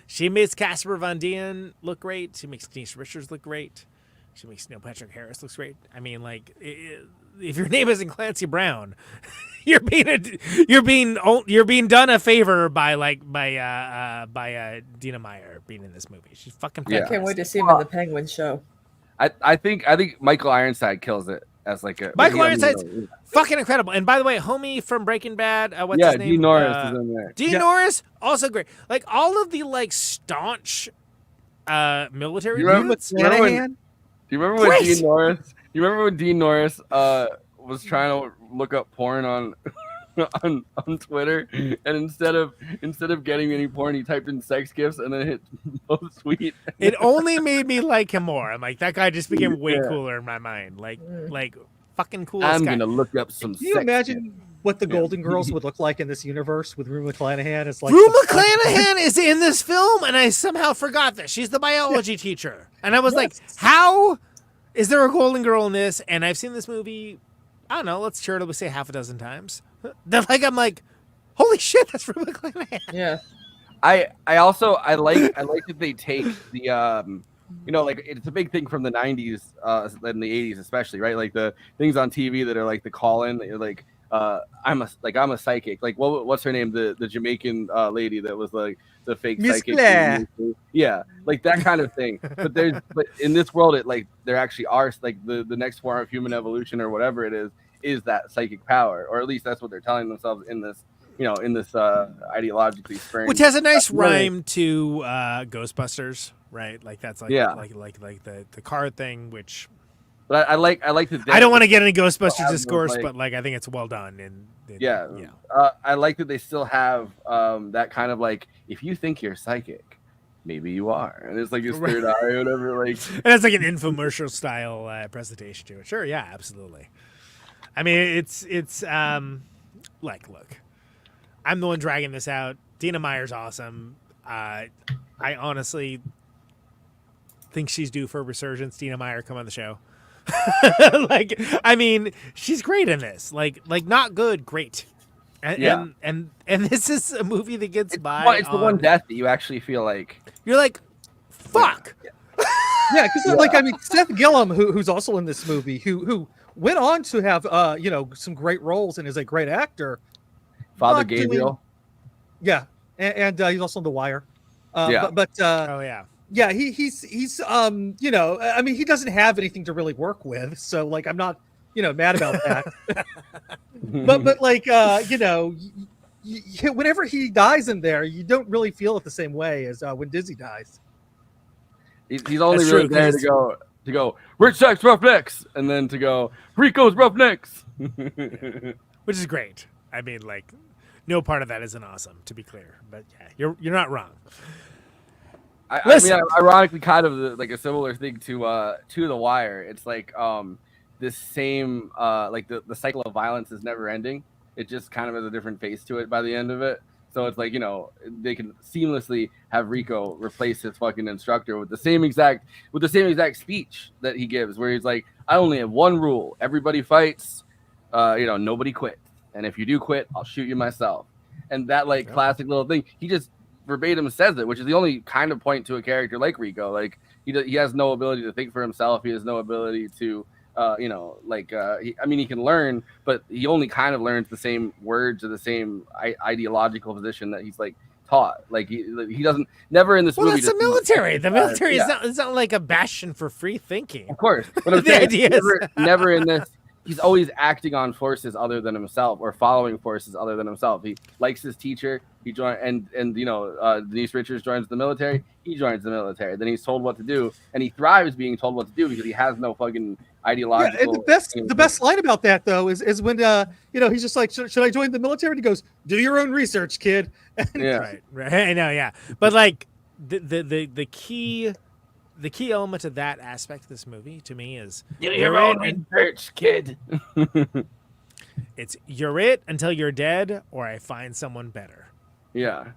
She makes Casper Van Dien look great. She makes Denise Richards look great. She makes Neil Patrick Harris looks great. I mean, like, if your name isn't Clancy Brown, you're being done a favor by Dina Meyer being in this movie. She's fucking I fantastic. can't wait to see him in the Penguin show. I think Michael Ironside kills it as like a Michael Ironside's fucking incredible. And by the way, homie from Breaking Bad, what's his name? Dean Norris is in there. Dean Norris, also great. Like all of the like staunch military dudes. Do you remember when Dean Norris? Do you remember when Dean Norris was trying to look up porn on Twitter, and instead of getting any porn, he typed in sex gifts and then hit most sweet. It only made me like him more. I'm like, that guy just became way cooler in my mind. Like fucking cool. I'm gonna look up some. Can you imagine what the Golden Girls would look like in this universe with Rue McClanahan? It's like Rue McClanahan is in this film, and I somehow forgot that she's the biology teacher. And I was like, how is there a Golden Girl in this? And I've seen this movie, I don't know, let's charitably say half a dozen times. Then I'm like, holy shit, that's Rue McClanahan. Yeah. I like that they take the you know, like it's a big thing from the 90s and the 80s especially, right? Like the things on TV that are like the call-in that you're like I'm a psychic. Like what's her name? The Jamaican lady that was like the fake Miss psychic. Claire. Yeah, like that kind of thing. But in this world, it like there actually are like the next form of human evolution or whatever it is that psychic power, or at least that's what they're telling themselves in this, you know, in this ideologically spring, which has a nice rhyme to Ghostbusters, right? Like that's like like the car thing, which. But I like that. I don't want to get any Ghostbusters discourse, but like I think it's well done. And I like that they still have that kind of like, if you think you're psychic, maybe you are, and it's like this third eye or whatever. Like, and it's like an infomercial style presentation to it. Sure, yeah, absolutely. I mean, it's Like, look, I'm the one dragging this out. Dien Meier's awesome. I honestly think she's due for a resurgence. Dien Meyer, come on the show. Like, I mean, she's great in this. Like not good, great. And this is a movie that gets by. It's the one death that you actually feel like you're like, fuck. Yeah, because like I mean, Seth Gillum, who's also in this movie, who went on to have some great roles and is a great actor. Father Gabriel. Yeah, and he's also in The Wire. oh yeah. Yeah, he's I mean, he doesn't have anything to really work with, so like I'm not mad about that. but like whenever he dies in there, you don't really feel it the same way as when Dizzy dies. He's only really there to go Rich Sex Roughnecks, and then to go Rico's Roughnecks, which is great. I mean, like, no part of that isn't awesome, to be clear. But yeah, you're not wrong. I mean, ironically, kind of like a similar thing to The Wire. It's like this same like the cycle of violence is never ending. It just kind of has a different face to it by the end of it. So it's like, they can seamlessly have Rico replace his fucking instructor with the same exact speech that he gives, where he's like, I only have one rule. Everybody fights, nobody quit. And if you do quit, I'll shoot you myself. And that classic little thing, he just verbatim says it, which is the only kind of point to a character like Rico. Like he has no ability to think for himself. He has no ability to he can learn, but he only kind of learns the same words or the same ideological position that he's like taught. Like he doesn't never in this movie. Well, that's the military. The military is not like a bastion for free thinking. Of course, but I'm saying never in this. He's always acting on forces other than himself, or following forces other than himself. He likes his teacher. He joined, and Denise Richards joins the military. He joins the military. Then he's told what to do, and he thrives being told what to do because he has no fucking ideological. Yeah, and the best line about that though is when he's just like, should I join the military? And he goes, do your own research, kid. Yeah, right. I know, yeah, but like the key element of that aspect of this movie to me is your own research, kid. It's you're it until you're dead, or I find someone better. Yeah.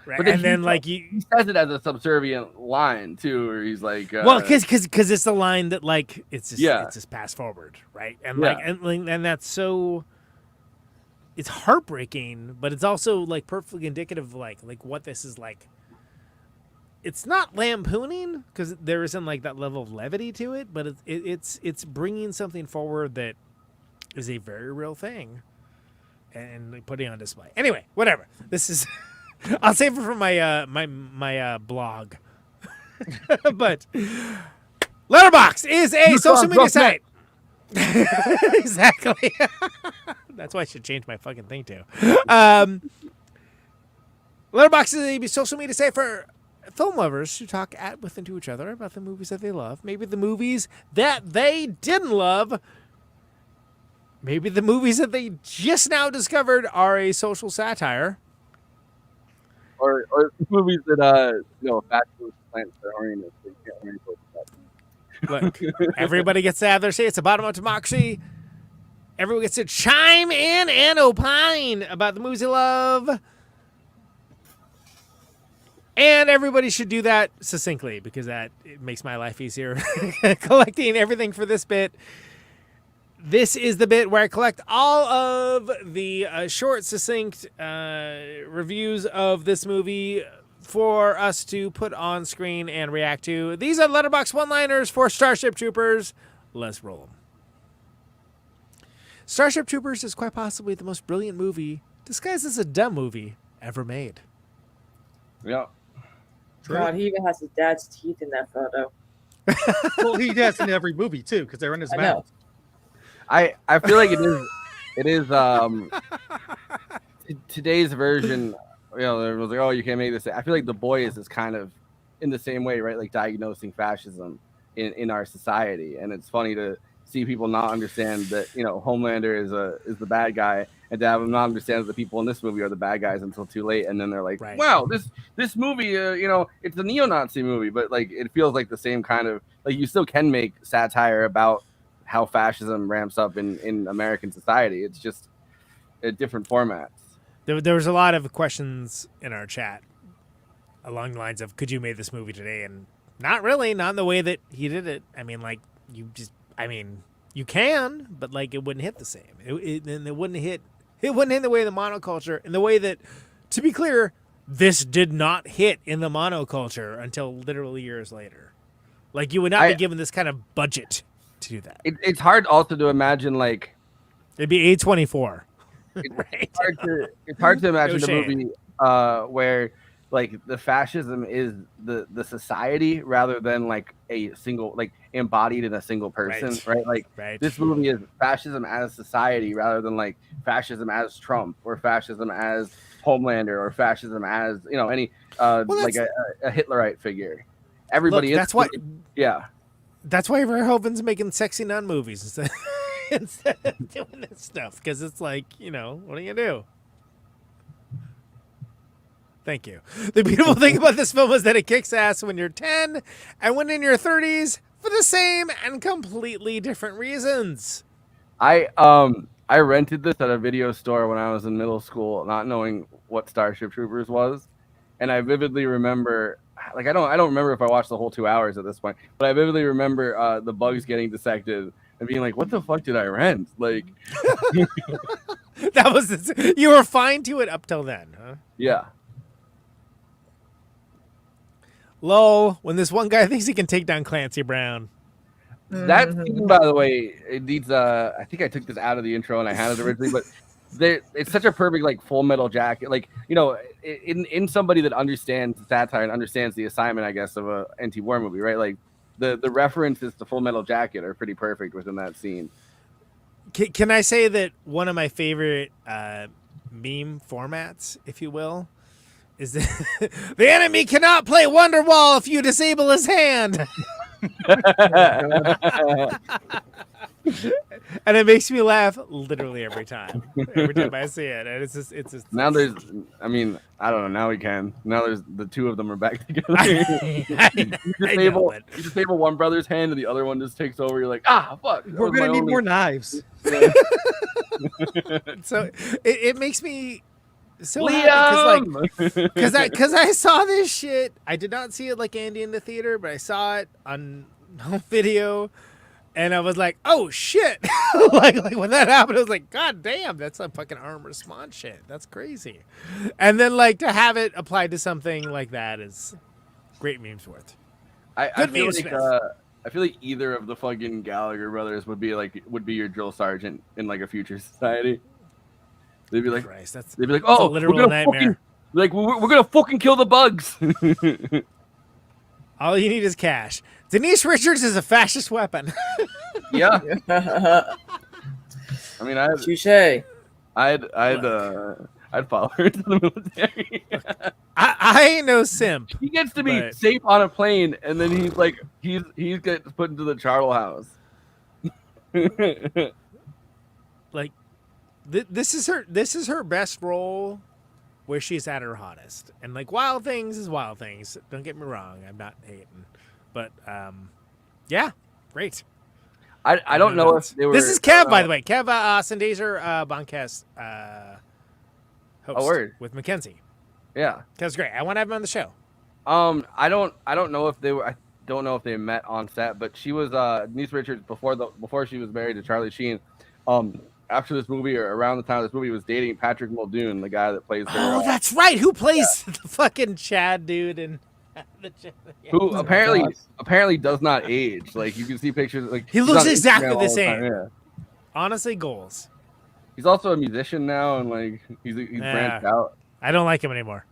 Right. But then he says it as a subservient line too, where he's like, well, because it's the line that like it's just pass forward, right? And and that's so it's heartbreaking, but it's also like perfectly indicative of like what this is like. It's not lampooning because there isn't like that level of levity to it, but it's bringing something forward that is a very real thing and putting on display. Anyway, whatever. This is. I'll save it for my my blog. But Letterboxd is a social media site. Exactly. That's why I should change my fucking thing too. Letterboxd is a social media site for film lovers to talk with and to each other about the movies that they love. Maybe the movies that they didn't love. Maybe the movies that they just now discovered are a social satire. Or movies that fascist plants their oriented. Look, everybody gets to have their say. It's a bottom-up democracy. Everyone gets to chime in and opine about the movies they love. And everybody should do that succinctly because it makes my life easier. Collecting everything for this bit. This is the bit where I collect all of the short, succinct reviews of this movie for us to put on screen and react to. These are Letterboxd one-liners for Starship Troopers. Let's roll them. Starship Troopers is quite possibly the most brilliant movie, disguised as a dumb movie, ever made. Yeah. God, he even has his dad's teeth in that photo. Well, he does in every movie too, because they're in his mouth. I feel like it is today's version. It was like, oh, you can't make this. I feel like The Boys is kind of in the same way, right? Like diagnosing fascism in our society, and it's funny to see people not understand that Homelander is the bad guy, and to have them not understand that the people in this movie are the bad guys until too late, and then they're like, wow, this movie, it's a neo-Nazi movie, but like it feels like the same kind of like you still can make satire about how fascism ramps up in American society. It's just different formats. There was a lot of questions in our chat along the lines of, could you make this movie today? And not really, not in the way that he did it. I mean, like, you can, but like it wouldn't hit the same. It wouldn't hit the way of the monoculture, in the way that, to be clear, this did not hit in the monoculture until literally years later. Like, you would not be given this kind of budget to do that. It's hard also to imagine, like, it'd be A24. Right? It's hard to imagine a movie where like the fascism is the society rather than like a single, like embodied in a single person, right? Like this movie is fascism as society rather than like fascism as Trump or fascism as Homelander or fascism as, you know, any like a Hitlerite figure. Everybody is. That's why. Yeah. That's why Verhoeven's making sexy nun movies instead of doing this stuff, because it's like, you know, what are you gonna do? Thank you. The beautiful thing about this film is that it kicks ass when you're 10 and when in your 30s for the same and completely different reasons. I rented this at a video store when I was in middle school, not knowing what Starship Troopers was, and I vividly remember, like, I don't remember if I watched the whole 2 hours at this point, but I vividly remember the bugs getting dissected and being like, "What the fuck did I rent?" Like, that was you were fine to it up till then, huh? Yeah. Lol, when this one guy thinks he can take down Clancy Brown. That scene, by the way, it needs I think I took this out of the intro and I had it originally, but it's such a perfect like Full Metal Jacket, like, you know, in somebody that understands satire and understands the assignment, I guess, of a anti-war movie, right? Like the references to Full Metal Jacket are pretty perfect within that scene. Can I say that one of my favorite meme formats, if you will, is that the enemy cannot play Wonderwall if you disable his hand. And it makes me laugh literally every time I see it. And it's just now there's, I mean, I don't know. Now we can. Now there's the two of them are back together. You disable one brother's hand and the other one just takes over. You're like, ah, fuck. We're gonna need more knives. So it makes me so happy because I saw this shit. I did not see it like Andy in the theater, but I saw it on home video, and I was like, "Oh shit!" like when that happened, I was like, "God damn, that's some fucking arm response shit. That's crazy." And then like to have it applied to something like that is great memes worth. I feel like either of the fucking Gallagher brothers would be your drill sergeant in like a future society. They'd be like, "Oh, a literal nightmare." We're gonna fucking kill the bugs. All you need is cash. Denise Richards is a fascist weapon. Yeah. I mean, touche. I'd follow her to the military. I ain't no simp. He gets to be safe on a plane, and then he gets put into the charnel house. Like, this is her best role, where she's at her hottest. And like, Wild Things is Wild Things. Don't get me wrong. I'm not hating, but yeah, great. I don't know if they were. This is Kev, by the way. Kev Sandazer Boncast host with Mackenzie. Yeah, Kev's great. I want to have him on the show. I don't know if they were. I don't know if they met on set, but she was Denise Richards before she was married to Charlie Sheen. After this movie, or around the time of this movie, was dating Patrick Muldoon, the guy that plays. Oh, that's right. Who plays the fucking Chad dude and who apparently does not age. Like, you can see pictures. Like, he looks exactly the same. Yeah. Honestly, goals. He's also a musician now, and like he's branched out. I don't like him anymore.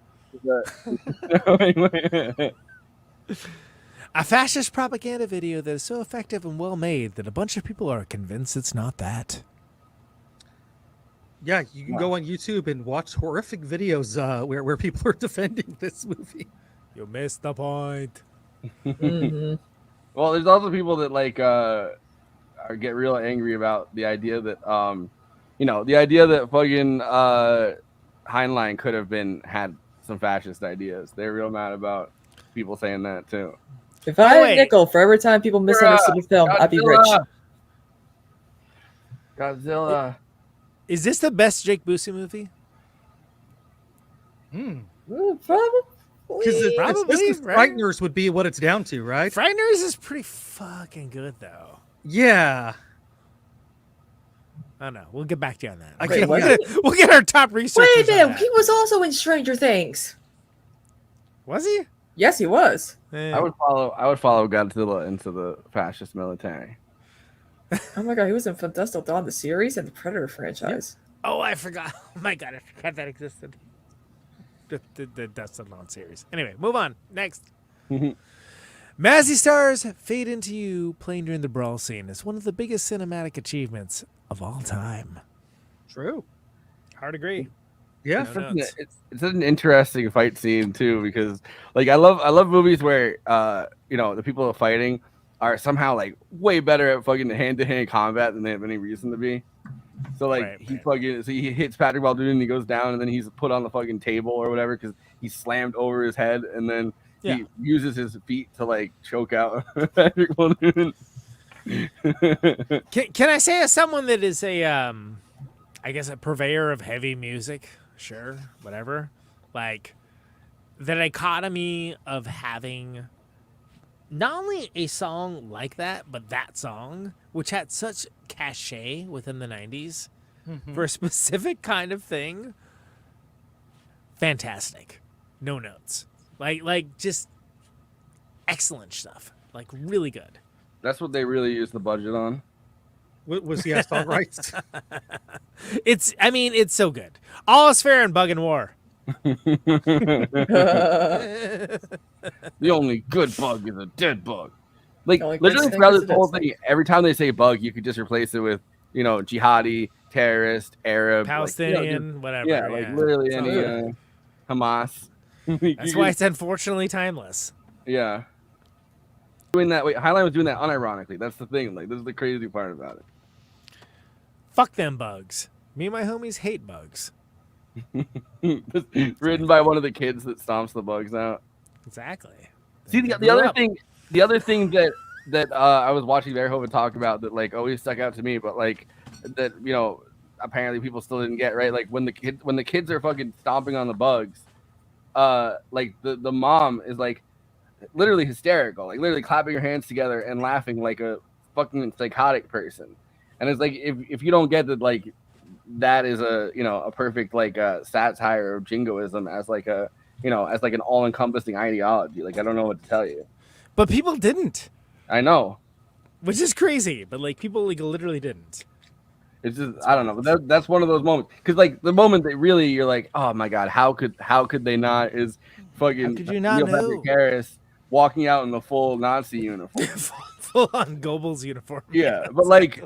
A fascist propaganda video that is so effective and well made that a bunch of people are convinced it's not that. Yeah, you can go on YouTube and watch horrific videos where people are defending this movie. You missed the point. Mm-hmm. Well, there's also people that like get real angry about the idea that fucking Heinlein could have had some fascist ideas. They're real mad about people saying that too. If I had a nickel for every time people misunderstood the film, I'd be rich. Godzilla. Is this the best Jake Busey movie? Probably. This right? Frighteners would be what it's down to, right? Frighteners is pretty fucking good, though. Yeah. I don't know. We'll get back to you on that. Wait, We'll get our top researchers. Wait a on minute. that. He was also in Stranger Things. Was he? Yes, he was. I would follow Godzilla into the fascist military. Oh my god, he was in From Dusk Till Dawn, the series, and the Predator franchise. Oh, I forgot. Oh my god, I forgot that existed. The Dust Till Dawn series. Anyway, move on. Next. Mazzy Stars Fade Into You, playing during the brawl scene, is one of the biggest cinematic achievements of all time. True. Hard agree. Yeah, It's an interesting fight scene too, because like I love movies where the people are fighting are somehow like way better at fucking hand-to-hand combat than they have any reason to be. So like he hits Patrick Muldoon and he goes down, and then he's put on the fucking table or whatever because he's slammed over his head, and then he uses his feet to like choke out Patrick Muldoon. Can I say, as someone that is a purveyor of heavy music, sure, whatever, like the dichotomy of having not only a song like that, but that song, which had such cachet within the 90s for a specific kind of thing, fantastic. No notes. Like just excellent stuff. Like really good. That's what they really used the budget on. Was he song rights? It's so good. All is fair in Bug and War. The only good bug is a dead bug. Like Only literally good throughout thing this is whole this. thing, every time they say bug, you could just replace it with jihadi, terrorist, Arab, Palestinian, whatever. Yeah, like literally It's all any good. Hamas. That's why it's unfortunately timeless. Yeah. Doing that. Wait, Heinlein was doing that unironically. That's the thing. Like, this is the crazy part about it. Fuck them bugs. Me and my homies hate bugs. Written by one of the kids that stomps the bugs out. Exactly. See, the other thing that I was watching Verhoeven talk about that like always stuck out to me, but like that apparently people still didn't get right. Like when the kids are fucking stomping on the bugs, like the mom is like literally hysterical, like literally clapping her hands together and laughing like a fucking psychotic person. And it's like if you don't get that, like that is a perfect like satire of jingoism as like a as like an all-encompassing ideology. Like I don't know what to tell you. But people didn't. I know. Which is crazy, but like people like literally didn't. It's just I don't know, but that's one of those moments because like the moment that really you're like, oh my god, how could they not is fucking How could you not Neil know? Patrick Harris walking out in the full Nazi uniform. Full on Goebbels uniform. Yeah, but like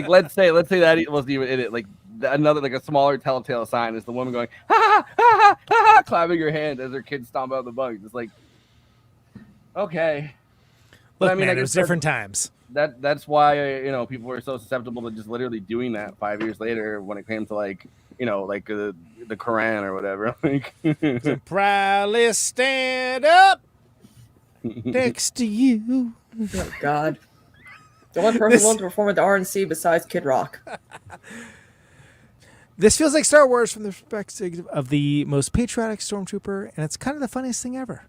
let's say that wasn't even in it. Like another like a smaller telltale sign is the woman going ha ha ha ha, ha clapping her hand as her kids stomp out the bugs. It's like okay. Look, But I mean, man, it was different times. That's why people were so susceptible to just literally doing that 5 years later when it came to like like the Quran or whatever. Like So proudly stand up next to you. Oh God. The one person willing to perform at the RNC besides Kid Rock. This feels like Star Wars from the perspective of the most patriotic stormtrooper, and it's kind of the funniest thing ever.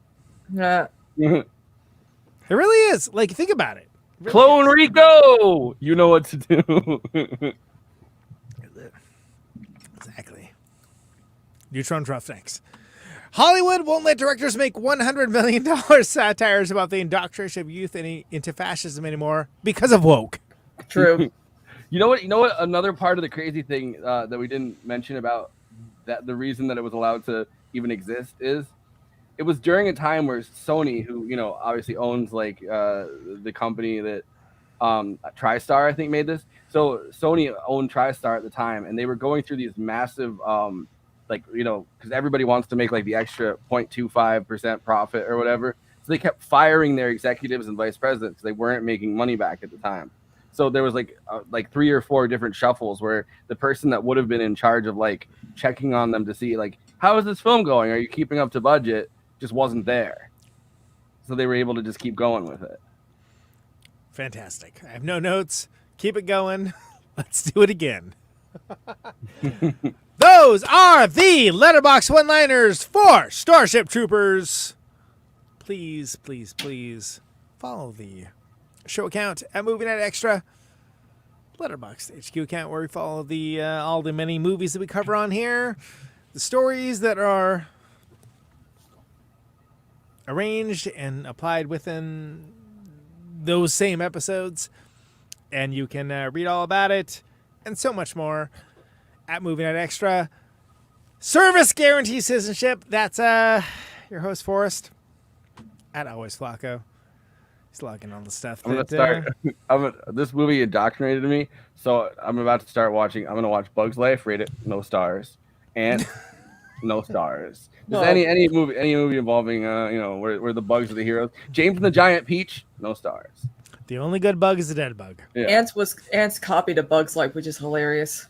Yeah. It really is. Like, think about it. Really Clone Rico, you know what to do. Exactly. Neutron Roughnecks. Hollywood won't let directors make $100 million satires about the indoctrination of youth into fascism anymore because of woke. True. You know what? Another part of the crazy thing that we didn't mention about that the reason that it was allowed to even exist is it was during a time where Sony, who obviously owns like the company that TriStar I think made this. So Sony owned TriStar at the time, and they were going through these massive because everybody wants to make like the extra 0.25% profit or whatever. So they kept firing their executives and vice presidents because they weren't making money back at the time. So there was like 3 or 4 different shuffles where the person that would have been in charge of like checking on them to see like how is this film going? Are you keeping up to budget? Just wasn't there. So they were able to just keep going with it. Fantastic. I have no notes. Keep it going. Let's do it again. Those are the letterbox one-liners for Starship Troopers. Please, please, please follow the show account at Movie Night Extra. Letterboxd HQ account where we follow the all the many movies that we cover on here. The stories that are arranged and applied within those same episodes. And you can read all about it and so much more at Movie Night Extra. Service guarantee citizenship. That's your host, Forrest. At Always Flacco. He's logging all the stuff. I'm gonna start. This movie indoctrinated me, so I'm about to start watching. I'm gonna watch Bug's Life, rate it no stars, and no stars. No. Any movie involving where the bugs are the heroes. James and the Giant Peach, no stars. The only good bug is the dead bug. Yeah. Ants copied a Bug's Life, which is hilarious.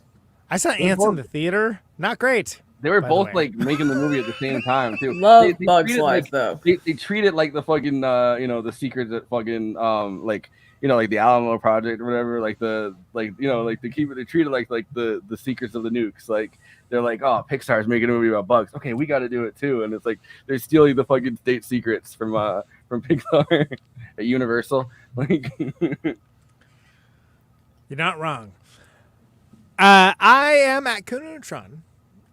I saw Ants in the theater. Not great. They were by both the way. like making the movie at the same time too. Love they Bug's treat it Life like, though. They treat it like the fucking the secrets that fucking like the Alamo Project or whatever. They treat it like the secrets of the nukes. Like they're like, oh, Pixar's making a movie about bugs. Okay, we got to do it too. And it's like they're stealing the fucking state secrets from Pixar at Universal. Like You're not wrong. I am at Conan Neutron.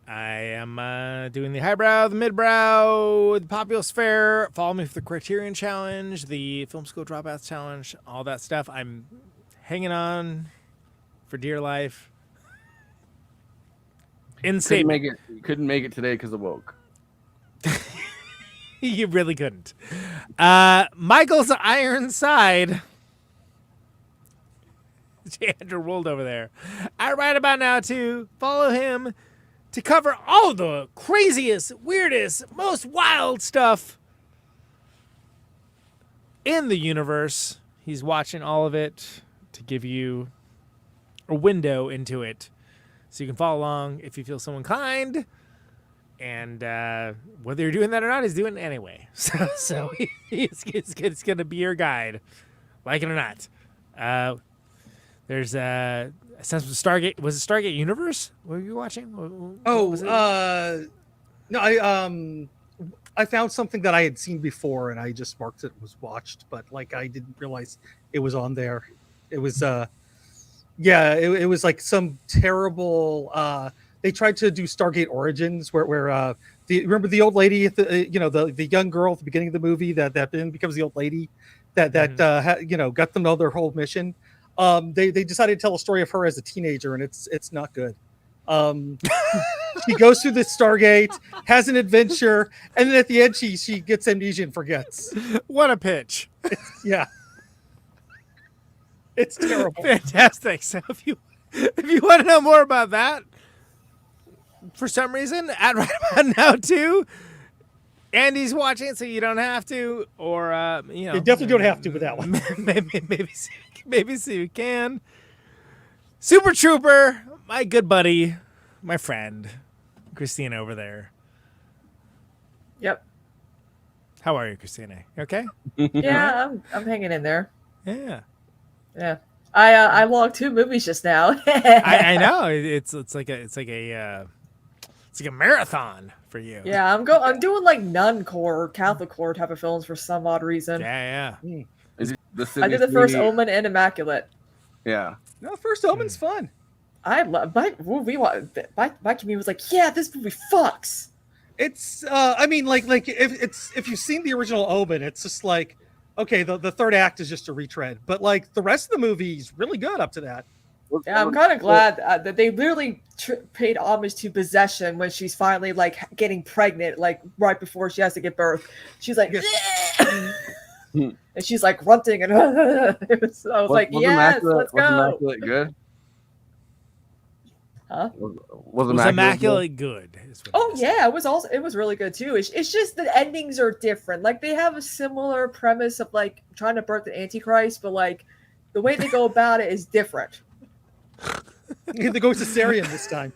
I am doing the highbrow, the midbrow, the Populous Fair. Follow me for the Criterion Challenge, the Film School Dropouts Challenge, all that stuff. I'm hanging on for dear life. Insane. Couldn't make it today because of woke. You really couldn't. Michael's Ironside. Andrew rolled over there. Right about now, too. Follow him to cover all the craziest, weirdest, most wild stuff in the universe. He's watching all of it to give you a window into it so you can follow along if you feel so inclined. And whether you're doing that or not, he's doing it anyway. So it's going to be your guide, like it or not. There's a sense of Stargate. Was it Stargate Universe? What were you watching? No, I found something that I had seen before and I just marked it was watched, but like I didn't realize it was on there. It was it was like some terrible. They tried to do Stargate Origins, where remember the old lady at the the young girl at the beginning of the movie that then becomes the old lady that got them to know their whole mission. They decided to tell a story of her as a teenager, and it's not good. She goes through the Stargate, has an adventure, and then at the end she gets amnesia and forgets. What a pitch! It's terrible. Fantastic. So if you want to know more about that, for some reason, at right about now too, Andy's watching, so you don't have to, or you definitely don't have to with that one. maybe see you can. Super Trooper, my good buddy, my friend, Kristina over there. Yep. How are you, Kristina? You okay? Yeah, I'm hanging in there. Yeah. Yeah. I logged 2 movies just now. I know it's like a marathon for you. Yeah, I'm doing like nun core, Catholic core type of films for some odd reason. Yeah. Is it I did the first Omen and Immaculate. Yeah. No, first Omen's fun. I love my community was like, yeah, this movie fucks. It's I mean like if you've seen the original Omen, it's just like okay, the third act is just a retread, but like the rest of the movie is really good up to that. Yeah, I'm kind of glad that they literally paid homage to Possession when she's finally like getting pregnant, like right before she has to give birth. She's like, and she's like grunting, and I was like, yes, let's go. Was Immaculate good? Huh? Was Immaculate good? Oh yeah, it was really good too. It's just the endings are different. Like they have a similar premise of like trying to birth the Antichrist, but like the way they go about it is different. They go cesarean this time.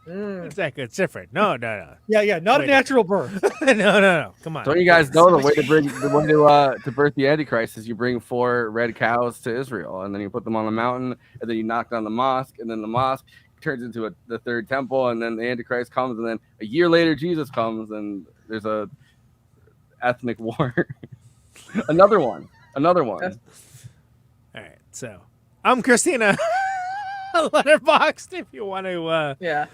Exactly, it's different. No. Yeah, not a natural birth. No. Come on. Don't you guys know the way to birth the Antichrist is you bring 4 red cows to Israel, and then you put them on the mountain, and then you knock down the mosque, and then the mosque turns into the third temple, and then the Antichrist comes, and then a year later Jesus comes, and there's a ethnic war. Another one. All right, so I'm Kristina. Letterboxd if you want to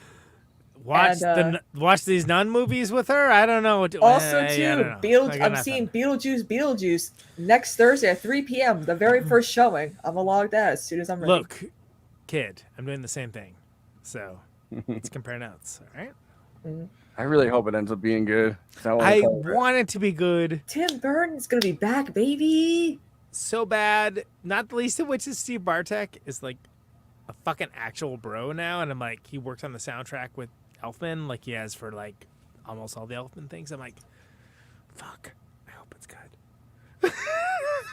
watch these nun movies with her. I don't know. Also, I don't know. I'm seeing Beetlejuice next Thursday at 3 p.m. The very first showing. I'm gonna log that as soon as I'm ready. Look, kid, I'm doing the same thing. So let's compare notes. All right. I really hope it ends up being good. I want it to be good. Tim Burton's gonna be back, baby. So bad. Not the least of which is Steve Bartek is like a fucking actual bro now, and I'm like, he works on the soundtrack with Elfman, like he has for like almost all the Elfman things. I'm like, fuck, I hope it's good.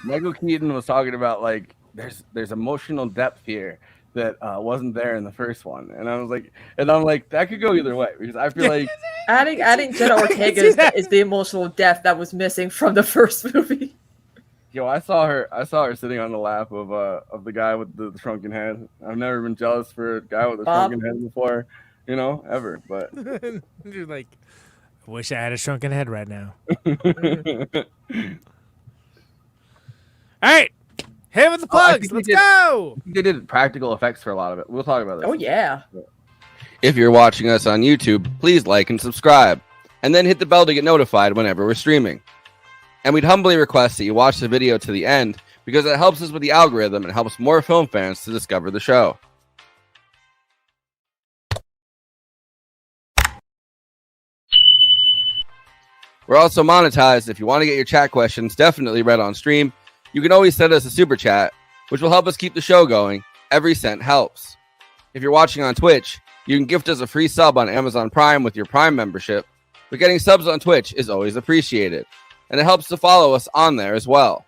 Michael Keaton was talking about like there's emotional depth here that wasn't there in the first one, and I'm like that could go either way because I feel like adding Jenna Ortega is the emotional depth that was missing from the first movie. Yo, I saw her sitting on the lap of the guy with the shrunken head. I've never been jealous for a guy with a shrunken head before, ever. But you're like, I wish I had a shrunken head right now. All right, hit with the plugs. Let's go. They did practical effects for a lot of it. We'll talk about this. Oh yeah. If you're watching us on YouTube, please like and subscribe, and then hit the bell to get notified whenever we're streaming. And we'd humbly request that you watch the video to the end because it helps us with the algorithm and helps more film fans to discover the show. We're also monetized. If you want to get your chat questions definitely read on stream, you can always send us a super chat, which will help us keep the show going. Every cent helps. If you're watching on Twitch, you can gift us a free sub on Amazon Prime with your Prime membership, but getting subs on Twitch is always appreciated. And it helps to follow us on there as well.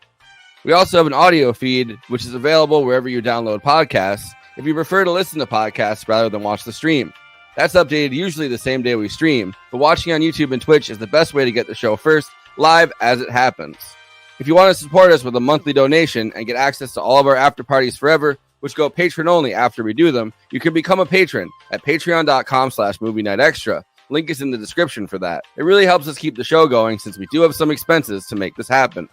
We also have an audio feed, which is available wherever you download podcasts, if you prefer to listen to podcasts rather than watch the stream. That's updated usually the same day we stream, but watching on YouTube and Twitch is the best way to get the show first, live as it happens. If you want to support us with a monthly donation and get access to all of our after parties forever, which go patron only after we do them, you can become a patron at patreon.com/movie night extra. Link is in the description for that. It really helps us keep the show going since we do have some expenses to make this happen.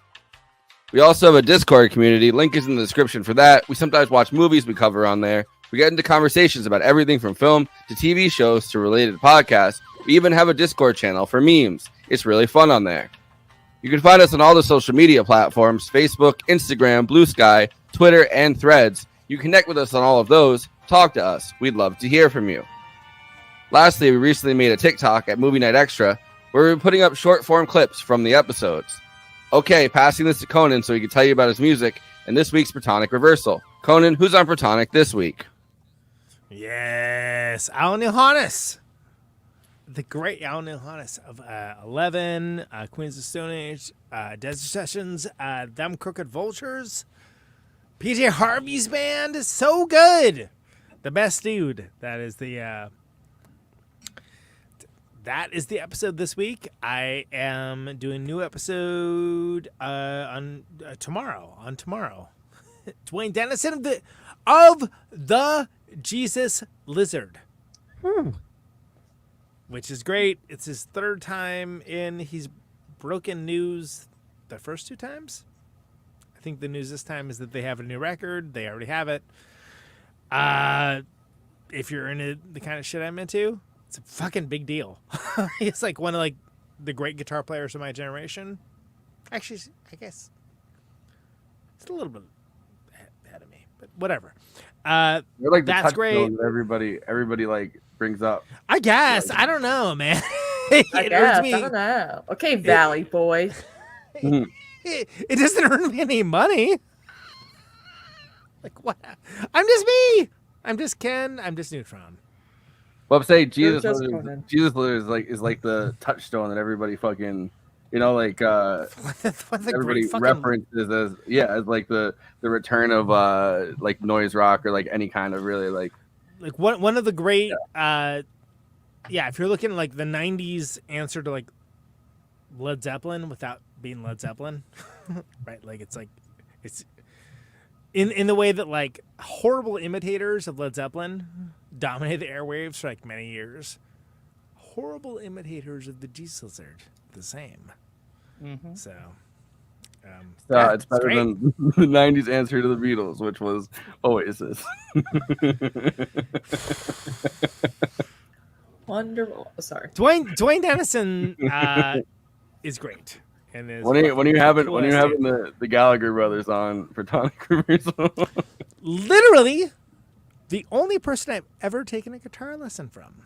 We also have a Discord community. Link is in the description for that. We sometimes watch movies we cover on there. We get into conversations about everything from film to TV shows to related podcasts. We even have a Discord channel for memes. It's really fun on there. You can find us on all the social media platforms: Facebook, Instagram, Blue Sky, Twitter, and Threads. You connect with us on all of those. Talk to us. We'd love to hear from you. Lastly, we recently made a TikTok at Movie Night Extra where we're putting up short-form clips from the episodes. Okay, passing this to Conan so he can tell you about his music and this week's Protonic Reversal. Conan, who's on Protonic this week? Yes, Alan Johannes. The great Alan Johannes of 11, Queens of Stone Age, Desert Sessions, Them Crooked Vultures, PJ Harvey's band is so good. The best dude. That is the episode this week. I am doing a new episode on tomorrow. Dwayne Dennison of the Jesus Lizard, which is great. It's his third time in. He's broken news the first two times. I think the news this time is that they have a new record. They already have it. If you're into the kind of shit I'm into, it's a fucking big deal. He's like one of the great guitar players of my generation. Actually, I guess it's a little bit ahead of me, but whatever. You're like the that's great. That everybody like brings up. I guess. I don't know, man. I don't know. Okay, Valley Boy. It doesn't earn me any money. Like what? I'm just me. I'm just Ken. I'm just Neutron. Well, I'm saying Jesus is like the touchstone that everybody fucking, everybody references as like the return of like noise rock or like any kind of really like one of the great if you're looking like the 90s answer to like Led Zeppelin without being Led Zeppelin, right? Like it's in the way that like horrible imitators of Led Zeppelin dominated the airwaves for like many years. Horrible imitators of the Jesus lizard, the same. Mm-hmm. So, it's better than the '90s answer to the Beatles, which was Oasis. Wonderful. Sorry. Dwayne Dennison is great. And is when are you having the Gallagher brothers on for tonic reversal? Literally, the only person I've ever taken a guitar lesson from,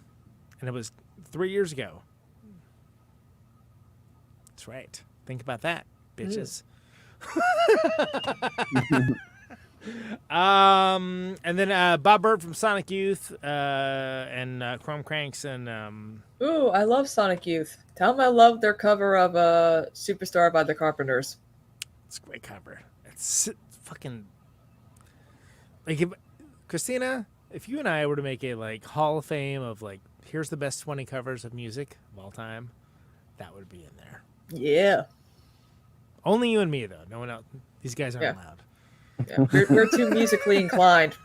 and it was 3 years ago. That's right. Think about that, bitches. And then Bob Burt from Sonic Youth and Chrome Cranks and Ooh, I love Sonic Youth. Tell them I love their cover of Superstar by the Carpenters. It's a great cover. It's fucking like Kristina, if you and I were to make a like Hall of Fame of like here's the best 20 covers of music of all time, that would be in there. Yeah. Only you and me though. No one else. These guys aren't allowed. Yeah, we're too musically inclined.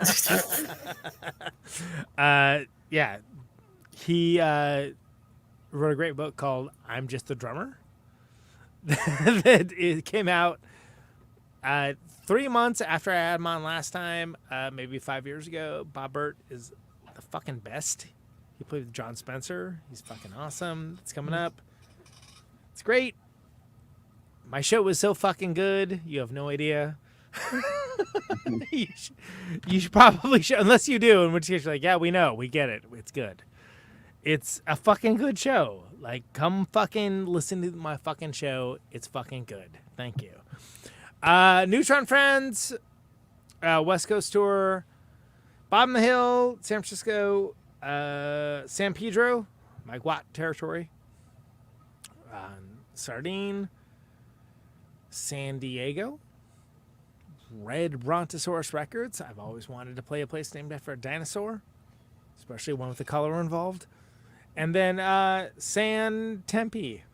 Yeah, he wrote a great book called "I'm Just the Drummer." It came out 3 months after I had him on last time, maybe 5 years ago. Bob Burt is the fucking best. He played with John Spencer. He's fucking awesome. It's coming up. It's great. My show was so fucking good. You have no idea. you should probably show, unless you do, in which case you're like, yeah, we know, we get it, it's good. It's a fucking good show. Like, come fucking listen to my fucking show. It's fucking good. Thank you. Neutron Friends, West Coast tour, Bottom of the Hill, San Francisco, San Pedro, Mike Watt territory, Sardine, San Diego, Red Brontosaurus Records. I've always wanted to play a place named after a dinosaur, especially one with the color involved. And then San Tempe,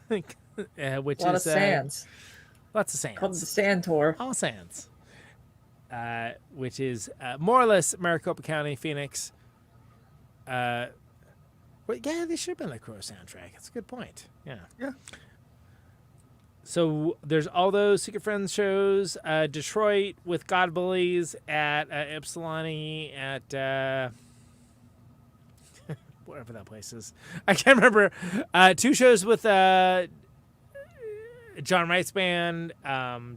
which a lot is of sands. Lots of sands. Called the Sand Tour. All sands. Which is more or less Maricopa County, Phoenix. But yeah, they should have been the Crow soundtrack. That's a good point. Yeah. Yeah. So there's all those Secret Friends shows. Detroit with God Bullies at Ypsilanti at whatever that place is. I can't remember. 2 shows with John Wright's band,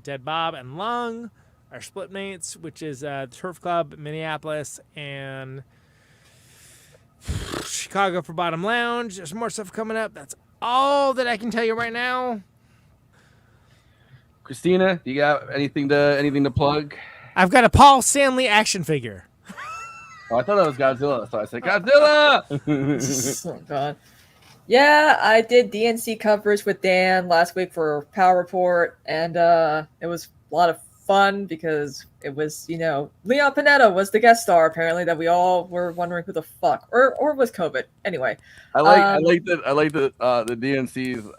Dead Bob and Lung, our split mates, which is Turf Club, Minneapolis, and Chicago for Bottom Lounge. There's more stuff coming up. That's all that I can tell you right now. Kristina, do you got anything to plug? I've got a Paul Stanley action figure. Oh, I thought that was Godzilla, so I said Godzilla. Oh God. Yeah, I did DNC coverage with Dan last week for Power Report, and it was a lot of fun because it was, Leon Panetta was the guest star apparently that we all were wondering who the fuck, or was COVID anyway. I like the DNC's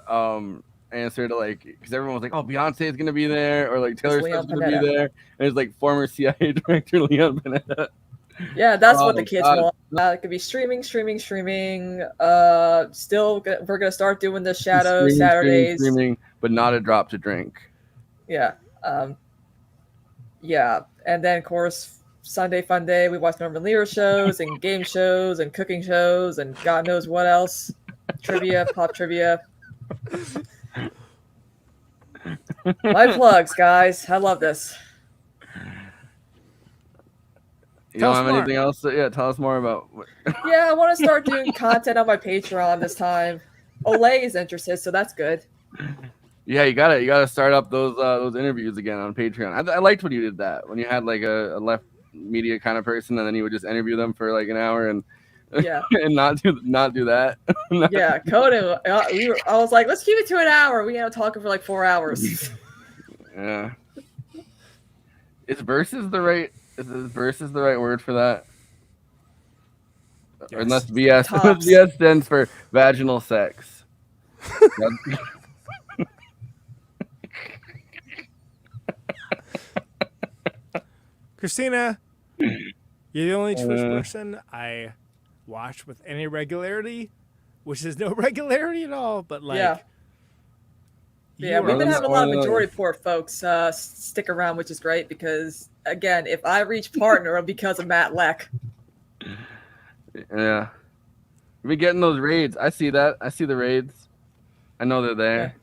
answer to like, because everyone was like, oh, Beyonce is gonna be there, or like Taylor Swift's gonna be there, and it's like former CIA director Leon Panetta. Yeah, that's what the kids want. It could be streaming. Still, we're gonna start doing the Shadow Saturdays. Streaming, but not a drop to drink. Yeah. Yeah, and then of course Sunday Fun Day. We watch Norman Lear shows and game shows and cooking shows and God knows what else. Trivia, pop trivia. My plugs, guys. I love this. You don't have anything else? Tell us more about. Yeah, I want to start doing content on my Patreon this time. Olay is interested, so that's good. Yeah, you gotta start up those interviews again on Patreon. I liked when you did that, when you had like a left media kind of person, and then you would just interview them for like an hour and and not do that. Yeah, Conan. I was like, let's keep it to an hour. We talking for like 4 hours. Yeah. Is versus the right word for that? Yes. Or unless VS stands for vaginal sex. Kristina, You're the only Twitch person I watch with any regularity, which is no regularity at all. But like, yeah, we've been having a lot of majority report folks stick around, which is great because again, if I reach partner, it'll be because of Matt Leck. Yeah, we getting those raids. I see that. I see the raids. I know they're there.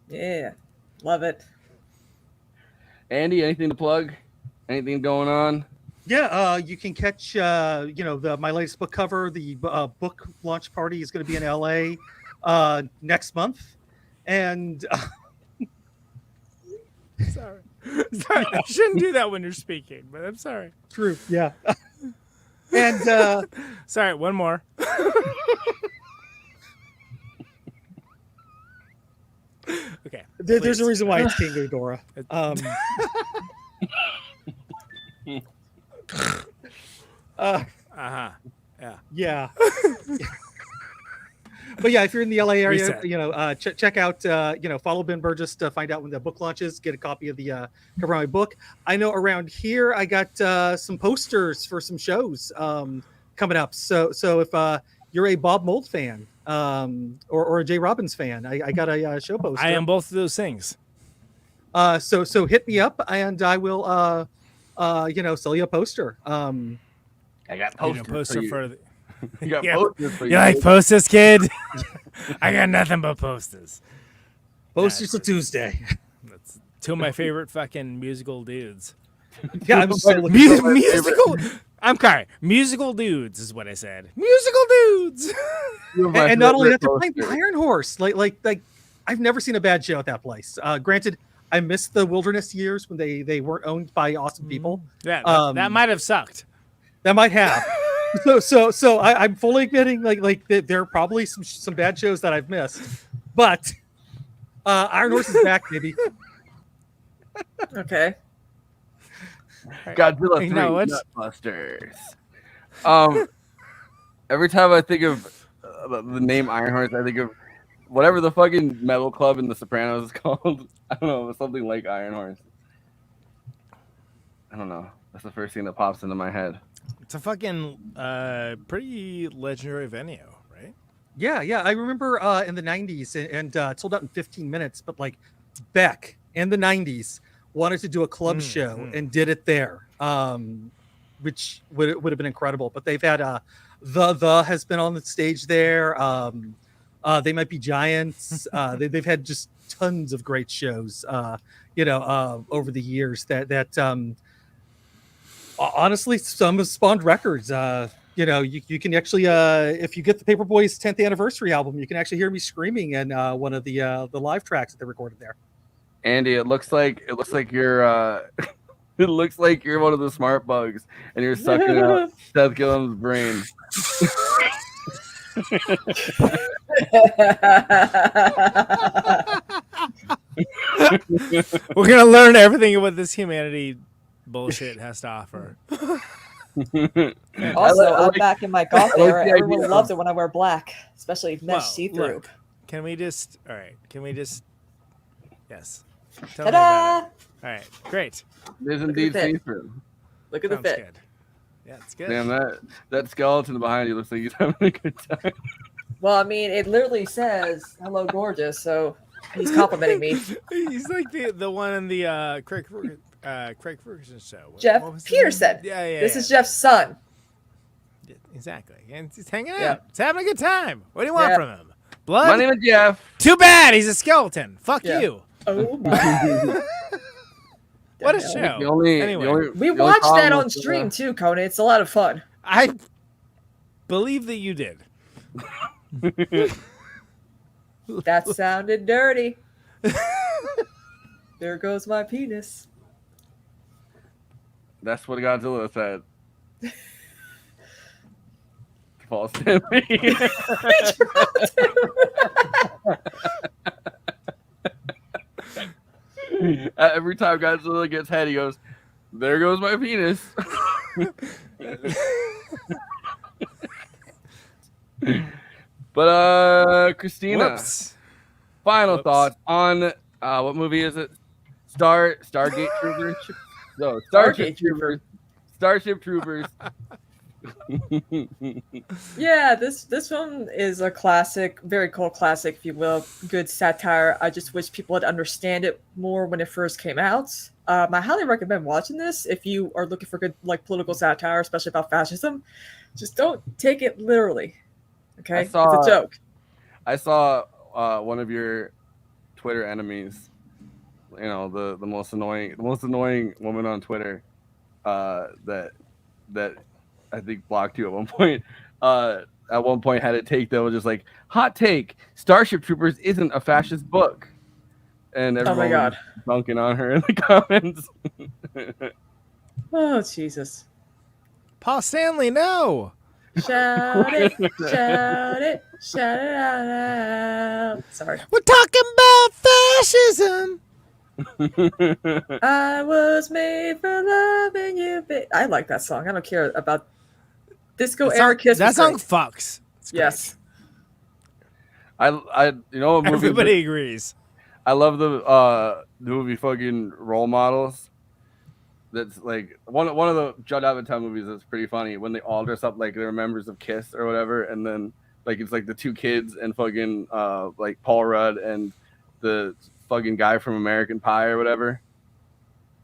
Yeah, love it. Andy, anything to plug? Anything going on? Yeah, you can catch my latest book cover. The book launch party is going to be in LA next month, and sorry, I shouldn't do that when you're speaking, but I'm sorry. True, yeah. And sorry, one more. Okay. There's a reason why it's King Ghidorah. Yeah. But yeah, if you're in the LA area, check out, follow Ben Burgess to find out when the book launches. Get a copy of the cover of my book. I know around here I got some posters for some shows coming up. So if you're a Bob Mould fan or a Jay Robbins fan, I got a show poster. I am both of those things. So hit me up and I will sell you a poster. I got posters for the... You got Yeah. posters for You like posters, kid? I got nothing but posters. Posters till Tuesday. That's two of my favorite fucking musical dudes. Yeah, I'm so looking forward to musical. I'm sorry. Musical dudes is what I said. Musical dudes. And not only that, they're playing the Iron Horse. Like I've never seen a bad show at that place. Granted, I missed the Wilderness years when they weren't owned by awesome people. Yeah, that might have sucked. That might have. So I'm fully admitting like there are probably some bad shows that I've missed, but Iron Horse is back, baby. Okay. Godzilla 3 Nutbusters. Every time I think of the name Iron Horse, I think of whatever the fucking metal club in The Sopranos is called. I don't know, something like Iron Horse. I don't know. That's the first thing that pops into my head. It's a fucking pretty legendary venue, right? Yeah. I remember in the 90s and it sold out in 15 minutes, but like Beck in the 90s wanted to do a club show and did it there, which would have been incredible. But they've had the has been on the stage there. They Might Be Giants. They've had just tons of great shows, over the years that honestly, some have spawned records. You can actually, if you get the Paperboys 10th anniversary album, you can actually hear me screaming in one of the live tracks that they recorded there. Andy, it looks like you're it looks like you're one of the smart bugs and you're sucking out Seth Gillen's brain. We're gonna learn everything about this humanity bullshit has to offer. Also, I'm back in my goth era. Everyone loves it when I wear black, especially mesh see-through. Look, can we just? Yes. Tell Ta-da! me about it. All right, great. There's indeed see-through. Look at the fit. Good. Yeah, it's good. Damn, that skeleton behind you looks like he's having a good time. Well, I mean, it literally says "Hello, gorgeous," so he's complimenting me. He's like the one in the Craig Ferguson show. Jeff Peterson. Yeah. This is Jeff's son. Exactly, and he's hanging out. He's having a good time. What do you want from him? Blood? My name is Jeff. Too bad. He's a skeleton. Fuck you. Oh my. What a show. We watched that on stream too, Conan. It's a lot of fun. I believe that you did. That sounded dirty. There goes my penis. That's what Godzilla said. False to me. Every time Godzilla gets head, he goes, "There goes my penis." But Kristina, final thoughts on what movie is it? Stargate Troopers? No, Starship Troopers Starship Troopers. Yeah, this film is a classic, very cult classic, if you will. Good satire. I just wish people would understand it more when it first came out. I highly recommend watching this if you are looking for good political satire, especially about fascism. Just don't take it literally. Okay, it's a joke. I saw one of your Twitter enemies. The most annoying woman on Twitter that I think blocked you at one point. At one point had a take that was just like, hot take, Starship Troopers isn't a fascist book. And everyone was bunking on her in the comments. Oh, Jesus. Paul Stanley, no. Shout it, shout it, shout it out. Sorry. We're talking about fascism. I was made for loving you. I like that song. I don't care about disco era kiss. That song fucks. Yes. I a movie. Everybody agrees. I love the movie fucking Role Models. That's like one of the Judd Apatow movies that's pretty funny when they all dress up like they're members of Kiss or whatever, and then like it's like the two kids and fucking like Paul Rudd and the fucking guy from American Pie or whatever.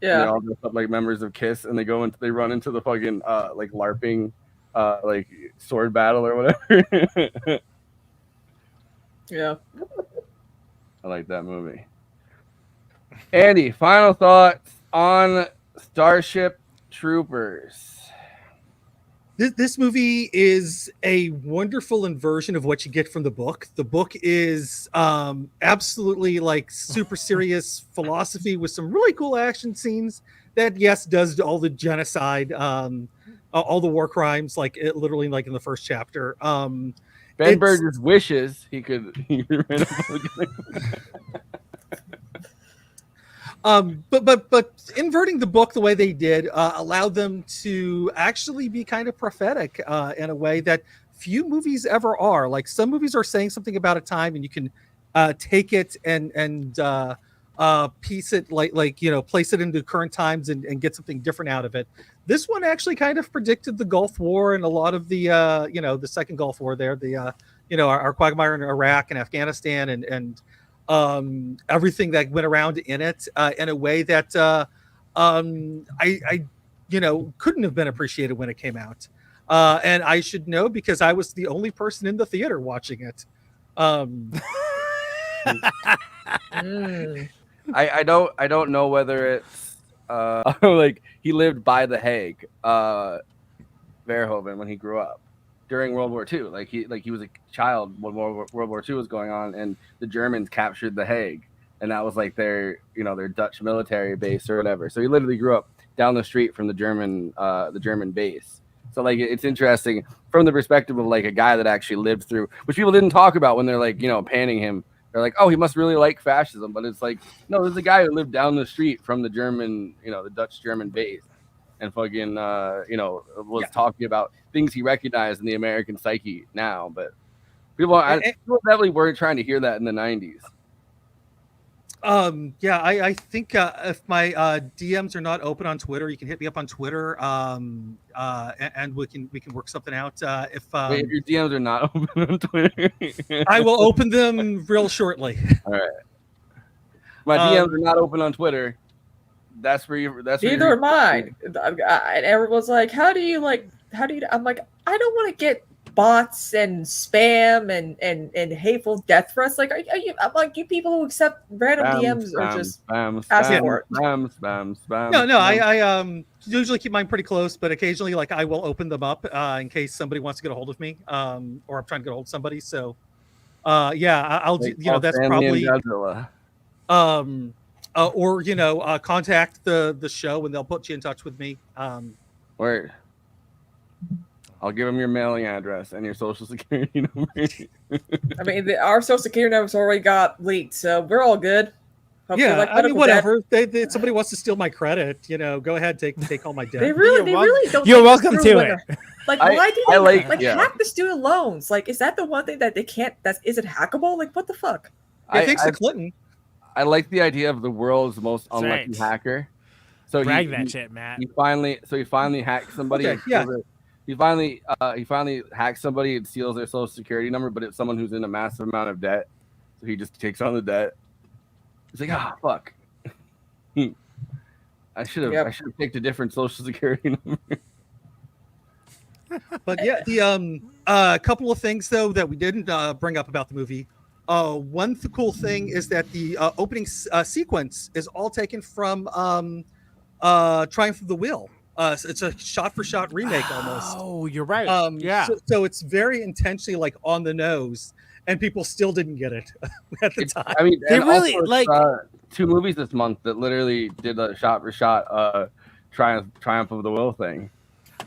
Yeah. And they're all dressed up like members of Kiss, and they run into the fucking like LARPing like sword battle or whatever. Yeah. I like that movie. Andy, final thoughts on Starship Troopers. This movie is a wonderful inversion of what you get from the book. The book is absolutely like super serious philosophy with some really cool action scenes that, yes, does all the genocide, all the war crimes, like literally like in the first chapter. Ben Burgers wishes he could. But inverting the book the way they did allowed them to actually be kind of prophetic in a way that few movies ever are. Like some movies are saying something about a time, and you can take it and piece it place it into current times and get something different out of it. This one actually kind of predicted the Gulf War and a lot of the the second Gulf War there, our quagmire in Iraq and Afghanistan and everything that went around in it in a way that I couldn't have been appreciated when it came out. And I should know because I was the only person in the theater watching it. I don't know whether it's like he lived by the Hague, Verhoeven, when he grew up during World War II. Like he was a child when World War II was going on, and the Germans captured the Hague, and that was like their Dutch military base or whatever. So he literally grew up down the street from the German base. So like it's interesting from the perspective of like a guy that actually lived through, which people didn't talk about when they're like panning him. They're like, oh, he must really like fascism, but it's like, no, there's a guy who lived down the street from the German, the Dutch German base, and fucking, was talking about things he recognized in the American psyche now. But people definitely weren't trying to hear that in the 90s. I think if my DMs are not open on Twitter, you can hit me up on Twitter, and we can work something out. If your DMs are not open on Twitter, I will open them real shortly. All right. My DMs are not open on Twitter. That's where you. Neither are mine. And everyone's like, "How do you?" I'm like, I don't want to get bots and spam and hateful death threats. Like, I'm like, you people who accept random DMs are just asking for it. Spam. No, I usually keep mine pretty close, but occasionally, like, I will open them up in case somebody wants to get a hold of me, or I'm trying to get a hold of somebody. So, I'll do. That's probably. Or contact the show and they'll put you in touch with me. Wait. I'll give them your mailing address and your social security number. I mean, our social security numbers already got leaked, so we're all good. Hopefully, I mean, whatever. Somebody wants to steal my credit, go ahead, take all my debt. They really don't. You're welcome to it. Like, why do they hack the student loans? Like, is that the one thing that they can't? Is it hackable? Like, what the fuck? Thanks to Clinton. I like the idea of the world's most unlucky hacker. So brag that shit, Matt. He finally hacks somebody. Okay, yeah. He finally hacks somebody and steals their social security number, but it's someone who's in a massive amount of debt. So he just takes on the debt. He's like, fuck. I should have picked a different social security number. But yeah, the couple of things though that we didn't bring up about the movie. One cool thing is that the opening sequence is all taken from Triumph of the Will. It's a shot-for-shot remake almost. Oh, you're right. Yeah. So it's very intentionally like on the nose, and people still didn't get it at the time. I mean, They and really, also, like- 2 movies this month that literally did a shot-for-shot Triumph of the Will thing.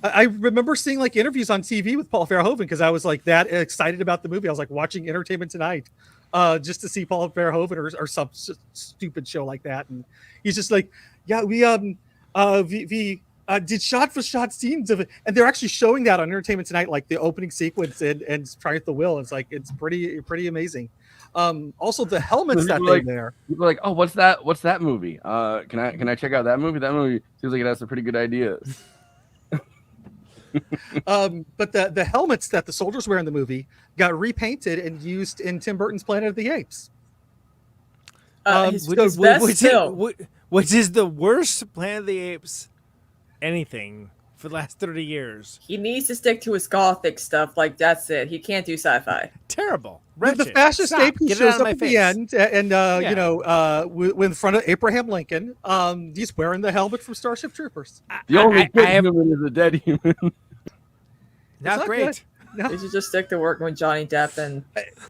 I remember seeing like interviews on TV with Paul Verhoeven because I was like that excited about the movie. I was like watching Entertainment Tonight just to see Paul Verhoeven or some stupid show like that, and he's just like, yeah, we did shot-for-shot scenes of it, and they're actually showing that on Entertainment Tonight, like the opening sequence and Triumph of the Will. It's like it's pretty amazing. Also the helmets that they there. People are like, oh, what's that movie? Can I check out that movie? That movie seems like it has some pretty good ideas. But the helmets that the soldiers wear in the movie got repainted and used in Tim Burton's Planet of the Apes. Which is the worst Planet of the Apes anything for the last 30 years. He needs to stick to his gothic stuff. Like, that's it. He can't do sci-fi. Terrible. The fascist ape who shows up at the end, and in front of Abraham Lincoln, he's wearing the helmet from Starship Troopers. The only human is a dead human. Not great. No. They should just stick to working with Johnny Depp and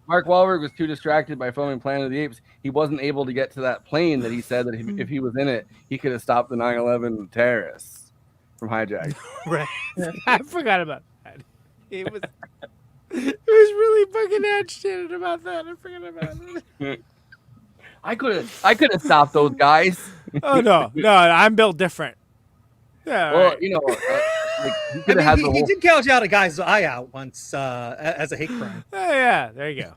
Mark Wahlberg was too distracted by filming Planet of the Apes. He wasn't able to get to that plane that he said that if he was in it, he could have stopped the 9/11 terrorists from hijacking. Right. I forgot about that. It was really fucking agitated about that. I forgot about it. I could have stopped those guys. Oh no, I'm built different. Yeah. Well, right. He did gouge out a guy's eye out once as a hate crime. Oh yeah, there you go.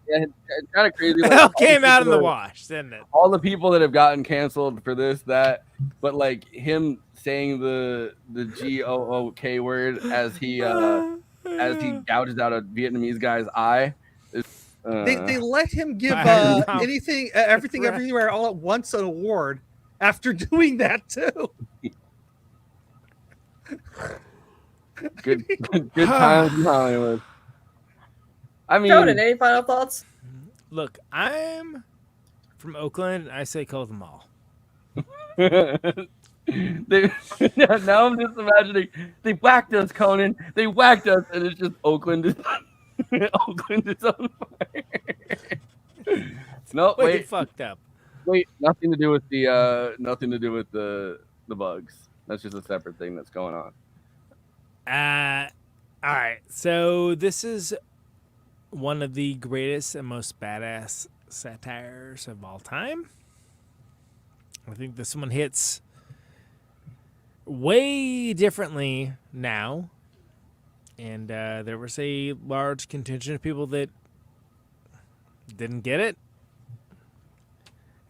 Yeah, it's kind of crazy. It all came out in the wash, didn't it? All the people that have gotten canceled for this, that, but like him saying the GOOK word as he gouges out a Vietnamese guy's eye. They let him give everything, everywhere, all at once an award after doing that too. Good times in Hollywood. I mean, Conan, any final thoughts? Look, I'm from Oakland. I say call them all. Now I'm just imagining they whacked us, Conan. They whacked us, and it's just Oakland is Oakland is on fire. No, wait, fucked up. Wait, nothing to do with the bugs. That's just a separate thing that's going on. All right. So this is one of the greatest and most badass satires of all time. I think this one hits way differently now. And there was a large contingent of people that didn't get it.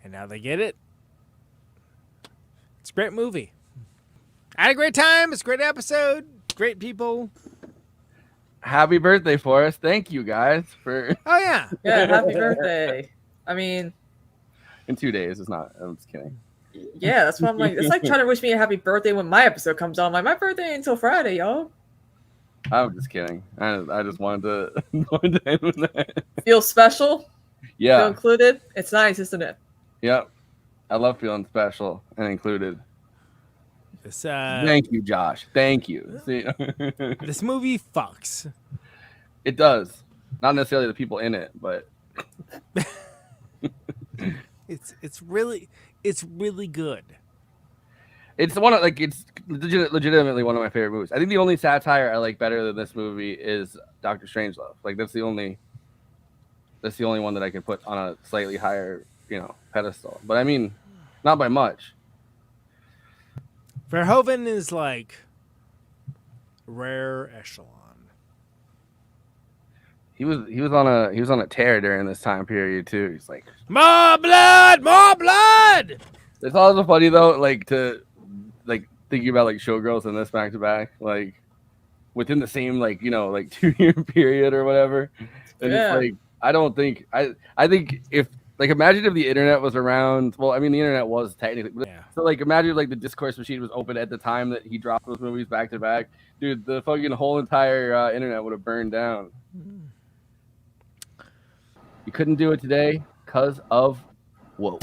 And now they get it. It's a great movie. I had a great time. It's a great episode. Great people. Happy birthday, Forrest. Thank you guys for. Oh, yeah. Yeah, happy birthday. I mean, in 2 days. It's not. I'm just kidding. Yeah, that's why I'm like, it's like trying to wish me a happy birthday when my episode comes on. I'm like, my birthday ain't until Friday, y'all. I'm just kidding. I just wanted to end with that. Feel special? Yeah. Feel included? It's nice, isn't it? Yep. I love feeling special and included. Thank you, Josh. Thank you. See? This movie fucks. It does. Not necessarily the people in it, but it's really good. It's it's legitimately one of my favorite movies. I think the only satire I like better than this movie is Dr. Strangelove. Like that's the only one that I can put on a slightly higher, pedestal. But I mean, not by much. Verhoeven is like rare echelon. He was on a tear during this time period too. He's like, more blood, more blood. It's also funny though, like thinking about like Showgirls and this back to back, like within the same like 2-year period or whatever. And Yeah. it's like I think if like imagine if the internet was around. Well, I mean the internet was technically, but so like imagine like the discourse machine was open at the time that he dropped those movies back to back. Dude, the fucking whole entire internet would have burned down. You couldn't do it today because of woke.